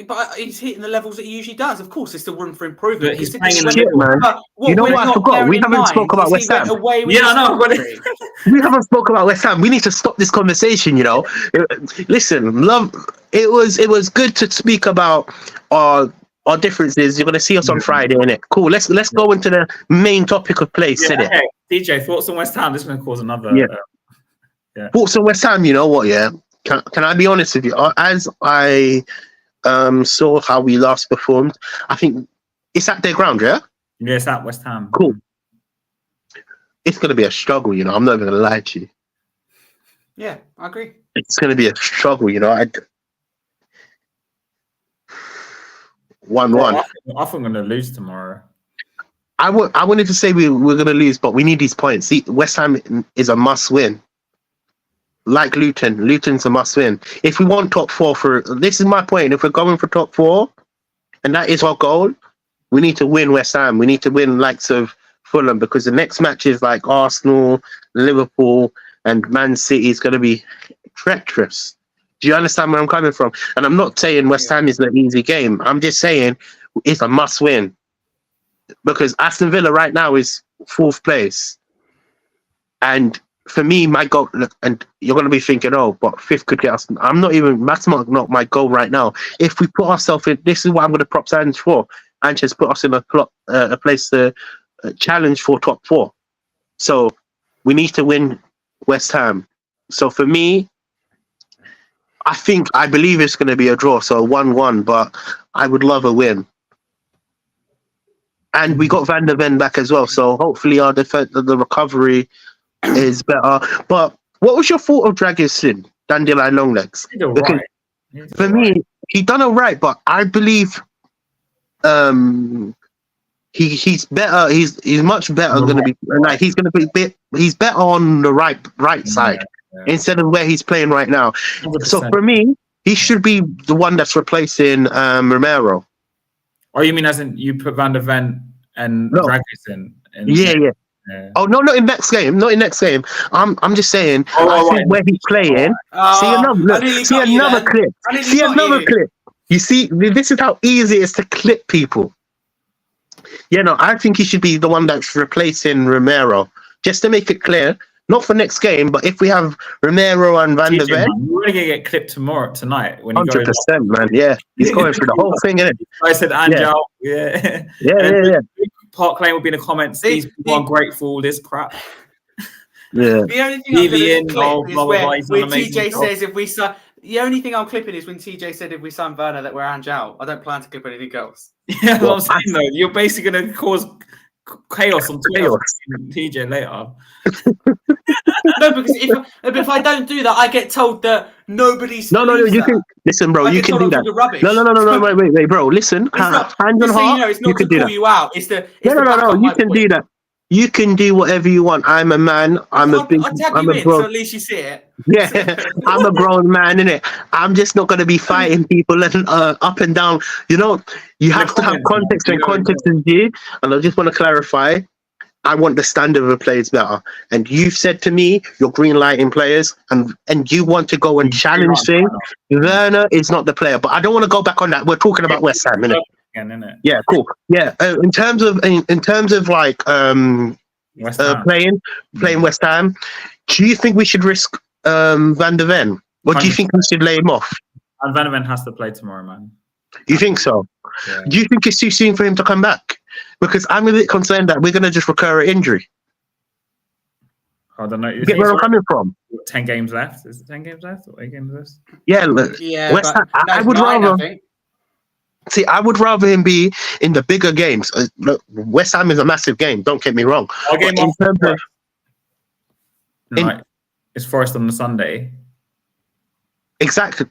But he's hitting the levels that he usually does. Of course, there's still room for improvement. But he's playing in the middle, man. You know what I forgot? We haven't spoken about West Ham. Yeah, I know. We haven't spoken about West Ham. We need to stop this conversation, you know. Listen, love. It was good to speak about our differences. You're going to see us on Friday, innit? Cool. Let's go into the main topic of play, innit? Okay. DJ, thoughts on West Ham? This is going to cause another... Yeah. Thoughts on West Ham, you know what, yeah? Can I be honest with you? As I saw how we last performed, I think it's at their ground, yeah? Yeah, it's at West Ham. Cool. It's going to be a struggle, you know. I'm not even going to lie to you. Yeah, I agree. It's going to be a struggle, you know. 1-1. I think I'm going to lose tomorrow. I wanted to say we're going to lose, but we need these points. See, West Ham is a must-win. Like Luton's a must-win. If we want top 4 this is my point. If we're going for top 4, and that is our goal, we need to win West Ham. We need to win likes of Fulham, because the next match is like Arsenal, Liverpool, and Man City is going to be treacherous. Do you understand where I'm coming from? And I'm not saying West Ham is an easy game. I'm just saying it's a must-win, because Aston Villa right now is 4th place, and for me, my goal, and you're going to be thinking, oh, but 5th could get us. That's not my goal right now. If we put ourselves in, this is what I'm going to prop Sanchez for. Sanchez put us in a place to challenge for top 4. So we need to win West Ham. So for me, I believe it's going to be a draw. So 1-1, but I would love a win. And we got Van der Ven back as well. So hopefully our the recovery is better. But what was your thought of Dragusin, Dandelion Longlegs? Because for me, he done all right, but I believe he's better. He's much better going to be like he's going to be he's better on the right side instead of where he's playing right now. 100%. So for me, he should be the one that's replacing Romero. Oh, you mean as in you put Van der Ven and Dragusin? Yeah. Oh no, not in next game. I'm just saying. I think where he's playing. See another clip. You see, this is how easy it is to clip people. Yeah, no, I think he should be the one that's replacing Romero. Just to make it clear, not for next game, but if we have Romero and Van der Ven, you're going to get clipped tonight. 100%, man. Yeah, he's going through the whole thing, isn't it? I said Angel. Yeah. Park Lane will be in the comments. These people are ungrateful. This crap. Yeah. The only thing I'm clip is where TJ says if we sign. The only thing I'm clipping is when TJ said if we sign Werner that we're Angel. I don't plan to clip anything else. Yeah, well, I'm saying though, you're basically going to cause chaos on Twitter. TJ later. No, because if I don't do that, I get told that nobody's. No. You can listen, bro. You can do that. No. Wait, bro. Listen. Hands on heart. It's not to call you out. It's the. No. You can do that. You can do whatever you want. I'm a man. I'm a grown. So at least you see it. Yeah, I'm a grown man, innit? I'm just not going to be fighting people and up and down. You know, you have to have context, and context is due. And I just want to clarify. I want the standard of the players better. And you've said to me, you're green lighting players, and you want to go and challenge things. Werner is not the player, but I don't want to go back on that. We're talking about West Ham, innit? Yeah, cool. Yeah, in terms of like playing West Ham, do you think we should risk Van der Ven, or do you think we should lay him off? And Van der Ven has to play tomorrow, man. You think so? Yeah. Do you think it's too soon for him to come back? Because I'm a bit concerned that we're going to just recur an injury. I don't know. You get where I'm coming from? 10 games left. Is it 10 games left or 8 games left? Yeah. West Ham, I would rather. See, I would rather him be in the bigger games. Look, West Ham is a massive game. Don't get me wrong. It's Forest on the Sunday. Exactly.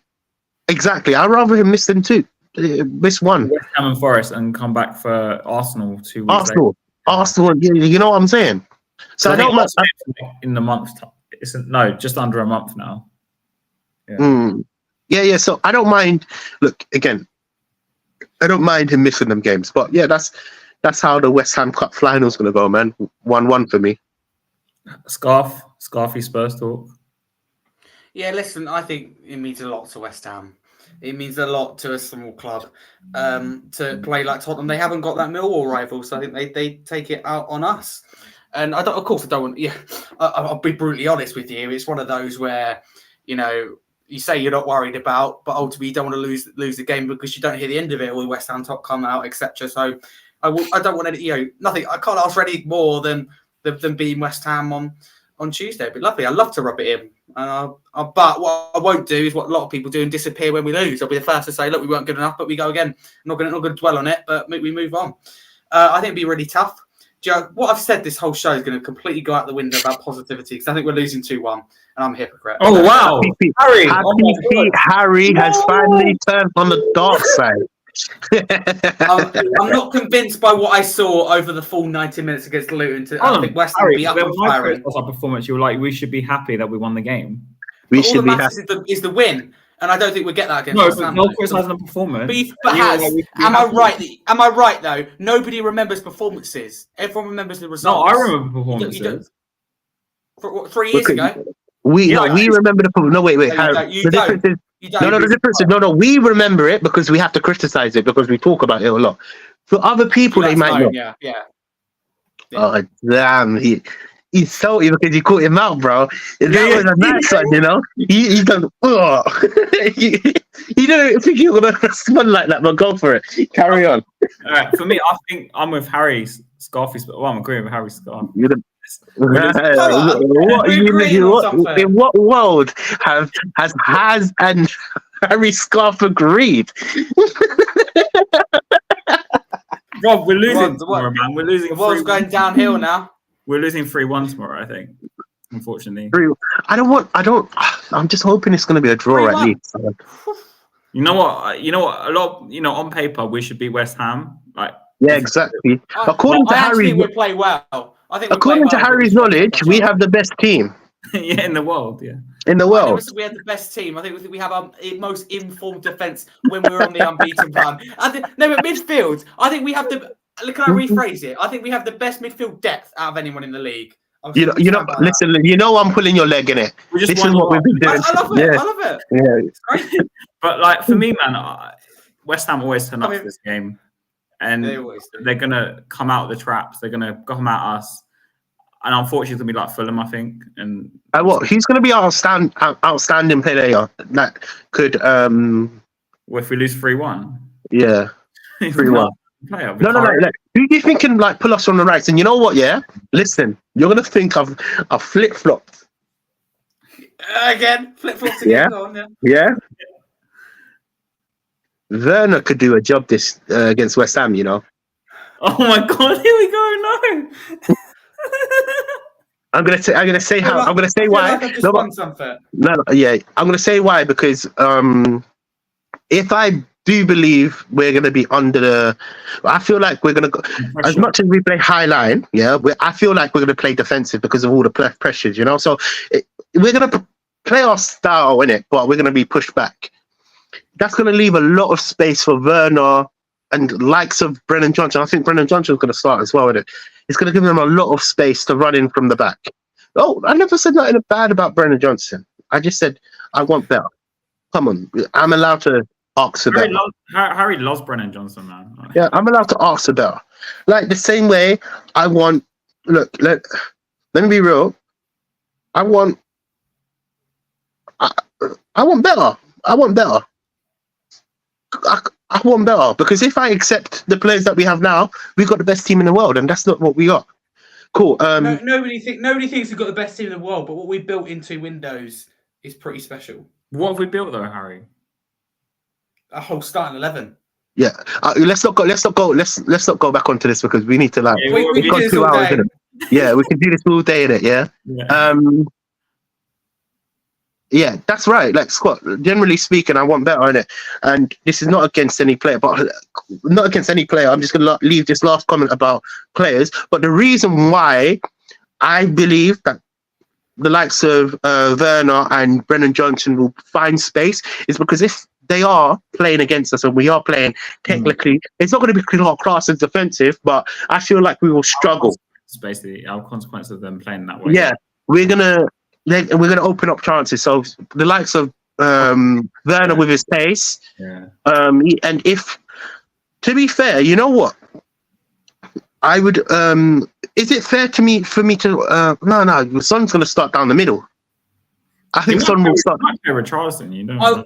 I'd rather him miss them too. Miss one. West Ham and Forest and come back for Arsenal 2 weeks later. Arsenal. You know what I'm saying? So I don't in the month. Just under a month now. Yeah. So I don't mind. Look again. I don't mind him missing them games, but yeah, that's how the West Ham Cup final is going to go, man. 1-1 for me. Scarfy Spurs talk. Yeah, listen, I think it means a lot to West Ham. It means a lot to a small club to play like Tottenham. They haven't got that Millwall rival, so I think they take it out on us. And I don't want. Yeah, I'll be brutally honest with you. It's one of those where, you say you're not worried about, but ultimately you don't want to lose the game because you don't hear the end of it. All the West Ham top come out, etc. So I don't want to, nothing. I can't ask for any more than beating West Ham on on Tuesday. It'd be lovely. I'd love to rub it in. But what I won't do is what a lot of people do and disappear when we lose. I'll be the first to say, look, we weren't good enough, but we go again. I'm not going to dwell on it, but we move on. I think it'd be really tough. What I've said this whole show is going to completely go out the window about positivity because I think we're losing 2-1 and I'm a hypocrite. Oh, wow. Harry has finally turned on the dark side. I'm not convinced by what I saw over the full 90 minutes against Luton. I think West Ham will be up and firing. Our performance, you were like, we should be happy that we won the game. We should be happy. Is the win. And I don't think we'll get that against West Ham. No criticising the performance. Am I right? Am I right though? Nobody remembers performances. Everyone remembers the results. No, I remember performances. 3 years ago. We remember the performance. No, wait. The difference is no. We remember it because we have to criticize it because we talk about it a lot. For other people, they might not. Yeah. Oh damn! He's salty because he caught him out, bro. That was a nice one, you know. He done. Oh. You don't think you're gonna respond like that, but go for it. Carry on. All right, for me, I think I'm with Harry's Scarface, but I'm agreeing with Harry's Scarf. In what world has and Harry Scarf agreed? Rob, we're losing tomorrow, man. We're losing. The world's going downhill now. We're losing 3-1 tomorrow, I think. Unfortunately. I'm just hoping it's going to be a draw at least. You know what? A lot. On paper, we should beat West Ham. Yeah, exactly. According to Harry's, we play well. According to Harry's knowledge, we have the best team. Yeah, in the world. Yeah. In the world. We have the best team. I think we have our most informed defence when we're on the unbeaten run. But midfield, I think we have the. Can I rephrase it? I think we have the best midfield depth out of anyone in the league. Listen. You know I'm pulling your leg in it. This is what we've been doing. I love it. I love it. Yeah. It's great. But for me, man, West Ham always turn up for this game, and they're gonna come out the traps. They're gonna come at us, and unfortunately, it's gonna be like Fulham, I think. And he's gonna be our outstanding player that could. If we lose 3-1. Yeah. 3-1. No. Who do you think can pull us from the right? And you know what? Yeah, listen, you're gonna think of a flip flop again. Flip flops again. Yeah. Werner could do a job this against West Ham. You know. Oh my God! Here we go. No. I'm gonna say how. I'm gonna say why. I'm gonna say why because if I do believe we're going to be under the. I feel like we're going to go as much as we play high line. Yeah, I feel like we're going to play defensive because of all the pressures. You know, so we're going to play our style in it, but we're going to be pushed back. That's going to leave a lot of space for Werner and likes of Brennan Johnson. I think Brennan Johnson's going to start as well with it. It's going to give them a lot of space to run in from the back. Oh, I never said nothing bad about Brennan Johnson. I just said I want better. Come on, I'm allowed to. Harry loves Brennan Johnson, man. Yeah, I'm allowed to ask about. Like the same way I want. Look, let me be real. I want better. I want better. I want better because if I accept the players that we have now, we've got the best team in the world, and that's not what we got. Cool. Nobody thinks we've got the best team in the world, but what we built in 2 windows is pretty special. What have we built though, Harry? A whole starting 11. Yeah, let's not go back onto this because we need to we've got 2 hours in it. Yeah, we can do this all day in it. Yeah. Yeah, that's right. Like Scott, generally speaking, I want better in it, and this is not against any player, but not against any player. I'm just gonna leave this last comment about players. But the reason why I believe that the likes of Werner and Brennan Johnson will find space is because if they are playing against us and we are playing technically, it's not going to be our class as defensive, but I feel like we will struggle. It's basically our consequence of them playing that way. Yeah, we're gonna open up chances. So the likes of Werner with his pace, and if to be fair, you know what, I would. Is it fair for me to? No. Son's gonna start down the middle. I think Son will start. With Charleston, you know.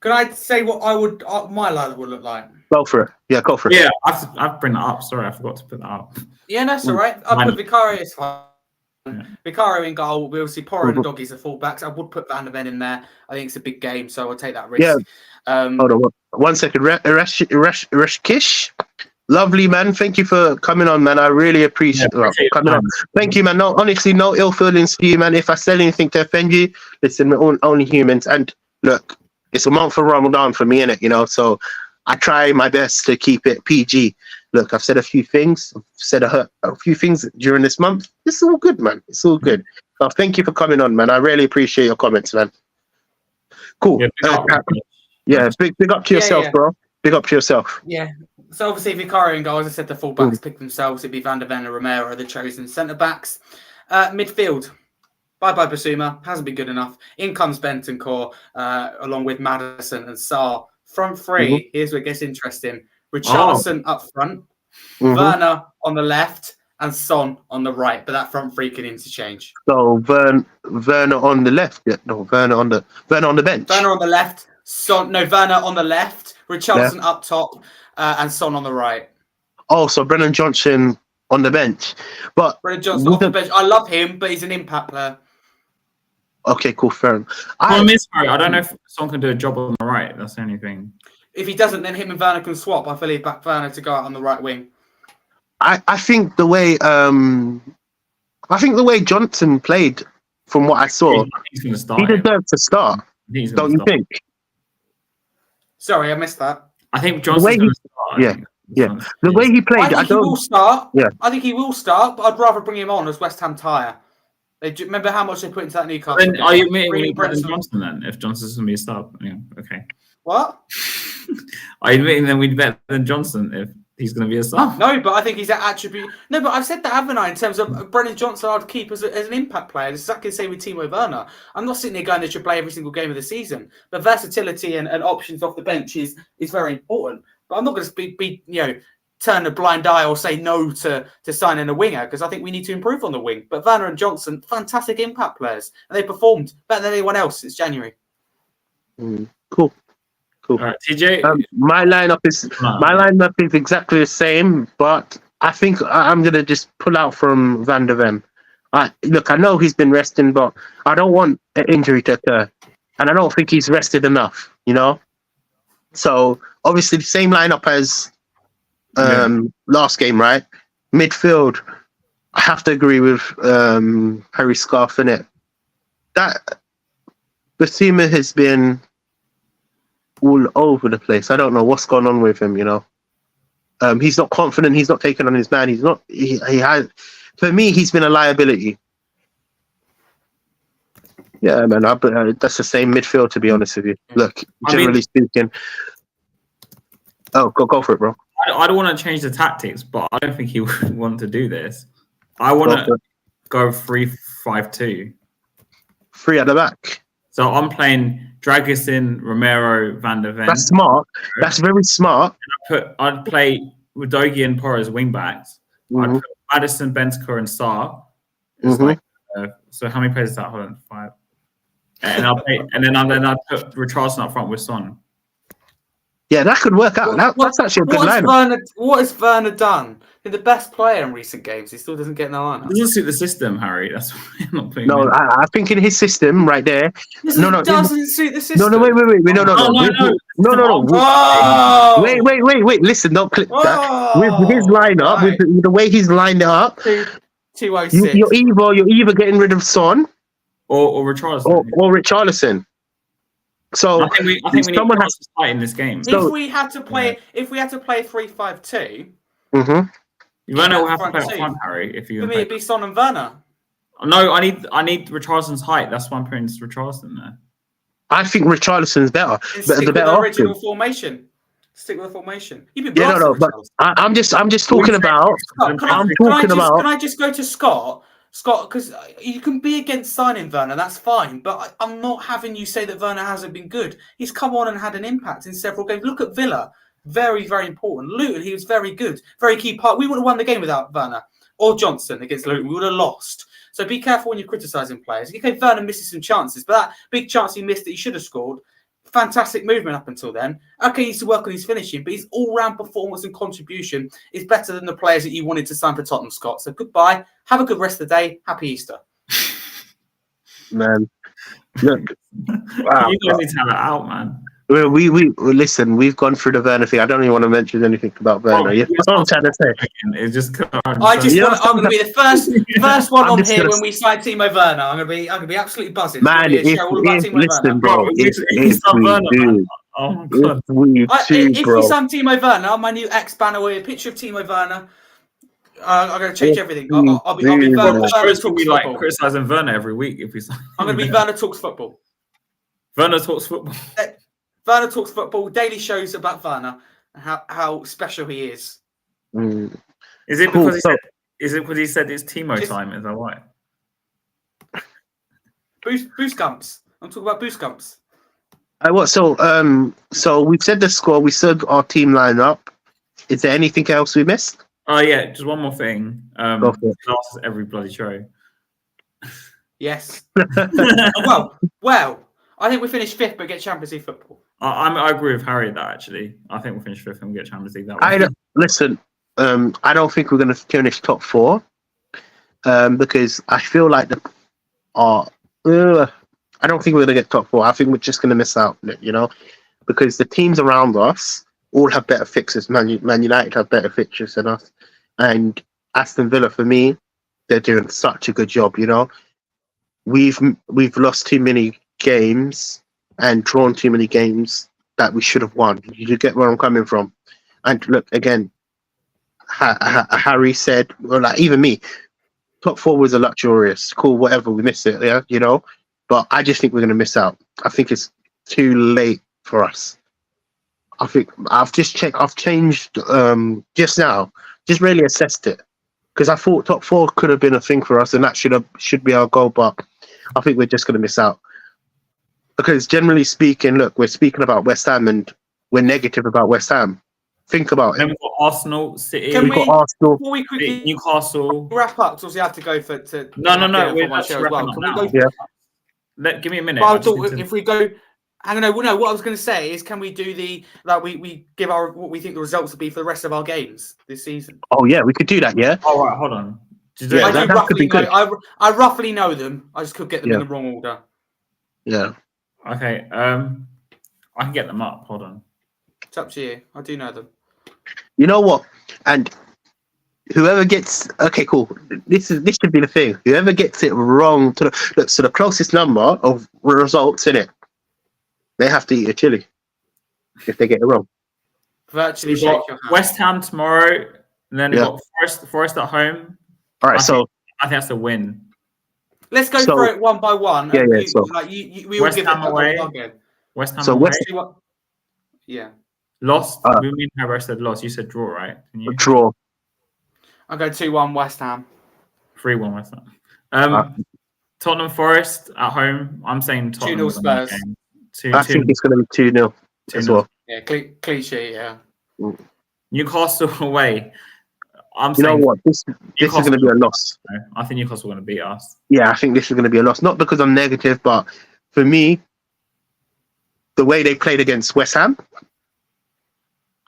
Can I say what I would my lineup would look like? Go for it. Yeah, go for it. Yeah, I've bring that up. Sorry, I forgot to put that up. Yeah, that's all right. I'll put Vicario. Vicario in goal. We obviously Porro and the doggies are fullbacks. I would put Van der Ven in there. I think it's a big game, so I'll take that risk. Yeah. Hold on 1 second. Reshkish. Lovely, man. Thank you for coming on, man. I really appreciate coming on. Thank you, man. No, honestly, no ill feelings for you, man. If I said anything to offend you, listen, we're only humans. And look, it's a month of Ramadan for me, innit? You know, so I try my best to keep it PG. Look, I've said a few things. I've said a few things during this month. It's all good, man. It's all good. So thank you for coming on, man. I really appreciate your comments, man. Cool. Yeah, big up to yourself, bro. Big up to yourself. Yeah. So obviously Vicario in goal, as I said, the fullbacks pick themselves. It'd be Van der Ven and Romero, the chosen centre-backs. Midfield. Bye-bye Basuma. Hasn't been good enough. In comes Bentancur, along with Maddison and Sarr. Front three, here's where it gets interesting. Richarlison up front, Werner on the left, and Son on the right. But that front three can interchange. So Werner on the left. Yeah, no, Werner on the bench. Werner on the left. Werner on the left. Richarlison up top, and Son on the right. Oh, so Brennan Johnson on the bench. But Brennan Johnson off the bench. I love him, but he's an impact player. Okay, cool, fair enough. I don't know if Son can do a job on the right. That's the only thing. If he doesn't, then him and Werner can swap. I believe back Werner to go out on the right wing. I think the way Johnson played, from what I saw, he deserves to start. Don't you think? Sorry, I missed that. I think Johnson's going to start. Yeah. The way he played, he will start. Yeah. I think he will start, but I'd rather bring him on as West Ham tire. Remember how much they put into that Newcastle game? Are you admitting Brennan Johnson then? If Johnson's going to be a start, yeah, okay. What? Are you admitting then we'd bet than Johnson if he's going to be a star? No, but I think he's that attribute. No, but I've said that, haven't I? In terms of Brennan Johnson, I'd keep as an impact player. It's exactly the same with Timo Werner. I'm not sitting there going they should play every single game of the season. But versatility and options off the bench is very important. But I'm not going to be turn a blind eye or say no to signing a winger, because I think we need to improve on the wing. But Werner and Johnson, fantastic impact players, and they performed better than anyone else since January. Cool. All right, TJ. My lineup is exactly the same, but I think I'm gonna just pull out from Van der Ven. I know he's been resting, but I don't want an injury to occur, and I don't think he's rested enough. You know, so obviously the same lineup as last game, right? Midfield, I have to agree with Harry Scarf in it. That Basuma has been all over the place. I don't know what's going on with him, you know. He's not confident, he's not taking on his man, he has, for me, he's been a liability. Yeah, man, that's the same midfield, to be honest with you. Look, generally speaking. Oh, go for it, bro. I don't want to change the tactics, but I don't think he would want to do this. I want to go 3-5-2. 3 at the back. So I'm playing Dragusin, Romero, Van der Ven. That's smart. That's very smart. I'd play Udogie and Porro as wing backs. I'd put Maddison, Bentancur, and Sarr. So how many players is that? Hold on, 5. And I'd put Richarlison up front with Son. Yeah, that could work out. That's actually a good lineup. What has Werner done? He's the best player in recent games. He still doesn't get in the lineup. It doesn't suit the system, Harry. That's why I'm not putting him in. I think in his system right there. It doesn't suit the system. No, wait. No. Wait. Listen, don't click that. With his lineup, with the way he's lined it up, 206. You're either getting rid of Son or Richarlison. Or Richarlison. So I think we need someone has to fight in this game. If we had to play 3-5-2, Werner will have to play up front, Harry. If you for me, it'd be Son and Werner. No, I need Richarlison's height. That's why I'm putting Richarlison there. I think Richarlison's better. Stick with the original formation. Stick with the formation. But I'm just talking about. Can I just go to Scott? Scott, because you can be against signing Werner, that's fine, but I'm not having you say that Werner hasn't been good. He's come on and had an impact in several games. Look at Villa, very, very important. Luton, he was very good, very key part. We would have won the game without Werner or Johnson against Luton. We would have lost. So be careful when you're criticising players. Okay, Werner misses some chances, but that big chance he missed that he should have scored, fantastic movement up until then. Okay, he needs to work on his finishing, but his all-round performance and contribution is better than the players that you wanted to sign for Tottenham, Scott. So goodbye. Have a good rest of the day. Happy Easter. Man. Look, wow. You guys need to have it out, man. We listen. We've gone through the Werner thing. I don't even want to mention anything about Werner. You know what I'm trying to say? It's just. I'm going to be the first one on here when we sign Timo Werner. I'm going to be absolutely buzzing. Man, listen, bro. If we sign Timo Werner, my new X banner with a picture of Timo Werner. I'm going to change everything. I'll be Werner. We'll be like criticizing Werner every week if we sign. I'm going to be Werner Talks Football. Werner Talks Football. Werner Talks Football, daily shows about Werner and how special he is. Is it because he said it's Timo time? Is that why? Boost Gumps. I'm talking about Boost Gumps. So we've said the score. We said our team lineup. Is there anything else we missed? Oh yeah, just one more thing. Lasts every bloody show. Yes. Well. I think we finished 5th, but get Champions League football. I agree with Harry that actually. I think we'll finish 5th and get Champions League that way. I don't think we're going to finish top 4 because I feel like I don't think we're going to get top 4. I think we're just going to miss out, because the teams around us all have better fixtures. Man United have better fixtures than us, and Aston Villa, for me, they're doing such a good job. We've lost too many games and drawn too many games that we should have won. You get where I'm coming from. And look, again, Harry said, well, like even me, top 4 was a luxurious, cool, whatever, we missed it, but I just think we're going to miss out. I think it's too late for us. I think I've changed just now, just really assessed it, because I thought top 4 could have been a thing for us and that should be our goal, but I think we're just going to miss out. Because generally speaking, look, we're speaking about West Ham and we're negative about West Ham. Think about it. We've got Arsenal, City. We've got Arsenal, before we quickly Newcastle. Wrap up, because we have to go for No. We're my show as well. Can we go? Yeah. Give me a minute. Well, I thought if we go, I don't know. Well, no, what I was going to say is, can we do we give what we think the results will be for the rest of our games this season? Oh yeah, we could do that. Yeah. All right, hold on. That could be good. I roughly know them. I just could get them in the wrong order. Yeah. Okay. I can get them up. Hold on. It's up to you. I do know them. You know what? And whoever gets cool. This should be the thing. Whoever gets it wrong so the closest number of results in it, they have to eat a chili if they get it wrong. Virtually shake your hand. West Ham tomorrow, and then we've got Forest at home. All right, I think that's a win. Let's go through it one by one. Yeah. We all give Ham it away. West Ham away. Yeah. Lost. We mean how I said lost. You said draw, right? Draw. I'll go 2-1 West Ham. 3-1 West Ham. Tottenham Forest at home. I'm saying Tottenham. 2-0 Spurs. I think it's going to be 2-0 as well. Yeah, clean sheet, yeah. Newcastle away. You know what? This is going to be a loss. I think Newcastle are going to beat us. Yeah, I think this is going to be a loss. Not because I'm negative, but for me, the way they played against West Ham.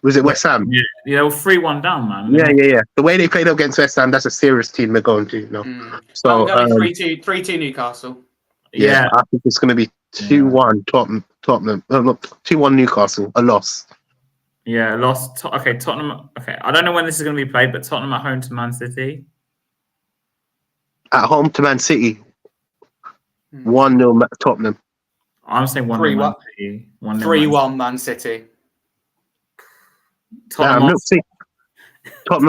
Was it West Ham? Yeah, they were 3-1 down, man. Yeah. The way they played against West Ham, that's a serious team they're going to, So 3-2 Newcastle. Yeah, I think it's going to be 2-1 Tottenham. 2-1 Newcastle, a loss. Yeah, lost. Tottenham. Okay, I don't know when this is going to be played, but Tottenham at home to Man City. At home to Man City. 1-0 Tottenham. I'm saying 1-0 Man City. 3-1 Man City. Tottenham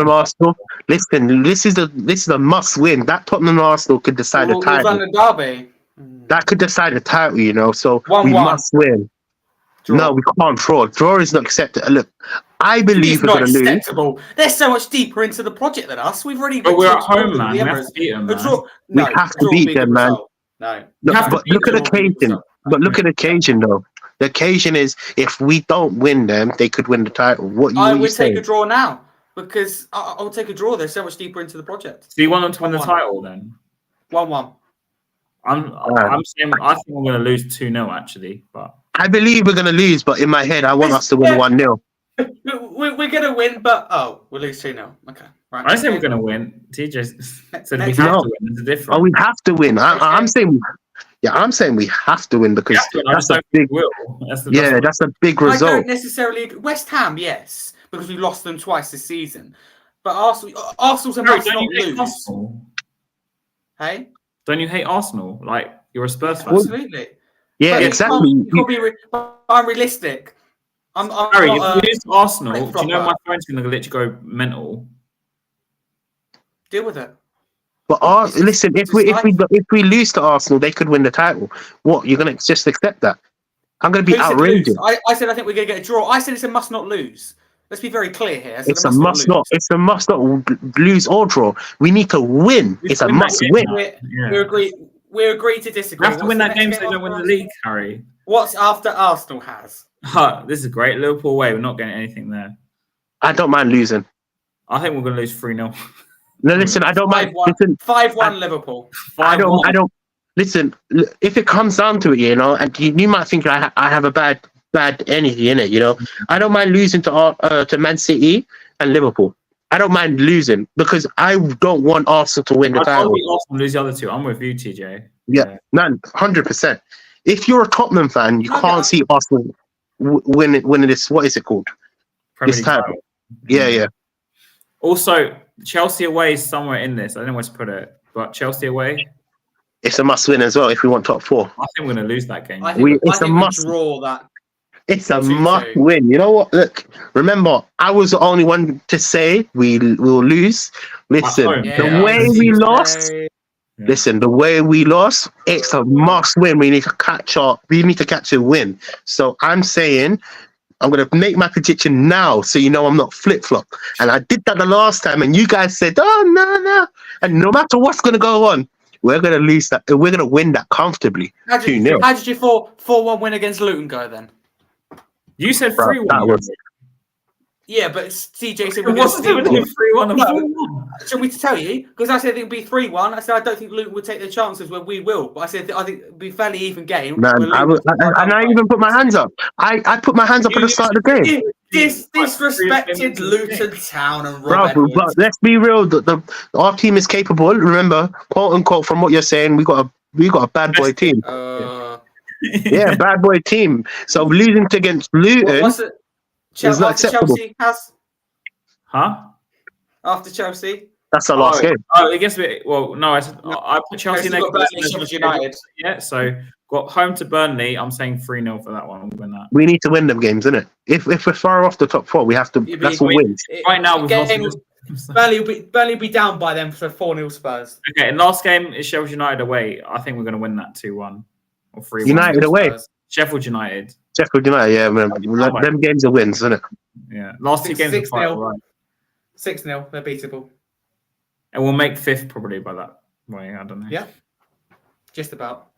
Arsenal. Listen, this is a must win. That Tottenham Arsenal could decide the title. Derby. That could decide the title, so 1-1. We must win. Draw. No, we can't draw. Draw is not acceptable. Look, I believe we're going to lose. They're so much deeper into the project than us. We've already. But we're at home, man. We have to beat them, man. We have to beat them, man. No. But look at the occasion. But look at the occasion, though. The occasion is if we don't win them, they could win the title. I would take a draw now because I'll take a draw. They're so much deeper into the project. So you want them to win the title then? 1-1. I'm saying I think we're going to lose 2-0 actually, but I believe we're going to lose, but in my head, I want us to win 1-0. We're going to win, but we'll lose 2-0. Okay, right. I say we're going to win. TJ said we have No. to win. There's a difference. Oh, we have to win. I'm saying we have to win because that's a big. That's a big result. I don't necessarily agree. West Ham, yes, because we lost them twice this season. But Arsenal's a must not lose. Arsenal? Hey, don't you hate Arsenal? Like you're a Spurs fan. Absolutely. Yeah, exactly. I'm realistic. I'm Harry, if not, we lose to Arsenal, do you know my phone's going to literally go mental? Deal with it. But listen, if we lose to Arsenal, they could win the title. What, you're going to just accept that? I'm going to be outrageous. I said I think we're going to get a draw. I said it's a must not lose. Let's be very clear here. It's a must not. It's a must not lose or draw. We need to win. It's a must win. We agree to disagree. We have to win that game so they don't win the league, Harry. What's after Arsenal has? This is great. Liverpool away. We're not getting anything there. I don't mind losing. I think we're going to lose 3-0. No, listen, I don't mind. 5-1 Liverpool. I don't. Listen, if it comes down to it, and you might think I have a bad energy in it, I don't mind losing to Man City and Liverpool. I don't mind losing because I don't want Arsenal to win the title. Arsenal lose the other two. I'm with you, TJ. Yeah, 100%. If you're a Tottenham fan, you can't see Arsenal winning this. What is it called? This title. Yeah. Also, Chelsea away is somewhere in this. I don't know where to put it, but Chelsea away. It's a must win as well if we want top 4. I think we're going to lose that game. It's a must draw that. It's a must win. You know what? Look, remember, I was the only one to say we will lose. Listen, the way we lost. Listen, the way we lost, it's a must win. We need to catch up. We need to catch a win. So I'm saying, I'm going to make my prediction now so you know I'm not flip-flop. And I did that the last time, and you guys said, oh, no. And no matter what's going to go on, we're going to lose that. We're going to win that comfortably. 2-0. How did your 4-1 win against Luton go then? You said 3-1. Yeah, but CJ said what's the difference between 3-1 and 4-1? Shall we tell you? Because I said it would be 3-1. I said I don't think Luton would take their chances where we will. But I said I think it would be a fairly even game. Man, I even put my hands up. I put my hands up at the start of the game. Disrespected Luton Town and Rob Edwards. But let's be real. Our team is capable. Remember, quote unquote, from what you're saying, we got a bad boy team. Yeah, bad boy team. So losing against Luton is not acceptable. Chelsea has? Huh? After Chelsea? That's our last game. Oh, it gets a bit. Well, no, I put Chelsea next to United. Yeah, so got home to Burnley. I'm saying 3-0 for that one. We'll win that. We need to win them games, innit? If we're far off the top 4, we have to. That's a win. Right now, we've lost. Burnley will be down by them for 4-0 Spurs. Okay, and last game is Sheffield United away. I think we're going to win that 2-1 or 3-1. United away. Sheffield United. Yeah, man. Them games are wins, isn't it? Yeah, last 2 games are quite right. 6-0, they're beatable. And we'll make 5th probably by that way. I don't know. Yeah, just about.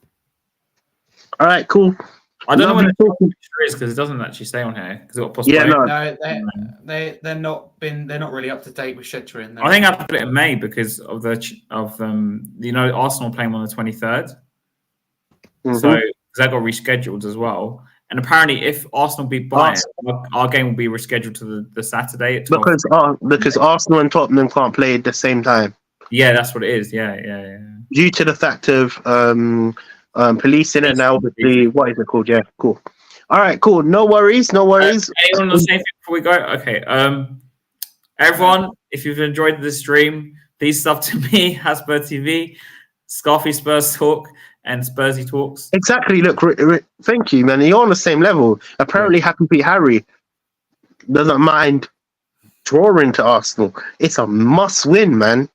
All right, cool. I don't know when the fixture is because it doesn't actually stay on here because it got postponed. Yeah, no, they're not really up to date with scheduling. I think I have to put it in May because of Arsenal playing on the 23rd. Mm-hmm. So that got rescheduled as well. And apparently, if Arsenal beat Bayern, our game will be rescheduled to the Saturday at 12. Because Arsenal and Tottenham can't play at the same time. Yeah, that's what it is. Yeah. Due to the fact of policing and now obviously what is it called? Yeah, cool. All right, cool. No worries. Anyone want to say anything before we go? Okay. Everyone, if you've enjoyed this stream, please sub to me, Hotspur TV, Scarfy Spurs Talk, and Spursy Talks. Exactly. Look, thank you, man. You're on the same level. Apparently, Happy Pete Harry doesn't mind drawing to Arsenal. It's a must-win, man.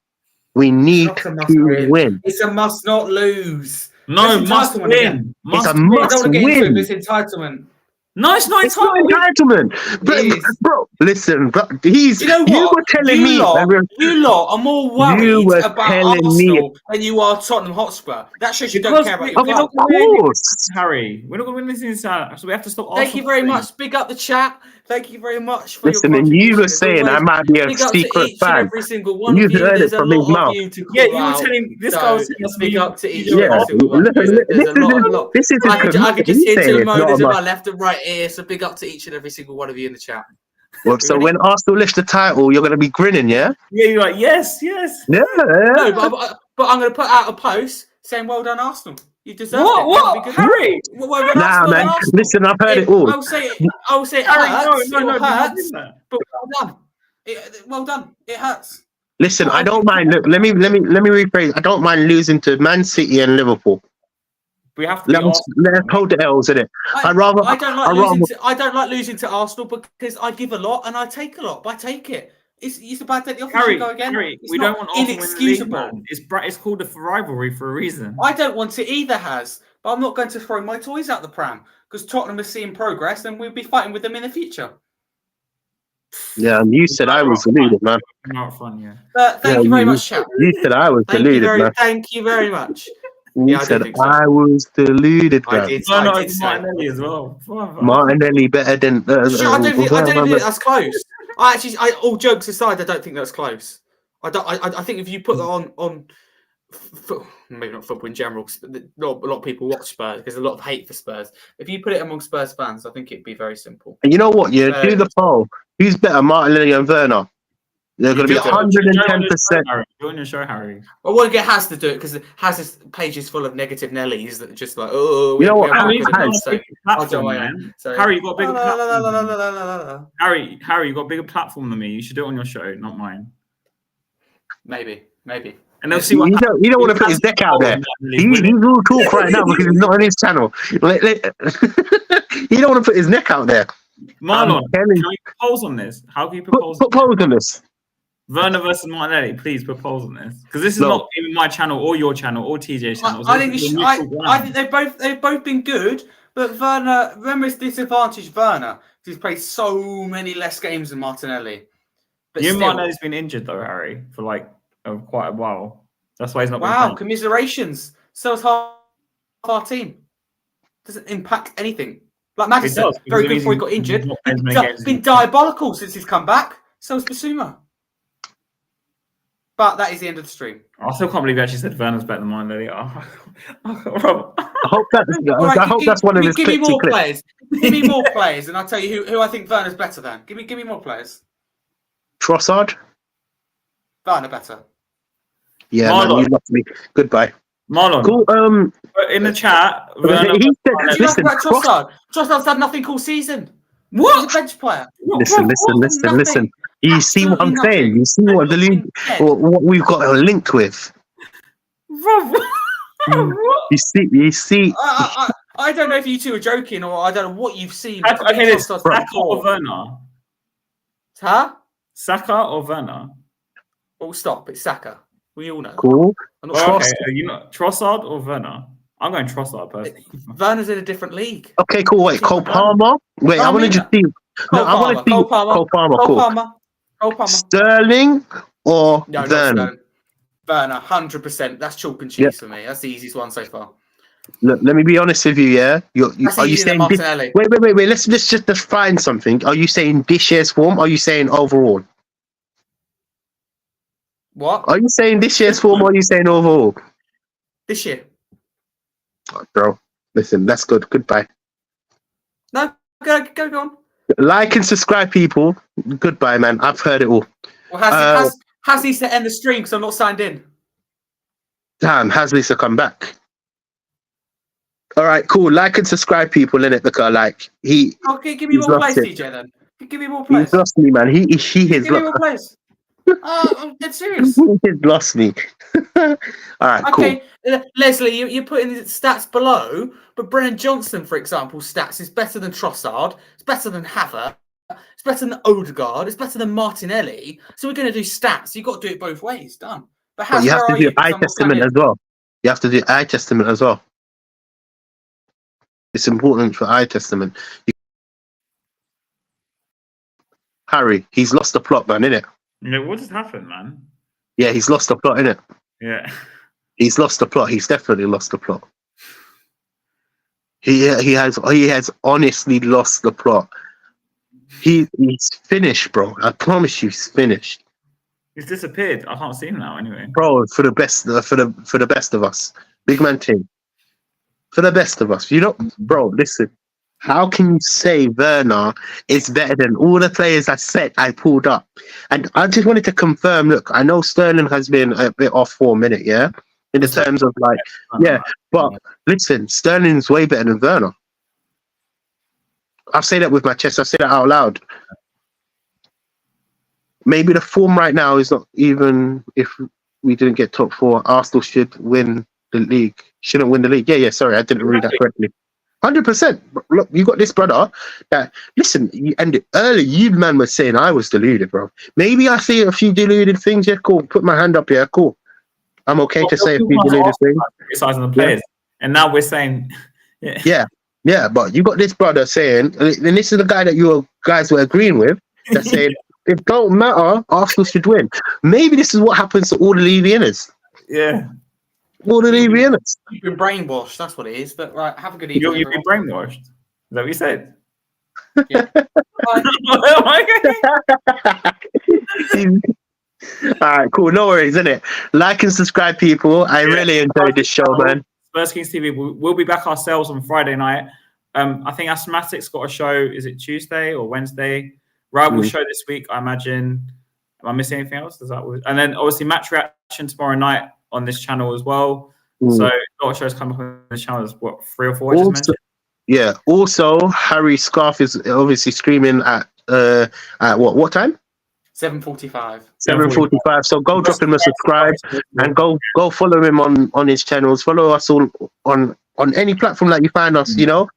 We need to win. It's a must not lose. No, must win. It's a must win. It's entitlement. No, it's not entitlement. Bro, listen, you were telling me. You lot are more worried about Arsenal than you are Tottenham Hotspur. That shows you don't care about your club. Of course. Harry, we're not going to win this inside, so we have to stop. Thank you very much. Big up the chat. Thank you very much for Listen, your and contribution. you were As saying I always, might be a big up to secret each and fan. every single one You of you. heard it There's a from his lot mouth. of you to call Yeah, you were out. telling this So guy was telling us big me. up to each Yeah, and every single one of you. There's a lot. this is I could just he's hear saying two it's not moaners a in must. my left and right ear. So big up to each and every single one of you in the chat. Well, so Ready? when Arsenal lift the title, you're going to be grinning, yeah? Yeah, you're like, yes. Yeah. No, but I'm going to put out a post saying, "Well done, Arsenal. You deserved it. What? That'd be good. Harry? Well done, Nah, Arsenal. Well man. done, Arsenal. Listen, I've heard it all. I'll say it Harry, hurts. no, It do not hurts. do that. But well done. Well done. It hurts. Listen, I don't mind. Look, let me rephrase. I don't mind losing to Man City and Liverpool. We have to Let be us hold the L's in it. I don't like losing to Arsenal because I give a lot and I take a lot. But I take it. It's a bad day. The office should go again. Harry, It's we not don't want Arsenal to win the league, inexcusable. man. It's called a rivalry for a reason. I don't want it either, Has. But I'm not going to throw my toys out the pram because Tottenham is seeing progress and we'll be fighting with them in the future. Yeah, and you said I was deluded, man. Not fun, yeah. Thank you very much, Chap. You said I was deluded, man. Thank you very much. You said I was deluded, man. I did Martinelli as well. Martinelli better than. I don't think that's close. All jokes aside, I don't think that's close. I think if you put that on maybe not football in general, because a lot of people watch Spurs because there's a lot of hate for Spurs. If you put it among Spurs fans, I think it'd be very simple. And you know what? You do the poll. Who's better, Martinelli and Werner? They're going to be 110%. Join your show, Harry. I want to get Has to do it because Has's page is full of negative Nellies that are just like, oh, you know what? Harry, you got a bigger platform. Harry, you got a bigger platform than me. You should do it on your show, not mine. Maybe. And they'll see what you don't want to put his deck out there. He's all talk right now because he's not on his channel. He don't want to put his neck out there. Marlon, can you propose on this? How can you propose? Propose on this. Werner versus Martinelli, please propose on this because this is not even my channel or your channel or TJ's channel. I think they've both been good, but Werner is disadvantaged. Werner, he's played so many less games than Martinelli. But Martinelli's been injured though, Harry, for quite a while. That's why he's not. Wow, commiserations. So is half our team. Doesn't impact anything. Like Maddison, very good before he got injured. He's been diabolical since he's come back. So is Basuma. But that is the end of the stream. I still can't believe you actually said Werner's better than Martinelli. I hope that's one of his clips. Give me more clips. Players. Give me more players, and I'll tell you who I think Werner's better than. Give me more players. Trossard. Werner better. Yeah, man, you lost me. Goodbye. Marlon. Cool. In the chat, listen, Trossard's had nothing all season. What? He's a bench player. Listen. You see what I'm saying? You see what what we've got linked with? You see. I don't know if you two are joking or I don't know what you've seen. Okay, this Saka or Werner? Huh? Saka or Werner? Oh, stop! It's Saka. We all know. Cool. Trossard or Werner? I'm going Trossard personally. Werner's in a different league. Okay, cool. Wait, Cole Palmer. Wait, I want to just see. I want to see Cole Palmer. Cool. Sterling or Werner? Werner, 100%. That's chalk and cheese for me. That's the easiest one so far. Look, let me be honest with you. Yeah, are you saying? Wait. Let's just define something. Are you saying this year's form? Or are you saying overall? What? Are you saying this year's form? Or are you saying overall? This year. Oh, bro, listen, that's good. Goodbye. No, go on. Like and subscribe, people. Goodbye, man. I've heard it all. Well, has he to end the stream because I'm not signed in? Damn, has Lisa come back? All right, cool. Like and subscribe, people, innit? Because Okay, give me more plays, DJ. Then give me more plays. He's lost me, man. He has give me more plays. I'm dead serious. He's lost me. All right, okay, cool. Leslie, you're putting the stats below, but Brennan Johnson, for example, stats is better than Trossard. It's better than Havertz. It's better than Odegaard. It's better than Martinelli. So we're going to do stats. You've got to do it both ways. Done. But you have to do eye testament as well. You have to do eye testament as well. It's important for eye testament. Harry, he's lost the plot, man, innit? Yeah, what just happened, man? Yeah, he's lost the plot, innit? Yeah. He's lost the plot. He's definitely lost the plot. He has honestly lost the plot. He's finished, bro. I promise you, he's finished, He's disappeared. I can't see him now. Anyway, bro. For the best, for the best of us, big man team. For the best of us, you know, bro. Listen, how can you say Werner is better than all the players I pulled up? And I just wanted to confirm. Look, I know Sterling has been a bit off for a minute, yeah, in the terms of like, yeah. But listen, Sterling's way better than Werner. I say that with my chest. I say that out loud. Maybe the form right now is not even. If we didn't get top four, Arsenal should win the league. Shouldn't win the league. Yeah. Sorry, I didn't read that correctly. 100%. Look, you got this brother that. Listen, and earlier you man was saying I was deluded, bro. Maybe I see a few deluded things. Yeah, cool. Put my hand up here. Cool. I'm okay to say a few deluded things. Criticizing the players, and now we're saying, yeah. But you got this brother saying, and this is the guy that you guys were agreeing with. That's saying. It don't matter. Arsenal should win. Maybe this is what happens to all the league winners. Yeah, all the league winners. You've been brainwashed. That's what it is. But right, have a good evening. You've been brainwashed. Is that what you said? Yeah. All right, cool. No worries, isn't it? Like and subscribe, people. I really enjoyed this show, man. Spurs Kings TV. We'll be back ourselves on Friday night. I think Asthmatic's got a show. Is it Tuesday or Wednesday? Rival show this week, I imagine. Am I missing anything else? And then obviously match reaction tomorrow night on this channel as well. So a lot of shows come up on this channel. There's what, 3 or 4 I just mentioned? Yeah. Also, Harry Scarf is obviously streaming at what time? 7:45. 7:45. So go drop him a subscribe and go follow him on his channels. Follow us all on any platform that you find us, you know.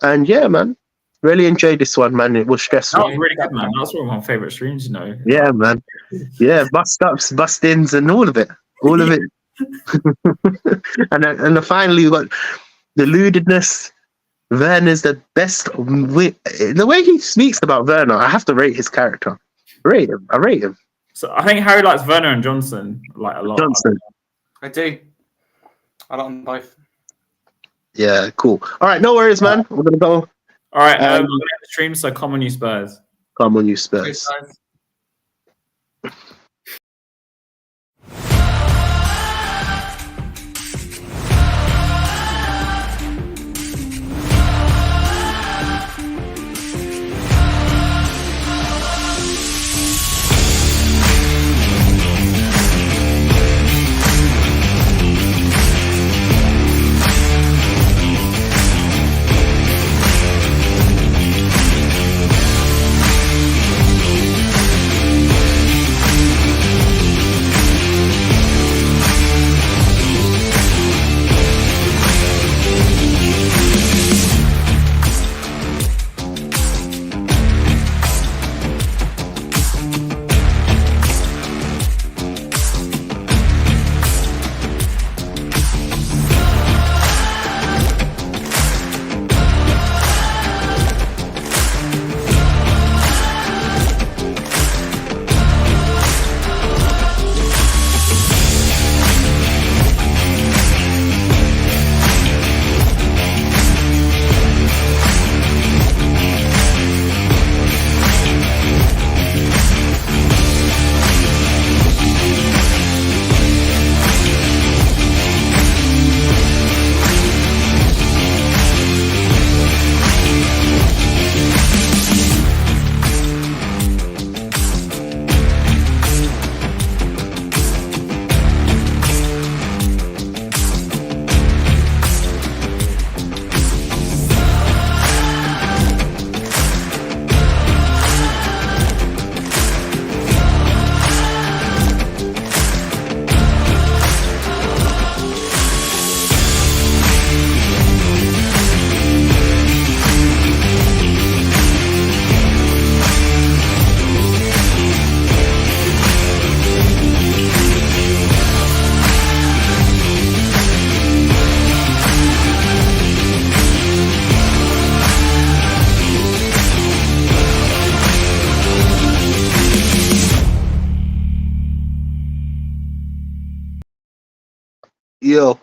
And yeah, man. Really enjoyed this one, man. It was stressful. That was really good, man. That's one of my favorite streams, you know. Yeah, man. Yeah, bust ups, bust ins, and all of it. All of it. and then finally, we got the deludedness. Werner's the best. The way he speaks about Werner, I have to rate his character. I rate him. So I think Harry likes Werner and Johnson like a lot. Johnson. I do. I like them both. Yeah, cool. All right, no worries, man. We're gonna go. All right, we're going to end the stream, so come on, you Spurs. Come on, you Spurs. Yo.